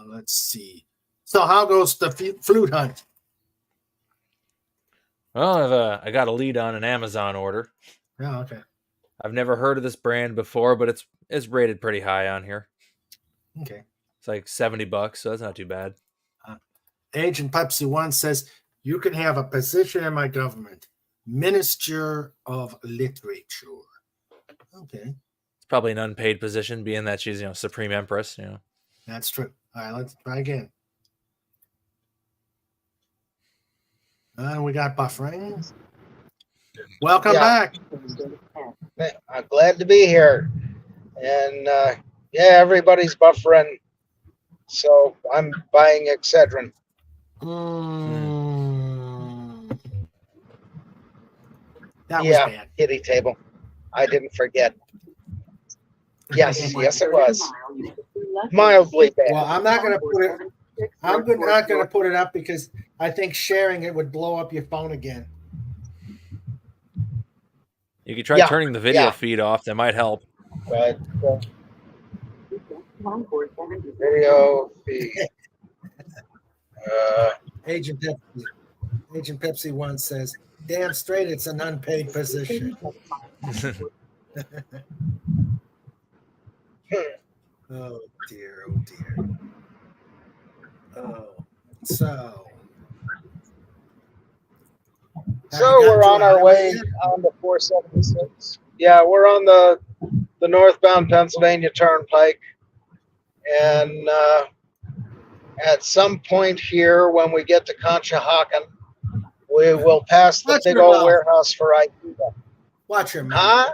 Let's see. So how goes the flute hunt? Well, I got a lead on an Amazon order. Oh, okay. I've never heard of this brand before, but it's rated pretty high on here. Okay. It's like $70, so that's not too bad. Agent Pepsi 1 says, you can have a position in my government. Minister of Literature. Okay. It's probably an unpaid position, being that she's, Supreme Empress, That's true. All right, let's try again. We got buffering. Welcome back. I'm glad to be here. And everybody's buffering. So I'm buying Excedrin. That was bad. Kitty table. I didn't forget. Yes, yes, it was. Mildly bad. Well, I'm not going to put it. I'm not going to put it up because I think sharing it would blow up your phone again. You could try turning the video feed off. That might help. But video feed. Agent Pepsi 1 says, "Damn straight, it's an unpaid position." Oh dear, oh dear. Oh, so we're on our way on the 476. Yeah, we're on the northbound Pennsylvania Turnpike, and at some point here, when we get to Conshohocken, we will pass the big old warehouse for IKEA. Watch your mouth. Huh?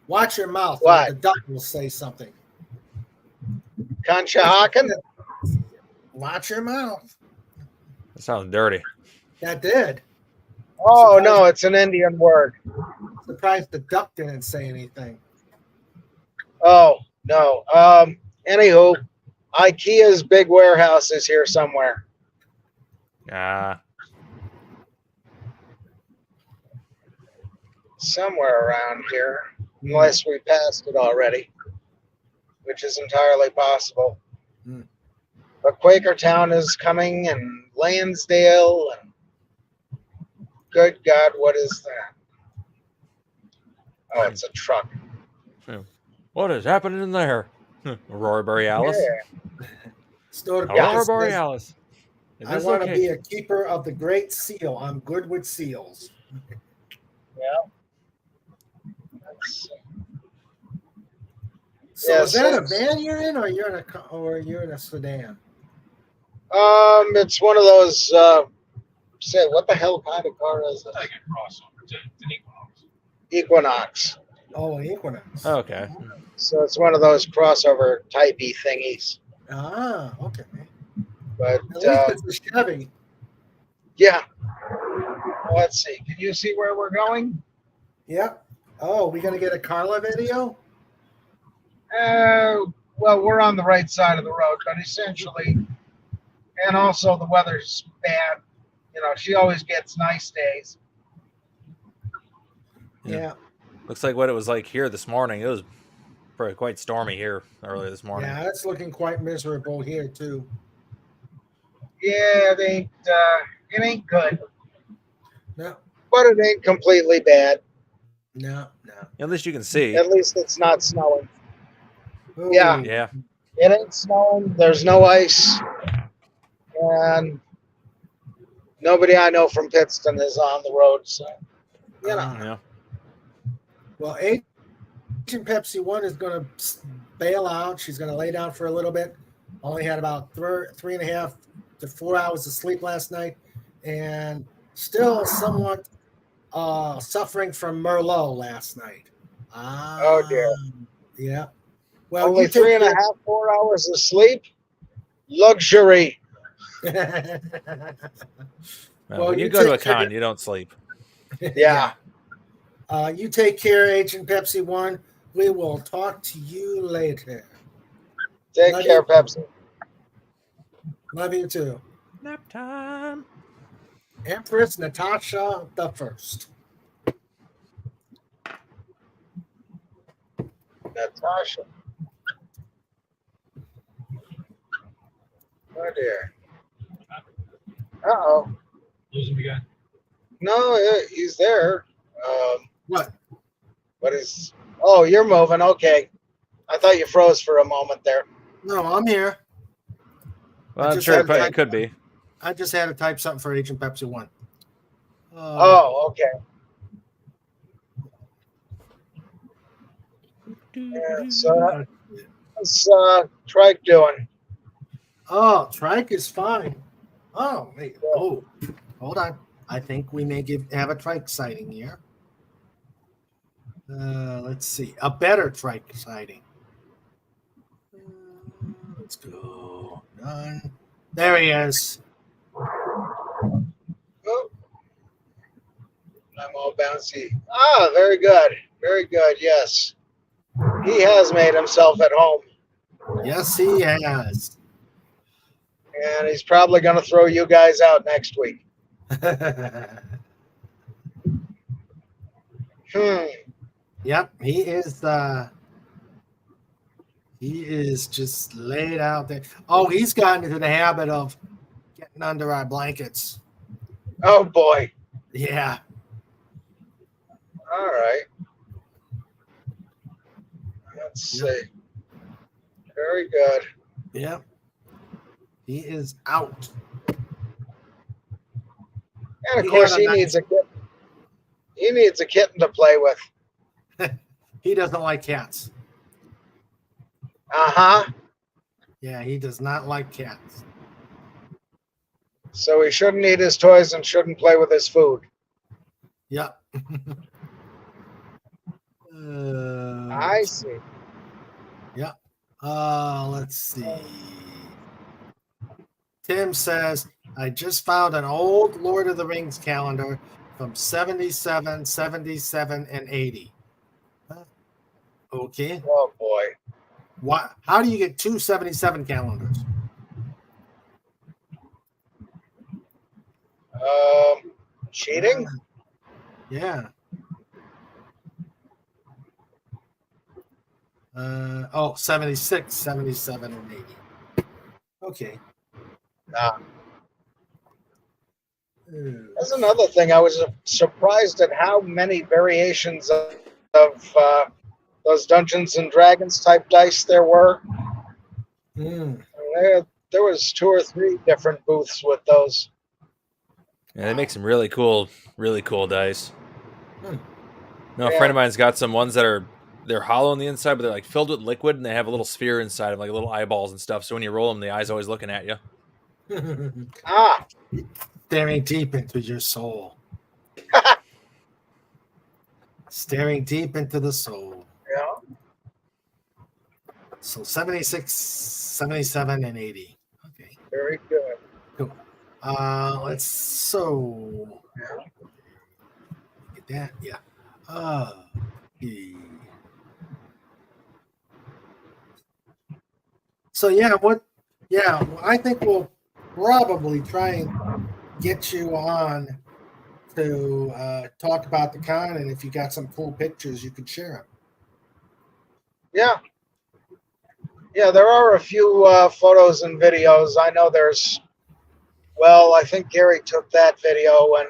Watch your mouth. What? The duck will say something. Conshohocken? Watch your mouth. That sounds dirty. That did. Oh, no, it's an Indian word. Surprised the duck didn't say anything. Oh, no. Anywho, IKEA's big warehouse is here somewhere. Somewhere around here, unless we passed it already, which is entirely possible. But Quakertown is coming, and Lansdale, and good God, what is that? Oh, it's a truck. What is happening in there? Aurora Borealis. Yeah. Aurora Borealis. I want to be a keeper of the great seal. I'm good with seals. Yeah. So is that a van you're in, or you're in a sedan? It's one of those. Say, what the hell kind of car is it? Like a crossover. It's an Equinox. Equinox. Oh, an Equinox. Okay. So it's one of those crossover typey thingies. Ah, okay. But at least it's a Chevy. Yeah. Let's see. Can you see where we're going? Yep. Oh, we gonna get a Carla video? Well, we're on the right side of the road, but essentially, and also the weather's bad. You know, she always gets nice days. Yeah. Looks like what it was like here this morning. It was probably quite stormy here earlier this morning. Yeah, it's looking quite miserable here too. Yeah, it ain't good. No. But it ain't completely bad. No. At least you can see. At least it's not snowing. Ooh. Yeah. It ain't snowing. There's no ice. And nobody I know from Pittston is on the road, so you know. Yeah. Well, Agent Pepsi 1 is going to bail out. She's going to lay down for a little bit. Only had about 3.5 to 4 hours of sleep last night, and still somewhat suffering from Merlot last night. Oh dear. Yeah. Well, only 3.5, 4 hours of sleep. Luxury. Well, when you go to a con, you don't sleep. Yeah. You take care, Agent Pepsi 1. We will talk to you later. Take care, Pepsi. Love you too. Nap time. Empress Natasha the First. Natasha. Oh dear. Uh-oh. Lose him again? No, he's there. What? What is... Oh, you're moving. Okay. I thought you froze for a moment there. No, I'm here. Well, I'm sure it could be. I just had to type something for Agent Pepsi 1. Oh, okay. Yeah, so how's Trike doing? Oh, Trike is fine. Oh, wait. Oh, hold on. I think we may have a Trike sighting here. Let's see. A better Trike sighting. Let's go. Done. There he is. Oh. I'm all bouncy. Ah, very good. Very good. Yes. He has made himself at home. Yes, he has. And he's probably going to throw you guys out next week. Yep, he is just laid out there. Oh, he's gotten into the habit of getting under our blankets. Oh boy. Yeah. All right. Let's see. Very good. Yep. He is out. And of course, he needs a kitten. He needs a kitten to play with. He doesn't like cats. Uh-huh. Yeah, he does not like cats. So he shouldn't eat his toys and shouldn't play with his food. Yep. I see. Yep. Let's see. Tim says I just found an old Lord of the Rings calendar from 77, 77, and 80. Okay. Oh boy. What? How do you get 277 calendars? Cheating? Yeah. 76, 77, and 80. Okay. That's another thing. I was surprised at how many variations of those Dungeons and Dragons type dice there were. There was 2 or 3 different booths with those. Yeah, they make some really cool dice. No, a friend of mine's got some ones that they're hollow on the inside, but they're like filled with liquid, and they have a little sphere inside of like little eyeballs and stuff. So when you roll them, the eye's always looking at you. Staring deep into your soul. Staring deep into the soul. Yeah. So 76, 77, and 80. Okay. Very good. Cool. Let's get that. Yeah. Okay. So I think we'll probably try and get you on to talk about the con, and if you got some cool pictures, you could share them. Yeah. Yeah, there are a few photos and videos. I know I think Gary took that video, and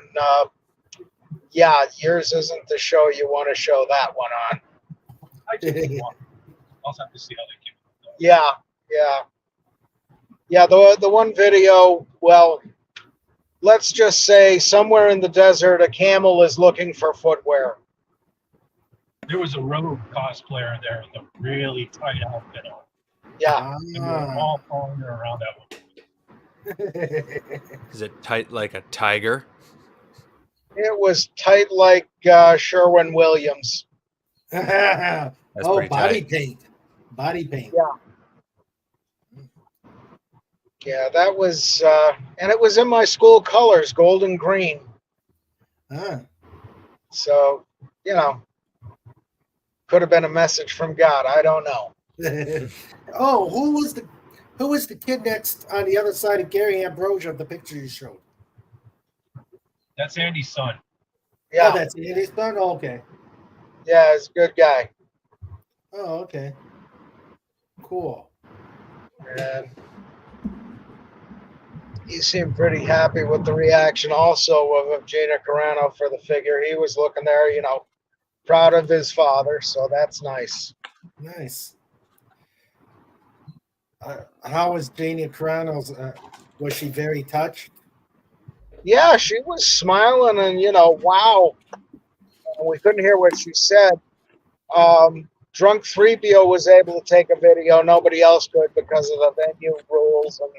yours isn't the show you want to show that one on. I took one. I'll have to see how they came out. Yeah, the one video, well, let's just say somewhere in the desert, a camel is looking for footwear. There was a rogue cosplayer there with a really tight outfit on. Yeah. And we were all following her around that one. Is it tight like a tiger? It was tight like Sherwin Williams. That's body tight. paint. Body paint. Yeah, that was, and it was in my school colors, gold and green. So, could have been a message from God. I don't know. Who was the kid that's on the other side of Gary Ambrosia of the picture you showed? That's Andy's son. Yeah. Oh, that's Andy's son? Oh, okay. Yeah, he's a good guy. Oh, okay. Cool. And he seemed pretty happy with the reaction also of Gina Carano for the figure. He was looking there, proud of his father, so that's nice. Nice. How was Gina Carano's? Was she very touched? Yeah, she was smiling and, wow. We couldn't hear what she said. Drunk 3PO was able to take a video. Nobody else could because of the venue rules and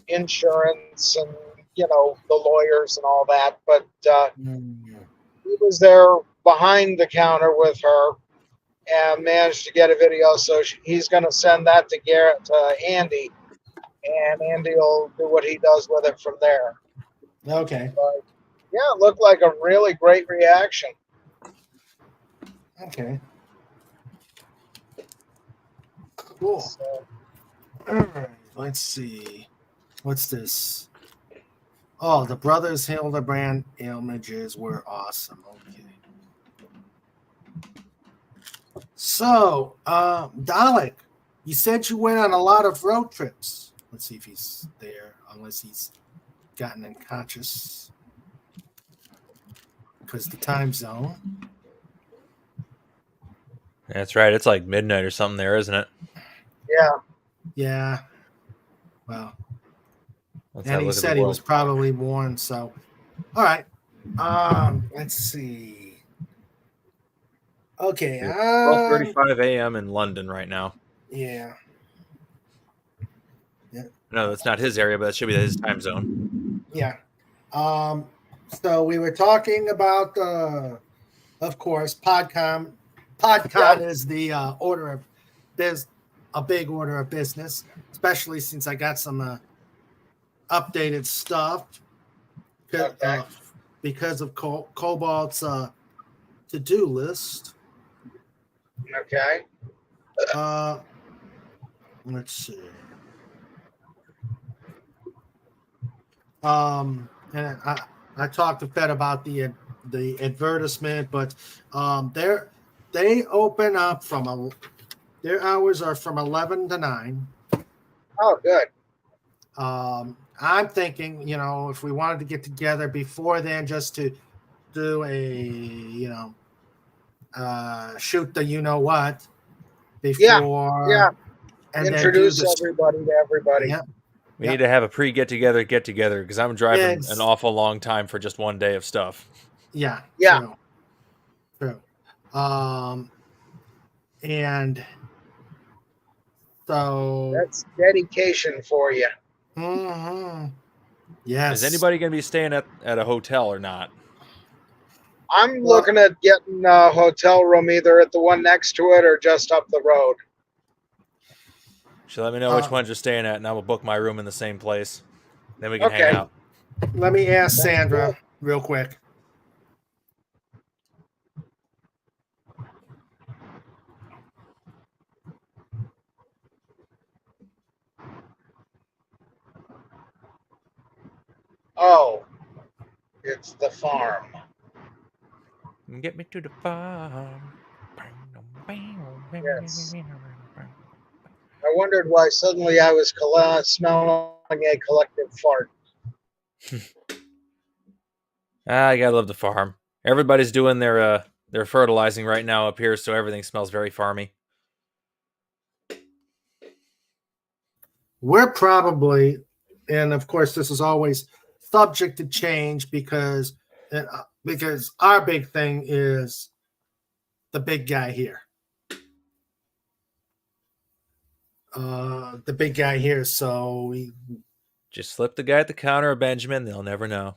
insurance and, the lawyers and all that. But he was there behind the counter with her and managed to get a video. So he's going to send that to Andy, and Andy will do what he does with it from there. Okay. But, yeah, it looked like a really great reaction. Okay. Cool. So, all right. Let's see. What's this? Oh, the Brothers Hildebrand images were awesome. Okay. So, Dalek, you said you went on a lot of road trips. Let's see if he's there, unless he's gotten unconscious. Because the time zone. That's right. It's like midnight or something there, isn't it? Yeah. Yeah. Well. Let's And he said he was probably warned, so. All right. Let's see. Okay. 12:35 a.m. in London right now. Yeah. No, that's not his area, but that should be his time zone. Yeah. So we were talking about, of course, PodCon. PodCon is the order of a big order of business, especially since I got some updated stuff Okay. because of Cobalt's to-do list. Okay. Let's see. And I talked to Fed about the advertisement, but they open up from their hours are from 11 to 9. Oh, good. I'm thinking, if we wanted to get together before then, just to do a, shoot the what before, Yeah. and Introduce then do everybody to everybody. Yeah, We need to have a get together because I'm driving an awful long time for just one day of stuff. Yeah. True. And so that's dedication for you. Mm-hmm. Yes. Is anybody going to be staying at a hotel or not? I'm looking at getting a hotel room either at the one next to it or just up the road. So let me know which ones you're staying at, and I will book my room in the same place. Then we can hang out. Let me ask Sandra real quick. Oh, it's the farm. Get me to the farm. Yes. I wondered why suddenly I was smelling a collective fart. I gotta love the farm. Everybody's doing their fertilizing right now up here, so everything smells very farmy. We're probably, and of course, this is always subject to change because our big thing is the big guy here. The big guy here. So we just slip the guy at the counter of Benjamin. They'll never know.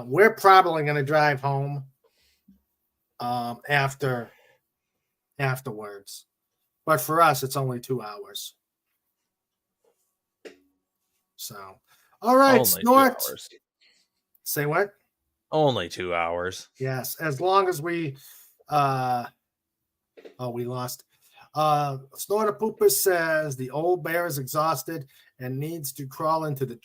We're probably going to drive home afterwards, but for us, it's only 2 hours. So, all right, only Snort. 2 hours. Say what? Only 2 hours. Yes, as long as we. We lost. Snorter Pooper says the old bear is exhausted and needs to crawl into the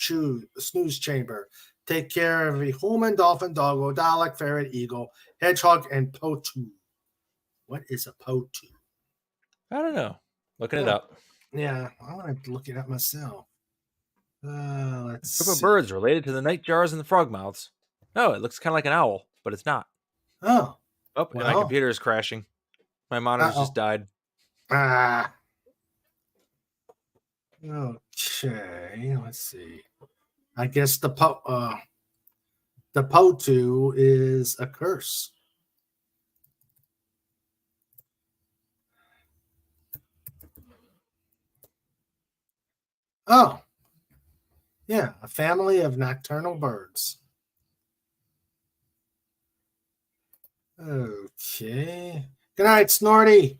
snooze chamber. Take care of a human, dolphin, doggo, Dalek, ferret, eagle, hedgehog, and Potu. What is a Potu? I don't know. Looking it up. Yeah, I want to look it up myself. Let's see. Group of birds related to the nightjars and the frogmouths. Oh, it looks kind of like an owl, but it's not. Oh. And my computer is crashing. My monitor's just died. Okay, let's see. I guess the Potu is a curse. Oh, yeah, a family of nocturnal birds. Okay. Good night, Snorty.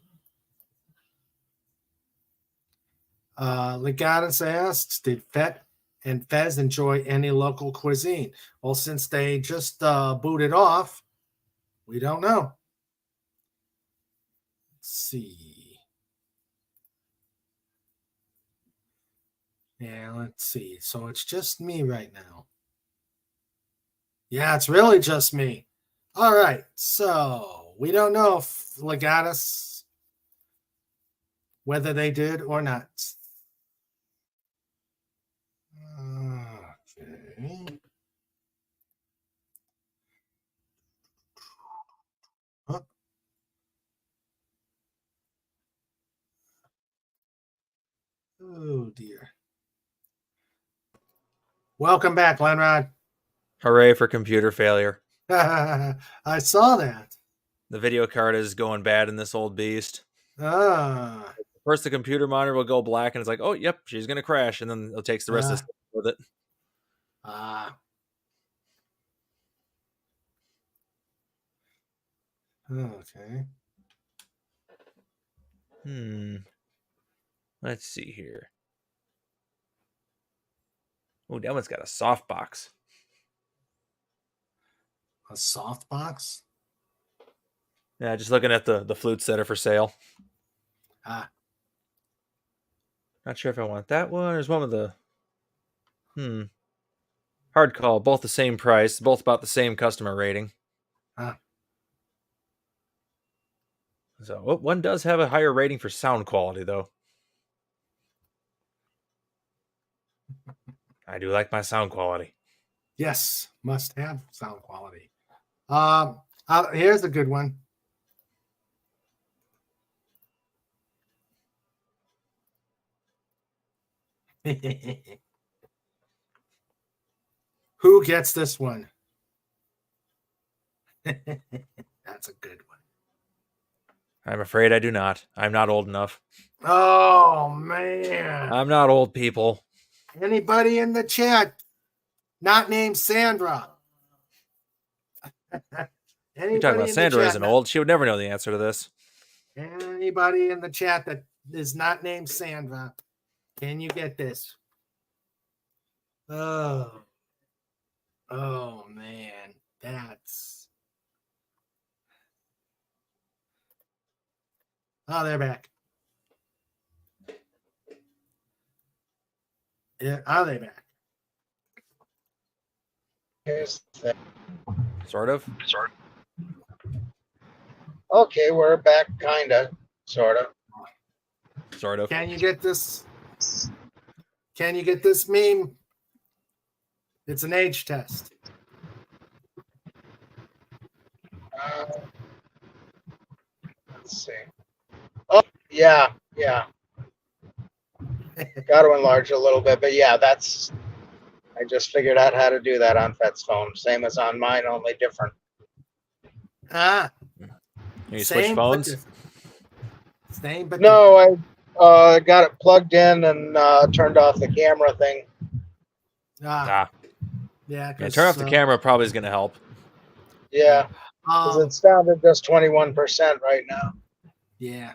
Legatus asks, did Fett and Fez enjoy any local cuisine? Well, since they just booted off, we don't know. Let's see. Yeah, let's see. So it's just me right now. Yeah, it's really just me. All right. So we don't know if Legatus, whether they did or not. Okay. Huh? Oh, dear. Welcome back, Lenrod. Hooray for computer failure. I saw that. The video card is going bad in this old beast. Ah. First, the computer monitor will go black, and it's like, oh, yep, she's going to crash, and then it takes the rest of the stuff with it. Okay. Let's see here. Oh, that one's got a soft box. A soft box? Yeah, just looking at the flutes that are for sale. Ah. Not sure if I want that one. There's one with the hard call. Both the same price. Both about the same customer rating. Ah. So one does have a higher rating for sound quality, though. I do like my sound quality. Yes, must have sound quality. Here's a good one. Who gets this one? That's a good one. I'm afraid I do not. I'm not old enough. Oh, man. I'm not old, people. Anybody in the chat not named Sandra? You're talking about Sandra isn't old. She would never know the answer to this. Anybody in the chat that is not named Sandra, can you get this? Oh man, that's. Oh, they're back. Yeah, are they back? Sort of. Okay, we're back, kinda, sorta. Sort of. Can you get this? Can you get this meme? It's an age test. Let's see. Oh, yeah. Got to enlarge a little bit, but yeah, that's. I just figured out how to do that on Fet's phone. Same as on mine, only different. You switch phones? Same, but no, I got it plugged in and turned off the camera thing. Yeah. Turn off the camera probably is going to help. Yeah, because it's down to just 21% right now. Yeah.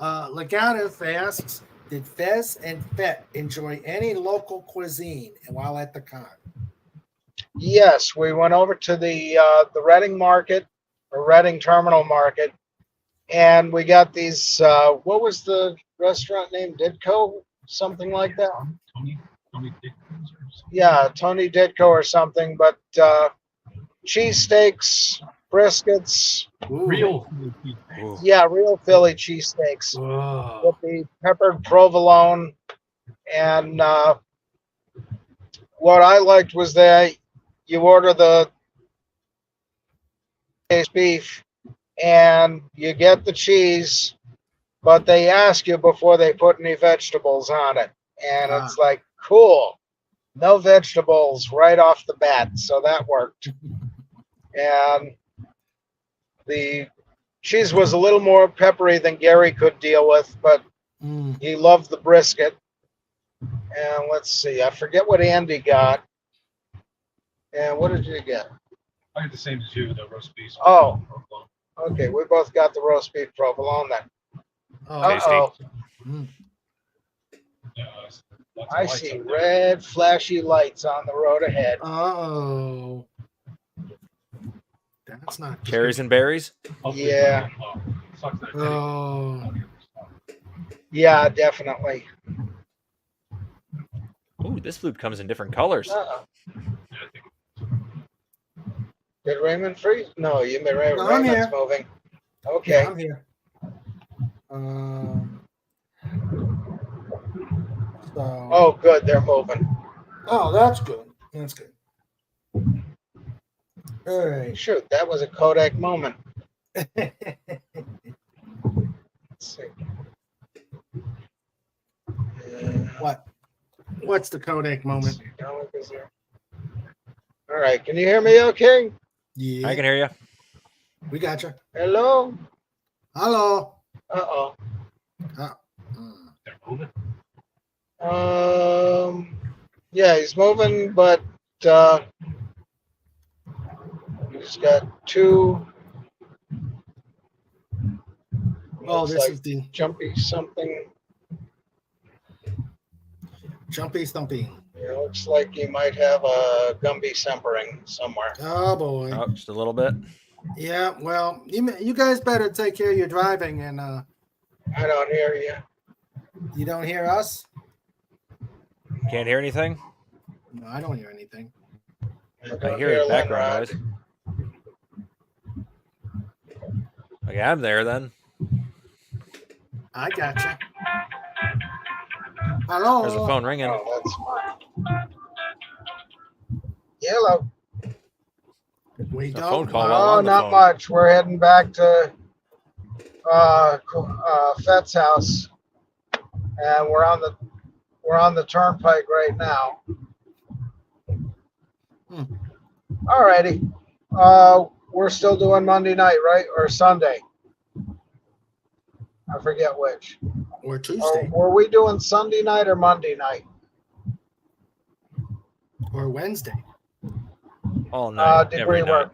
Legatus asks, did Fez and Fet enjoy any local cuisine while at the con? Yes, we went over to the Reading Market, or Reading Terminal Market, and we got these. What was the restaurant name? Ditko, something like that. Tony Ditko. Yeah, Tony Ditko or something. But cheesesteaks, briskets. Real. Yeah, real Philly cheesesteaks with the peppered provolone. And what I liked was that you order the beef and you get the cheese, but they ask you before they put any vegetables on it. And it's like, cool, no vegetables right off the bat. So that worked. And the cheese was a little more peppery than Gary could deal with, but he loved the brisket. And let's see, I forget what Andy got. And what did you get? I had the same as you, the roast beef. Oh, okay. We both got the roast beef provolone then. Uh-oh. I see red flashy lights on the road ahead. Oh. That's not Cherries and berries? Yeah. Oh. Yeah, definitely. Ooh, this flute comes in different colors. Did Raymond freeze? No, you mean No, I'm here. Raymond's moving. Okay. Yeah, I'm here. Oh, good. They're moving. Oh, that's good. That's good. All right. Shoot, that was a Kodak moment. Let's see. What? What's the Kodak moment? All right. Can you hear me okay? Yeah. I can hear you. We got you. Hello? Hello. Uh-oh. They're moving? Yeah, he's moving, but he's got two. Oh, looks this like is the jumpy something. Jumpy Stumpy. It looks like you might have a Gumby simpering somewhere. Oh boy. Oh, just a little bit. Yeah. Well, you guys better take care of your driving, and I don't hear you. you don't hear us. Can't hear anything. No, I don't hear anything. I hear your background noise. Okay, I'm there then. I gotcha. Hello. There's a phone ringing. Oh, that's fine. Hello. We A don't. phone call while Oh, on the not phone. much. We're heading back to Fett's house, and we're on the turnpike right now. All righty. We're still doing Monday night, right, or Sunday? I forget which. Or Tuesday. Were we doing Sunday night or Monday night? Or Wednesday. All night. Degree every night. work.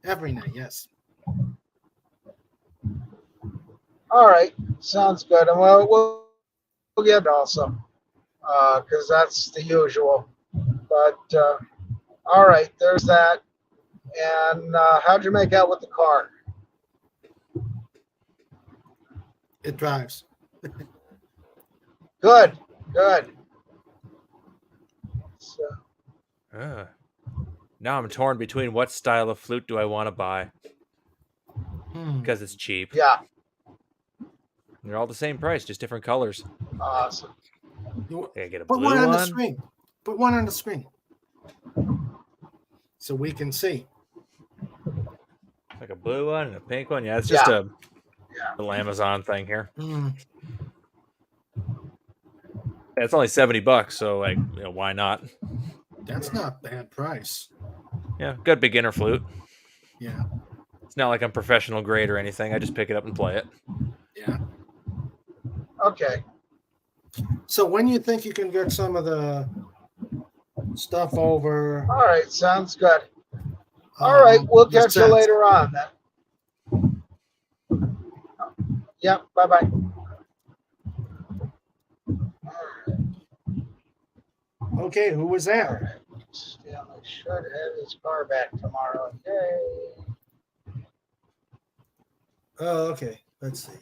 Every night, yes. All right, sounds good. And we'll get also, because that's the usual. But all right, there's that. And how'd you make out with the car? It drives. Good, good. So, Now I'm torn between what style of flute do I want to buy because it's cheap. yeah, They're all the same price, just different colors. awesome. Okay, I get a Put blue one on the one. screen. Put one on the screen. So we can see. Like a blue one and a pink one. Yeah, it's just Yeah. a little Amazon thing here. Mm. It's only $70, so like, why not? That's not a bad price. Yeah, good beginner flute. Yeah. It's not like I'm professional grade or anything. I just pick it up and play it. Yeah. Okay. So when you think you can get some of the stuff over? All right, sounds good. All right, we'll the catch you sets? later on then. Yep, bye-bye. Okay, who was that? Stanley should have his car back tomorrow. Yay. Oh, okay. Let's see.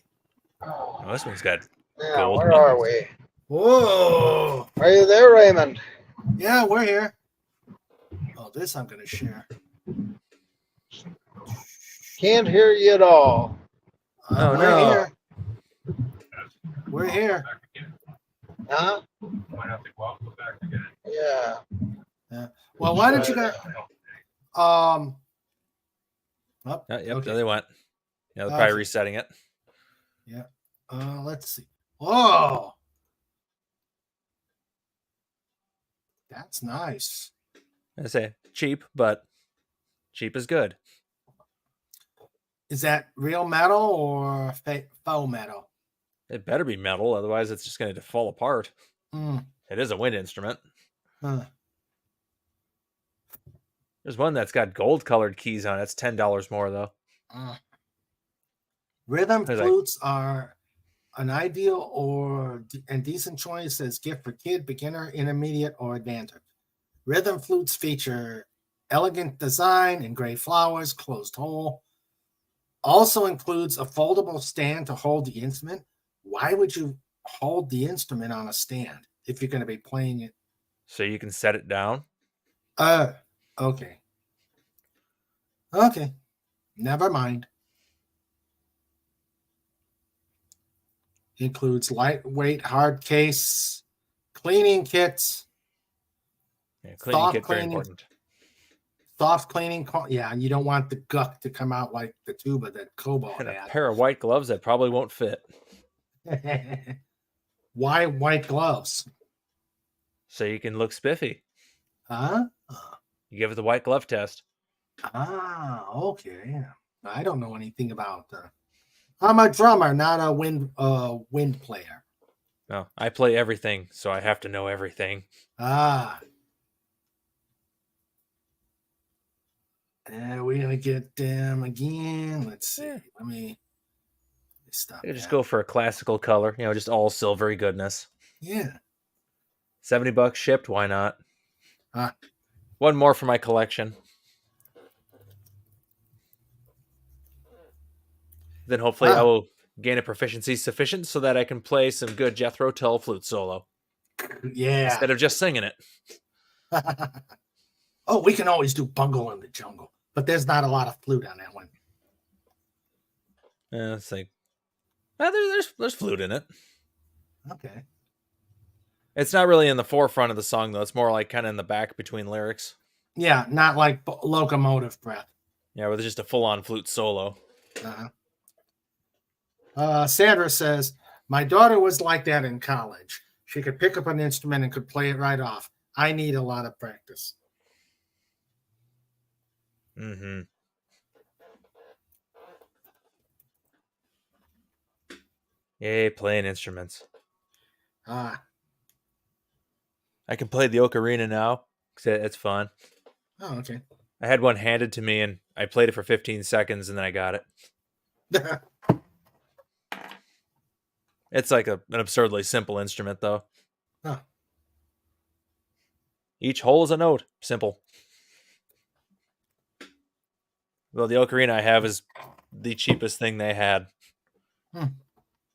Oh, this one's got Now, gold where are buttons. we? Whoa. Are you there, Raymond? Yeah, we're here. Oh, this I'm going to share. Can't hear you at all. Oh, we're no. here. We're here. Huh? Might have to go out and go back again. Yeah. Well, why don't you guys? Oh, Yep, okay. there they went. Yeah, they're Okay. probably resetting it. Yeah. Let's see. Oh, that's nice. I say cheap, but cheap is good. Is that real metal or faux metal? It better be metal, otherwise it's just going to fall apart. Mm. It is a wind instrument. Huh. There's one that's got gold-colored keys on it. It's $10 more though. Rhythm There's like- flutes are an ideal and decent choice as gift for kid, beginner, intermediate, or advanced. Rhythm flutes feature elegant design, engraved flowers, closed hole. Also includes a foldable stand to hold the instrument. Why would you hold the instrument on a stand if you're going to be playing it? So you can set it down. Okay. Okay. Never mind. Includes lightweight hard case, cleaning kits, Yeah, cleaning Soft kit, very cleaning. important. soft cleaning. Yeah, and you don't want the guck to come out like the tuba that Cobalt And a had. pair of white gloves that probably won't fit. Why white gloves? So you can look spiffy. Huh? You give it the white glove test. Okay. I don't know anything about. I'm a drummer, not a wind player. No, I play everything, so I have to know everything. And we're gonna get them again. Let's see. Let me stop. You just that. go for a classical color, just all silvery goodness. Yeah. $70 shipped. Why not? Huh. One more for my collection. Then hopefully I will gain a proficiency sufficient so that I can play some good Jethro Tull flute solo. Yeah. Instead of just singing it. Oh, we can always do Bungle in the Jungle, but there's not a lot of flute on that one. It's like, there's flute in it. Okay. It's not really in the forefront of the song, though. It's more like kind of in the back between lyrics. Yeah, not like Locomotive Breath. Yeah, with just a full-on flute solo. Sandra says, my daughter was like that in college. She could pick up an instrument and could play it right off. I need a lot of practice. Mm-hmm. Yay, playing instruments. Ah. I can play the ocarina now because it's fun. Oh, okay. I had one handed to me and I played it for 15 seconds and then I got it. It's like an absurdly simple instrument, though. Huh. Each hole is a note. Simple. Well, the ocarina I have is the cheapest thing they had.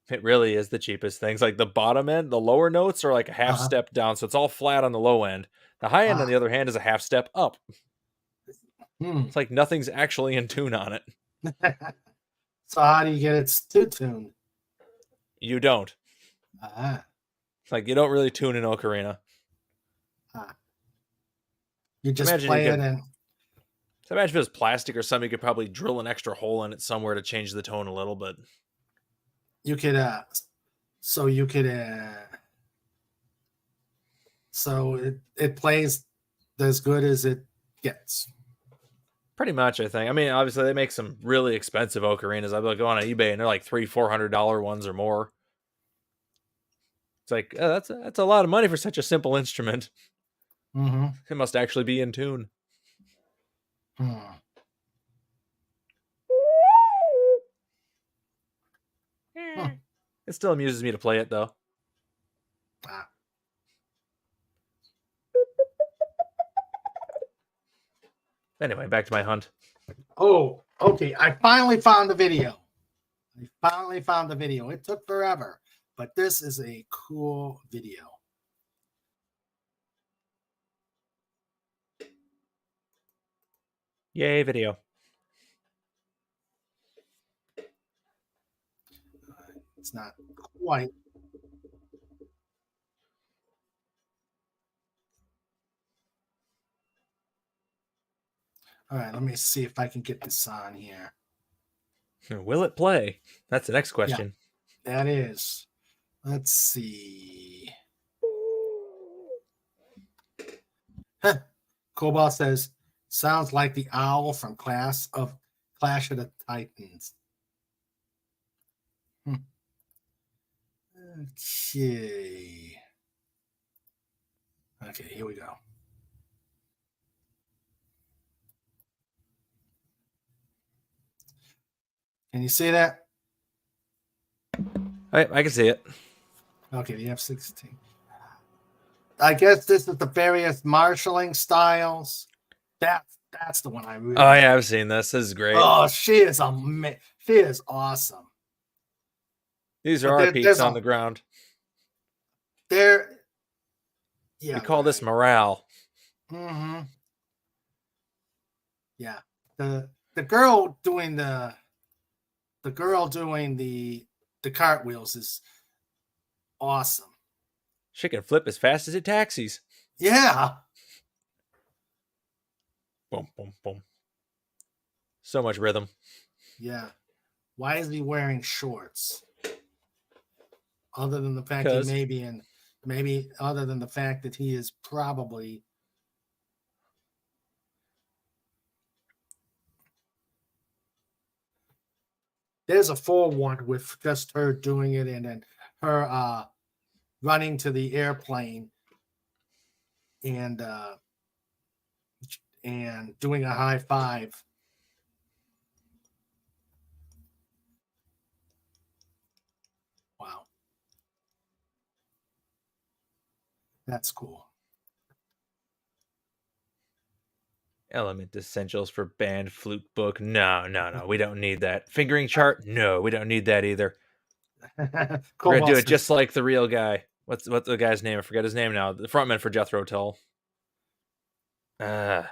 It really is the cheapest things. Like the bottom end, the lower notes are like a half step down, so it's all flat on the low end. The high end, on the other hand, is a half step up. It's like nothing's actually in tune on it. So how do you get it tuned? You don't. It's like you don't really tune an ocarina. You just play it and... So imagine if it was plastic or something, you could probably drill an extra hole in it somewhere to change the tone a little bit. You could, so it plays as good as it gets. Pretty much, I think. I mean, obviously they make some really expensive ocarinas. I've go on eBay and they're like $300-$400 ones or more. It's like, oh, that's a lot of money for such a simple instrument. Mm-hmm. It must actually be in tune. It still amuses me to play it, though. Anyway, back to my hunt. Oh, okay. I finally found the video. It took forever, but this is a cool video. Yay, video. It's not quite. All right, let me see if I can get this on here. Will it play? That's the next question. Yeah, that is. Let's see. Cobalt says, sounds like the owl from Clash of the Titans. Okay. Okay, here we go. Can you see that? I can see it. Okay, the F-16. I guess this is the various marshalling styles. That's the one I really. Oh yeah, I've seen this. This is great. Oh, she is awesome. These are our peaks on the ground. Yeah. We call this morale. Mm-hmm. Yeah. The girl doing the cartwheels is awesome. She can flip as fast as it taxis. Yeah. Boom, boom, boom. So much rhythm. Yeah. Why is he wearing shorts? Other than the fact that maybe other than the fact that he is probably there's a full one with just her doing it and then her running to the airplane and doing a high five. Wow. That's cool. Element essentials for band flute book. No. We don't need that. Fingering chart. No, we don't need that either. We're gonna do it just like the real guy. What's the guy's name? I forget his name now. The frontman for Jethro Tull. God,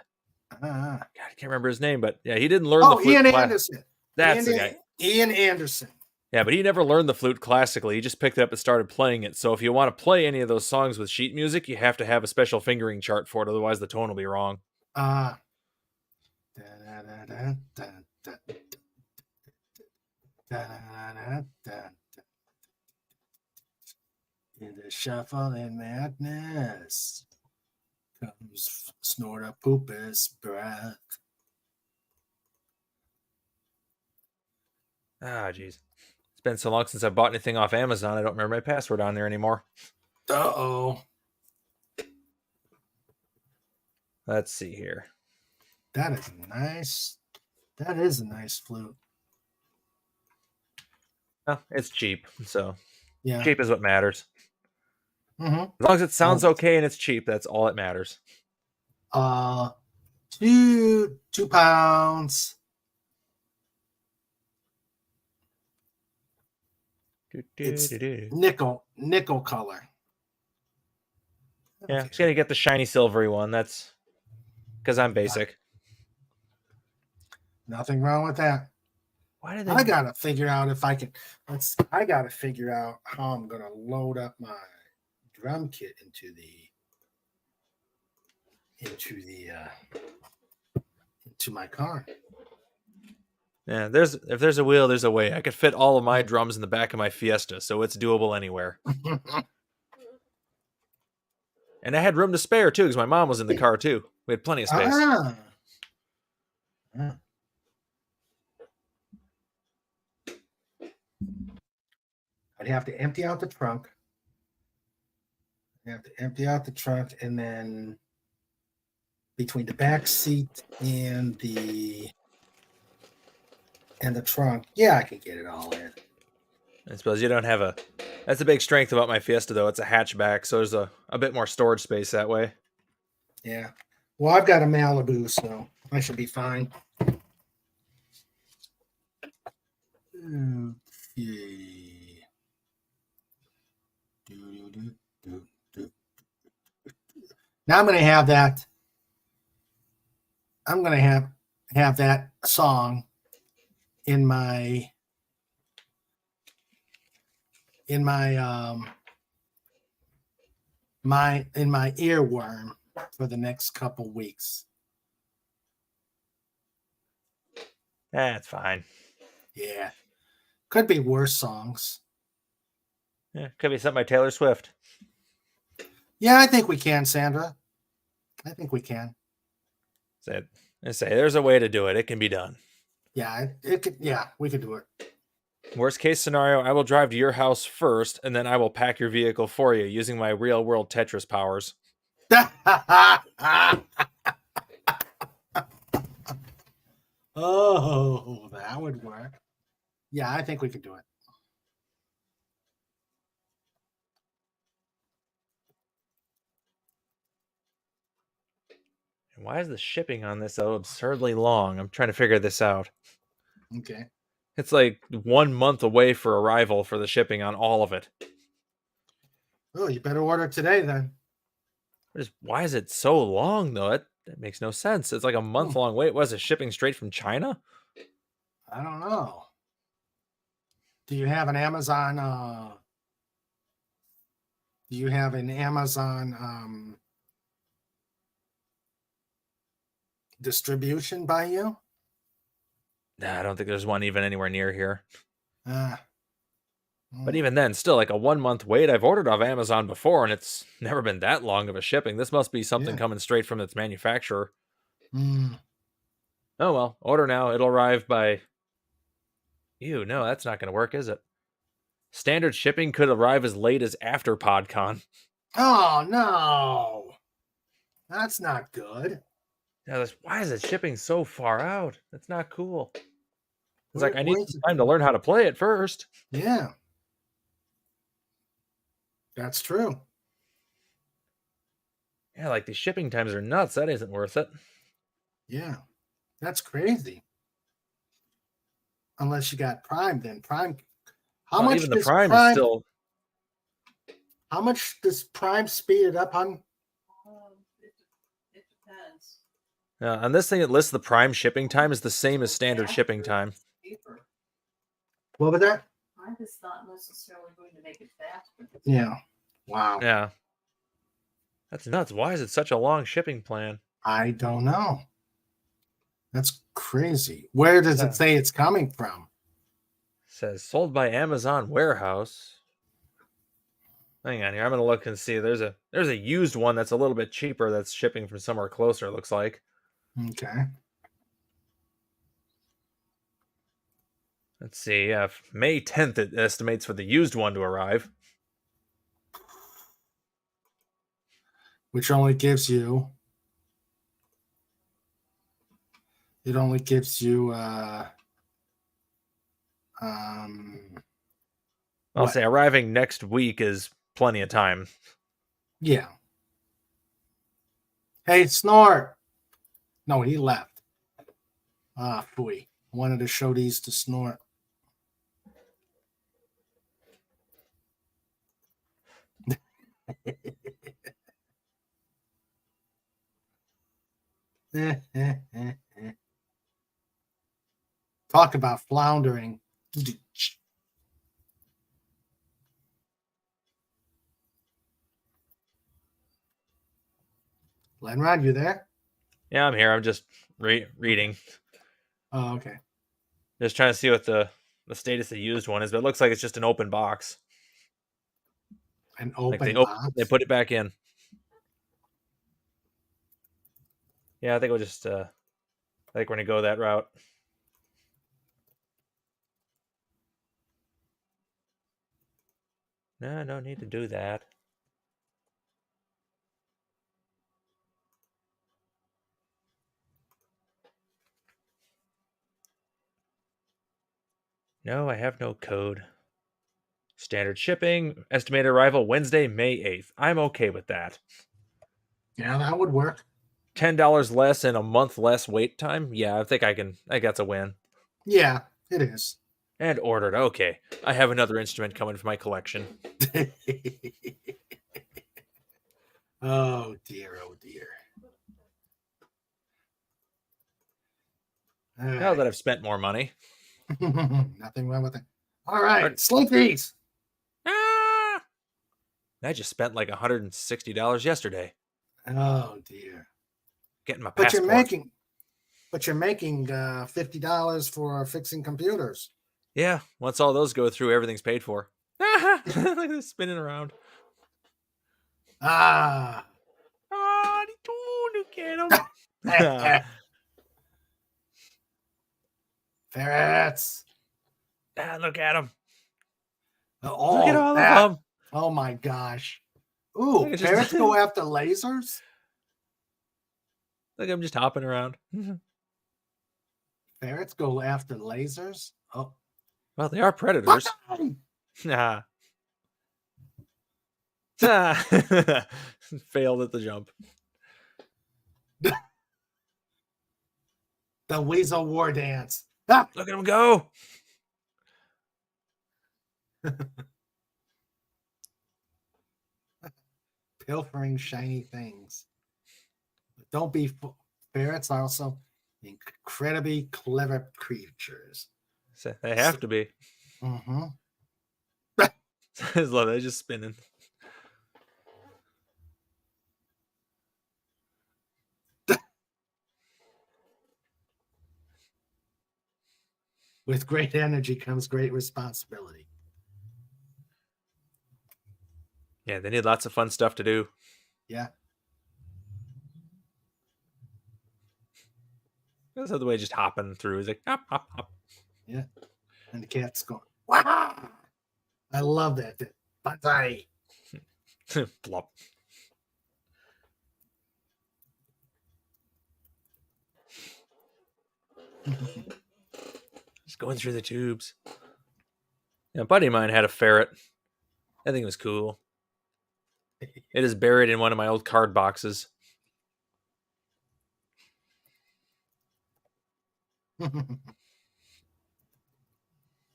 I can't remember his name, but yeah, he didn't learn the flute. Ian Anderson. That's the guy. Ian Anderson. Yeah, but he never learned the flute classically. He just picked it up and started playing it. So if you want to play any of those songs with sheet music, you have to have a special fingering chart for it. Otherwise, the tone will be wrong. In the shuffling madness comes Snorta Poopus breath. Jeez. It's been so long since I bought anything off Amazon, I don't remember my password on there anymore. Uh-oh. Let's see here. That is nice. That is a nice flute. Well, it's cheap, so yeah, cheap is what matters. Mm-hmm. As long as it sounds okay and it's cheap, that's all that matters. 2 pounds. It's nickel color. Yeah, I'm just gonna get the shiny silvery one. That's because I'm basic. Nothing wrong with that. Why did they... I gotta figure out if I can. I gotta figure out how I'm gonna load up my drum kit into my car. Yeah, if there's a wheel, there's a way. I could fit all of my drums in the back of my Fiesta, so it's doable anywhere. And I had room to spare too, because my mom was in the car too. We had plenty of space. I'd have to empty out the trunk. And then between the back seat and the trunk, yeah, I could get it all in. I suppose you don't have a... That's a big strength about my Fiesta, though. It's a hatchback, so there's a bit more storage space that way. Yeah. Well, I've got a Malibu, so I should be fine. Okay. Now I'm going to have that. I'm going to have that song in my earworm for the next couple weeks. That's fine. Yeah. Could be worse songs. Yeah, could be something by Taylor Swift. Yeah, I think we can, Sandra. I think we can. I say there's a way to do it. It can be done. Yeah, it could. Yeah, we could do it. Worst case scenario, I will drive to your house first, and then I will pack your vehicle for you using my real world Tetris powers. Oh, that would work. Yeah, I think we could do it. Why is the shipping on this so absurdly long? I'm trying to figure this out. Okay. It's like 1 month away for arrival for the shipping on all of it. Oh, you better order today then. Why is it so long, though? That makes no sense. It's like a month-long wait. Was it shipping straight from China? I don't know. Do you have an Amazon? Distribution by you? Nah, I don't think there's one even anywhere near here. But Mm. even then, still like a 1 month wait. I've ordered off Amazon before, and it's never been that long of a shipping. This must be something coming straight from its manufacturer. Mm. Oh well, order now. It'll arrive by... Ew, no, that's not going to work, is it? Standard shipping could arrive as late as after PodCon. Oh, no. That's not good. Yeah, why is it shipping so far out? That's not cool. It's like, I need some time to learn how to play it first. Yeah. That's true. Yeah, like these shipping times are nuts. That isn't worth it. Yeah, that's crazy. Unless you got Prime, then Prime. How Well, much even the does Prime is Prime? still. How much does Prime speed it up on? It depends. On this thing, it lists the Prime shipping time is the same as standard shipping time. Cheaper. What was that? Mine is not necessarily going to make it faster. Yeah. Wow. Yeah. That's nuts. Why is it such a long shipping plan? I don't know. That's crazy. Where does it say it's coming from? Says sold by Amazon warehouse. Hang on here. I'm gonna look and see. There's a used one that's a little bit cheaper that's shipping from somewhere closer, it looks like. Okay. Let's see. Yeah, May 10th it estimates for the used one to arrive. Which only gives you. It only gives you. I'll what? say arriving next week is plenty of time. Yeah. Hey, Snort. No, he left. Ah, phooey. I wanted to show these to Snort. Talk about floundering. Lenrod, you there? Yeah, I'm here. I'm just reading. Oh, okay. Just trying to see what the status of the used one is, but it looks like it's just an open box. An open Like box? they put it back in. Yeah, I think we'll just I think we're gonna go that route. No need to do that. No, I have no code. Standard shipping, estimated arrival Wednesday, May 8th. I'm okay with that. Yeah, that would work. $10 less and a month less wait time. Yeah, I think that's a win. Yeah, it is. And ordered. Okay. I have another instrument coming for my collection. Oh dear, oh dear. Now that I've spent more money. Nothing wrong with it. All right, Slinkies. Ah! I just spent like $160 yesterday. Oh dear. Getting my But passport. you're making $50 for fixing computers. Yeah, once all those go through, everything's paid for. Look at this spinning around. Ah. Look at him. Ferrets. Look at them. Oh, look at all that. of them. Oh my gosh. Ooh, Look at ferrets go after lasers? Look, I'm just hopping around. Ferrets go after lasers? Oh. Well, they are predators. Nah. Failed at the jump. The Weasel War Dance. Ah! Look at him go. Pilfering shiny things. But don't be ferrets are also incredibly clever creatures. So they have to be. Mm-hmm. I just love it. It's just spinning. With great energy comes great responsibility. Yeah, they need lots of fun stuff to do. Yeah. That's the way just hopping through. He's like, hop, hop, hop. Yeah. And the cat's going, wow. I love that. Bye. Plop. Just going through the tubes. Yeah, a buddy of mine had a ferret. I think it was cool. It is buried in one of my old card boxes.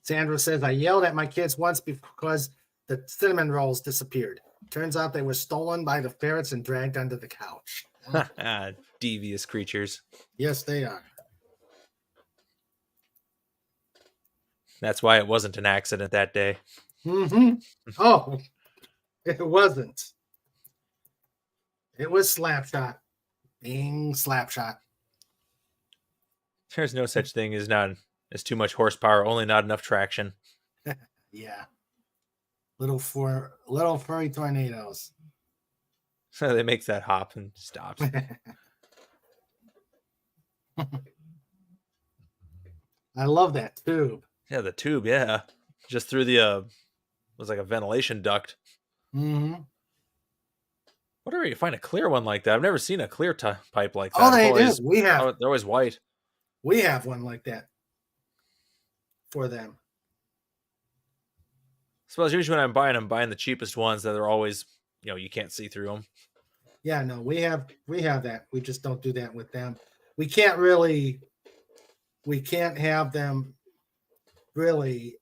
Sandra says, I yelled at my kids once because the cinnamon rolls disappeared. Turns out they were stolen by the ferrets and dragged under the couch. Devious creatures. Yes, they are. That's why it wasn't an accident that day. Mm-hmm. Oh, it wasn't. It was Slapshot. Bing, Slapshot. There's no such thing as too much horsepower, only not enough traction. Yeah. Little furry tornadoes. So they make that hop and stops. I love that tube. Yeah, the tube, yeah. Just through the was like a ventilation duct. Mm-hmm. Whatever you find a clear one like that. I've never seen a clear pipe like that. Oh, they do. We have. They're always white. We have one like that for them. I suppose usually when I'm buying the cheapest ones that are always, you can't see through them. Yeah, no, we have that. We just don't do that with them. We can't have them really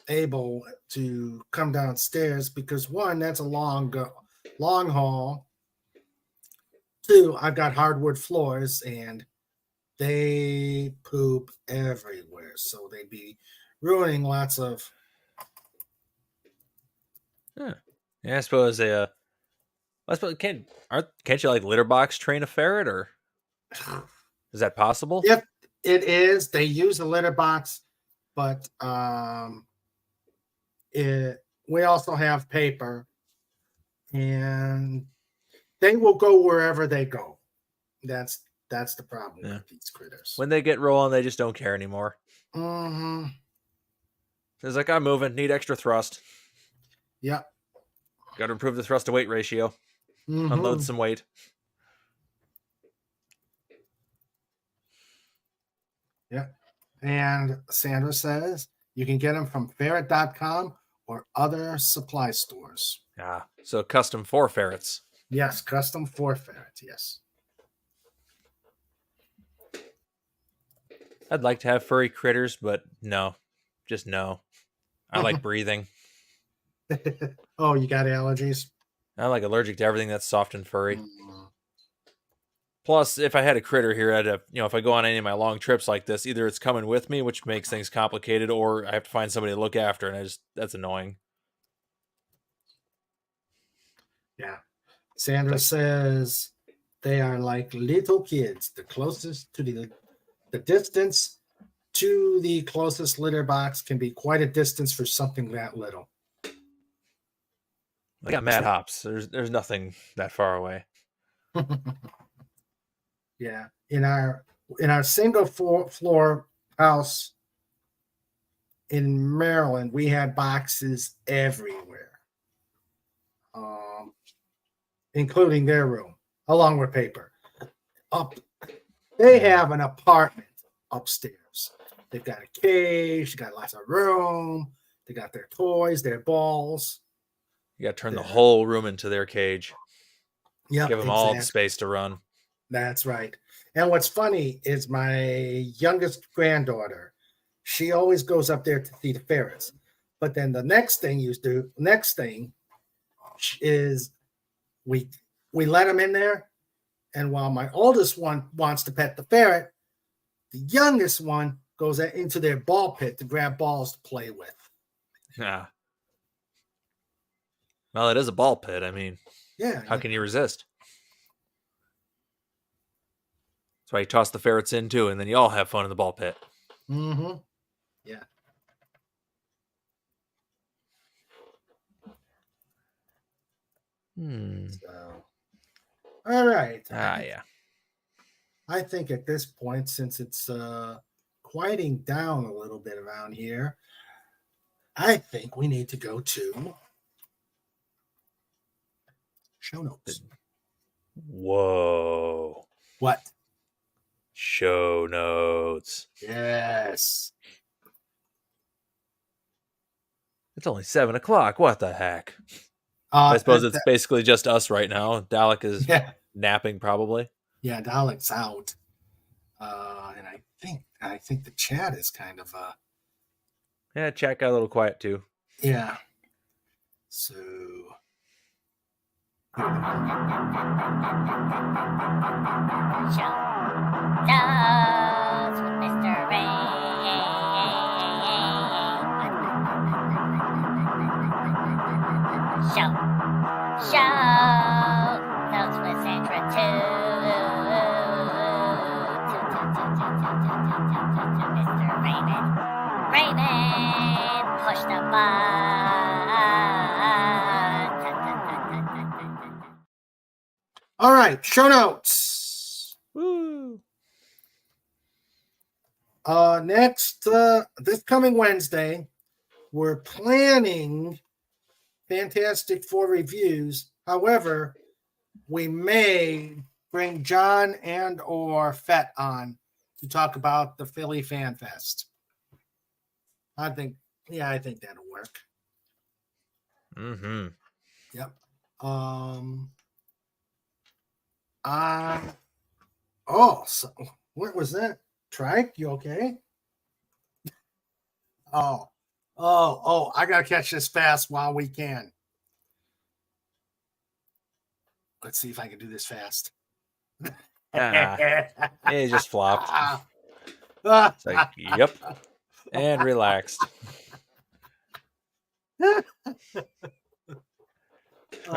able to come downstairs because one, that's a long haul. Two, I've got hardwood floors and they poop everywhere, so they'd be ruining lots of. Huh. Yeah, I suppose can't you like litter box train a ferret, or is that possible? If it is, they use the litter box, but we also have paper, and they will go wherever they go. That's the problem with these critters. When they get rolling, they just don't care anymore. Mm-hmm. It's like, I'm moving, need extra thrust. Yep. Got to improve the thrust to weight ratio. Mm-hmm. Unload some weight. Yep. And Sandra says you can get them from ferret.com or other supply stores. Ah, so custom for ferrets. Yes, custom for ferrets. Yes. I'd like to have furry critters, but no. Just no. I like breathing. Oh, you got allergies? I'm like allergic to everything that's soft and furry. Plus, if I had a critter here, I'd have, if I go on any of my long trips like this, either it's coming with me, which makes things complicated, or I have to find somebody to look after, and that's annoying. Yeah. Sandra says they are like little kids. The closest to the distance to the closest litter box can be quite a distance for something that little. I got mad hops. There's nothing that far away. Yeah. In our single floor house in Maryland, we had boxes everywhere. Including their room, along with paper. They have an apartment upstairs. They've got a cage, they got lots of room, they got their toys, their balls. You got to turn the whole room into their cage. Yeah, give them all the space to run. That's right. And what's funny is my youngest granddaughter, she always goes up there to see the ferrets. But then the next thing is we let them in there, and while my oldest one wants to pet the ferret, the youngest one goes into their ball pit to grab balls to play with. Yeah. Well, it is a ball pit. I mean, yeah. How can you resist? That's why you toss the ferrets in too, and then you all have fun in the ball pit. Mm-hmm. Yeah. So, all right. Yeah. I think at this point, since it's quieting down a little bit around here, I think we need to go to show notes. Whoa. What? Show notes. Yes. It's only 7:00. What the heck? I suppose it's basically just us right now. Dalek is Yeah. napping probably. Yeah, Dalek's out. And I think the chat is kind of Yeah, chat got a little quiet too. yeah. So Shows with Mr. Show those with Sandra too. Mr. Raymond, push the button. all right, show notes. Woo! Next, this coming Wednesday, we're planning Fantastic Four reviews. However, we may bring John and or Fett on to talk about the Philly Fan Fest. I think that'll work. Mm-hmm. Yep. So what was that? Trike, you okay? Oh, I gotta catch this fast while we can. Let's see if I can do this fast. He just flopped. It's like, yep. And relaxed. I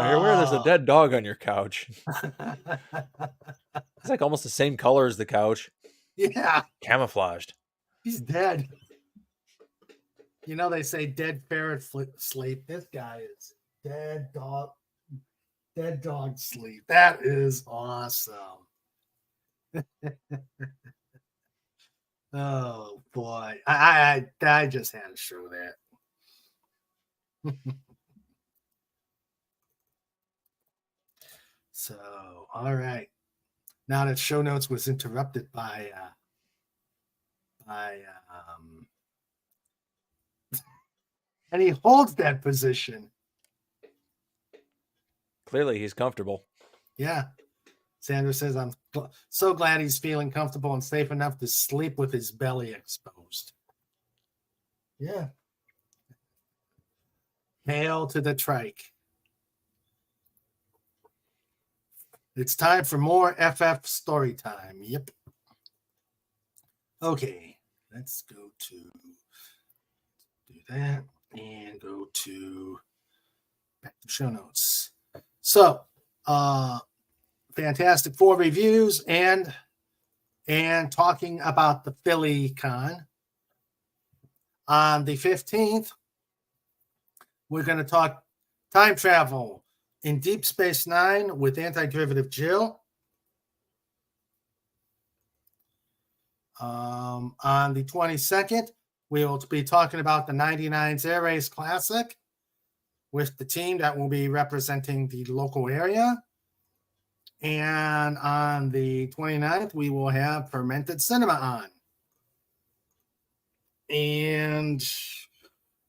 hear where there's a dead dog on your couch. It's like almost the same color as the couch. Yeah. Camouflaged. He's dead. You know, they say dead ferret sleep. This guy is dead dog sleep. That is awesome. Oh boy. I just had to show that. So, all right. Now that show notes was interrupted by and he holds that position. Clearly, he's comfortable. Yeah. Sandra says, I'm so glad he's feeling comfortable and safe enough to sleep with his belly exposed. Yeah. Hail to the trike. It's time for more FF story time. Yep. Okay. Let's go to do that and go to back to show notes. So, Fantastic Four reviews and talking about the Philly Con. On the 15th, we're going to talk time travel in Deep Space Nine with Anti-Derivative Jill. On the 22nd, we will be talking about the 99's Air Race Classic with the team that will be representing the local area. And on the 29th, we will have Fermented Cinema on. And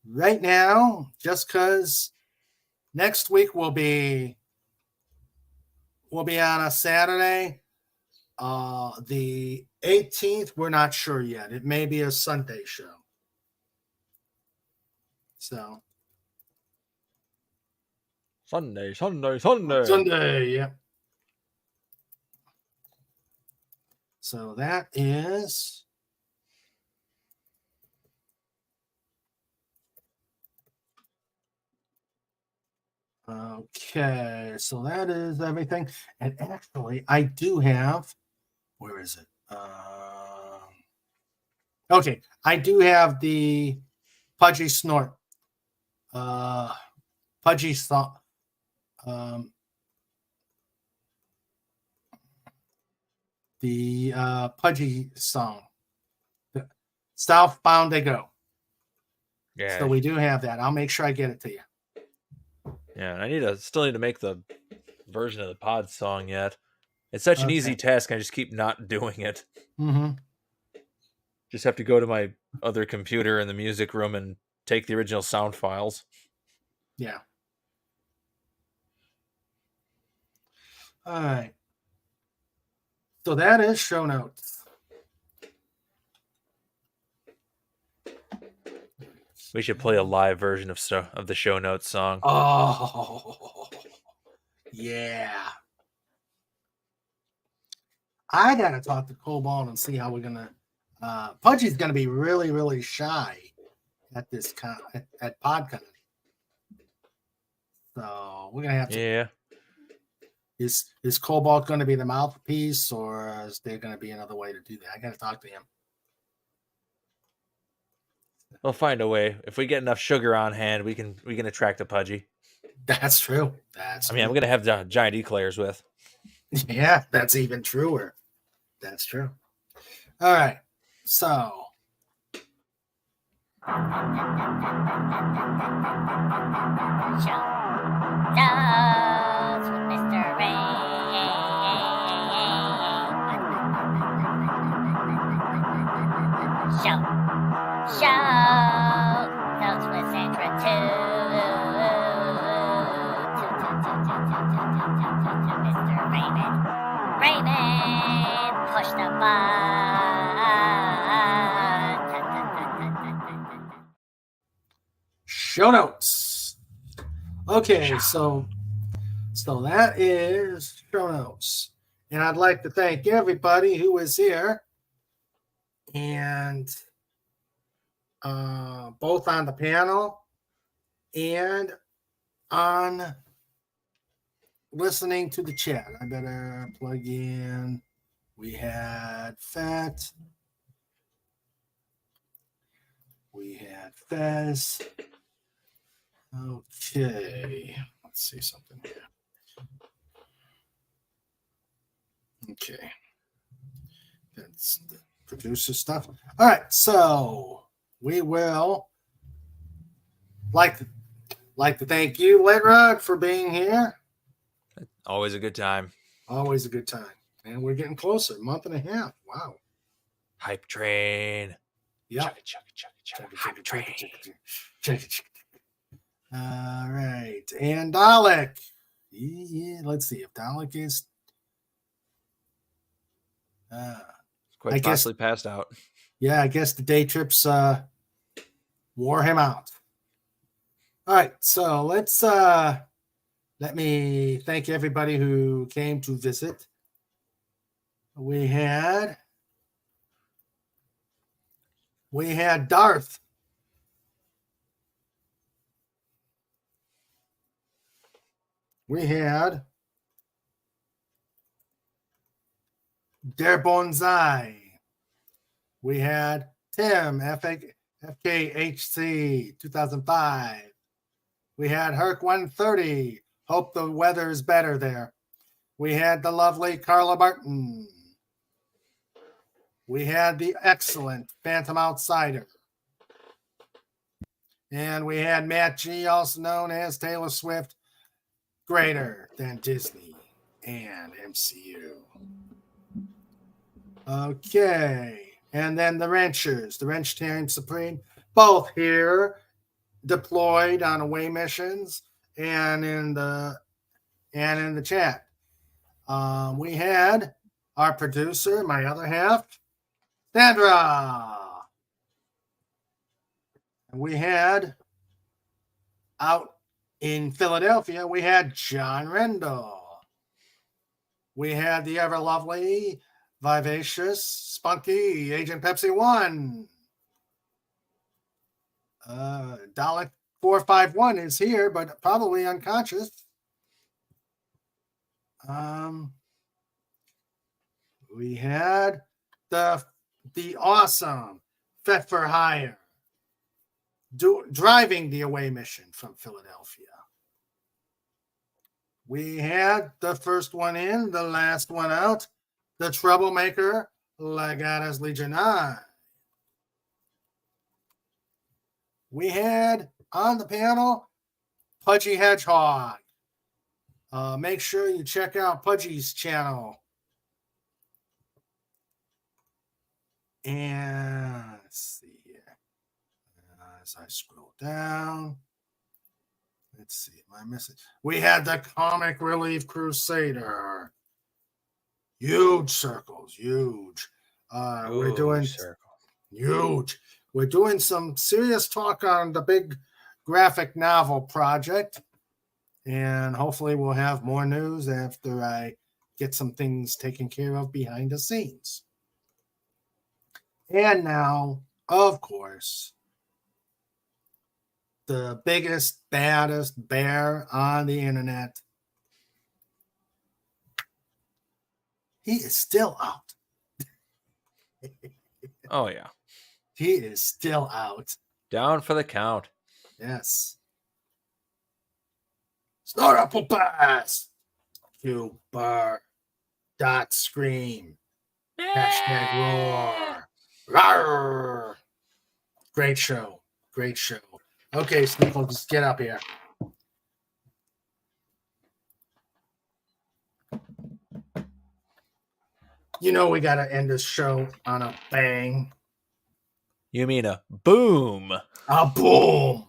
right now, just because next week will be on a Saturday, the 18th, we're not sure yet. It may be a Sunday show. So Sunday, yeah. So that is okay. So that is everything. And actually, I do have, where is it? Okay, I do have the Pudgy Snort. Pudgy song. The Pudgy song. Southbound They Go. Yeah. So we do have that. I'll make sure I get it to you. Yeah, I still need to make the version of the pod song yet. It's such an easy task. I just keep not doing it. Mm-hmm. Just have to go to my other computer in the music room and take the original sound files. Yeah. All right. So that is show notes. We should play a live version of the show notes song. Oh, yeah. I gotta talk to Cobalt and see how we're gonna. Pudgy's gonna be really, really shy at this at PodCon. So we're gonna have to. Yeah. Is Cobalt going to be the mouthpiece, or is there going to be another way to do that? I got to talk to him. We'll find a way. If we get enough sugar on hand, we can attract a Pudgy. That's true. I'm gonna have the giant eclairs with. Yeah, that's even truer. That's true. All right. So Shows with Mr. Shows with Sandra Mr. Raymond, push the button. show notes. Okay, so that is show notes. And I'd like to thank everybody who was here and both on the panel and on listening to the chat. I better plug in. We had Fat. We had Fez. Okay. Let's see something here. Okay. That's the producer stuff. All right. So we will like to thank you, Letrod, for being here. Always a good time. Always a good time. And we're getting closer. A month and a half. Wow. Hype train. Yeah. Hype train. All right. And Dalek. Yeah, let's see if Dalek is quite possibly passed out. Yeah, I guess the day trips wore him out. All right, so let's let me thank everybody who came to visit. We had Darth. We had Der Bonsai. We had Tim, FKHC 2005. We had Herc 130. Hope the weather is better there. We had the lovely Carla Barton. We had the excellent Phantom Outsider. And we had Matt G, also known as Taylor Swift, greater than Disney and MCU. Okay. And then the Wrenchers, the Wrench Team Supreme, both here, deployed on away missions and in the chat. We had our producer, my other half, Sandra. And we had out in Philadelphia, we had John Rendell. We had the ever lovely, vivacious, spunky Agent Pepsi 1. Dalek 451 is here, but probably unconscious. We had the awesome Fet for Hire driving the away mission from Philadelphia. We had the first one in, the last one out, the troublemaker, Legatus Legionnaire. We had on the panel Pudgy Hedgehog. Make sure you check out Pudgy's channel. And let's see here. As I scroll down. Let's see. Am I missing? We had the Comic Relief Crusader. Huge circles. Huge. We're doing huge. We're doing some serious talk on the big graphic novel project. And hopefully we'll have more news after I get some things taken care of behind the scenes. And now, of course, the biggest, baddest bear on the internet. He is still out. Oh, yeah. He is still out. Down for the count. Yes. Snorapple pass. Q-bar. Dot scream. Hashtag roar. Rawr. Great show. Great show. Okay, Sniffle, just get up here. You know we got to end this show on a bang. You mean a boom? A boom.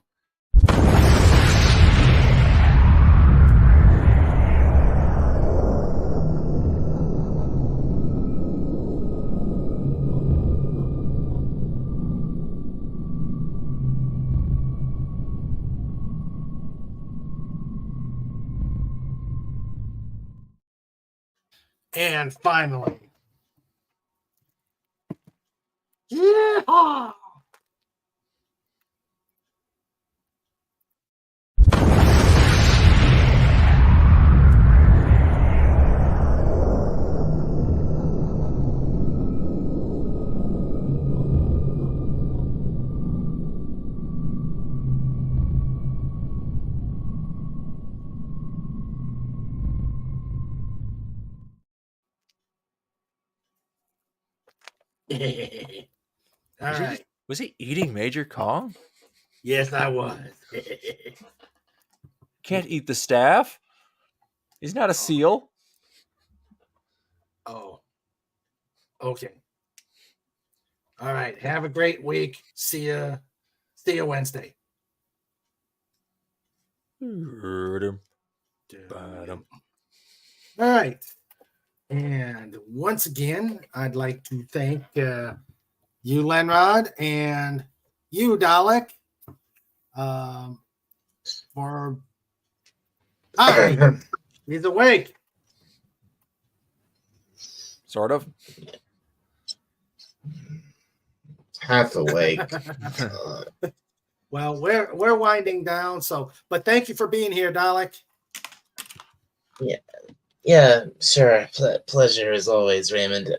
And finally, yeah. All right. Was he eating Major Kong? Yes, I was. Can't eat the staff. He's not a seal. Oh. Okay. All right. Have a great week. See you Wednesday. All right. And once again, I'd like to thank you, Lenrod, and you, Dalek, for... Hi, he's awake. Sort of. Half awake. Well, we're winding down, but thank you for being here, Dalek. Yeah, sure. Pleasure as always, Raymond.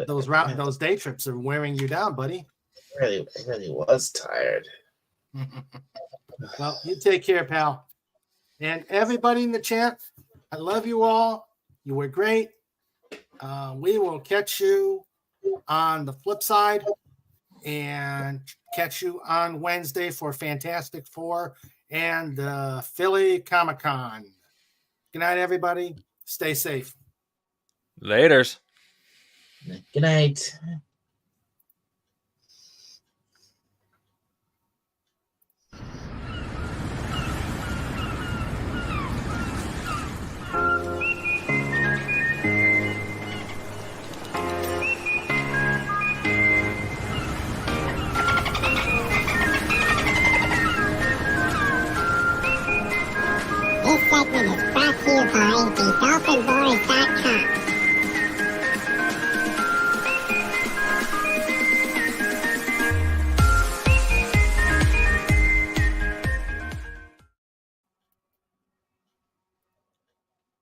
Those day trips are wearing you down, buddy. I really was tired. Well, you take care, pal. And everybody in the chat, I love you all. You were great. We will catch you on the flip side and catch you on Wednesday for Fantastic Four and the Philly Comic-Con. Good night, everybody. Stay safe. Laters. Good night.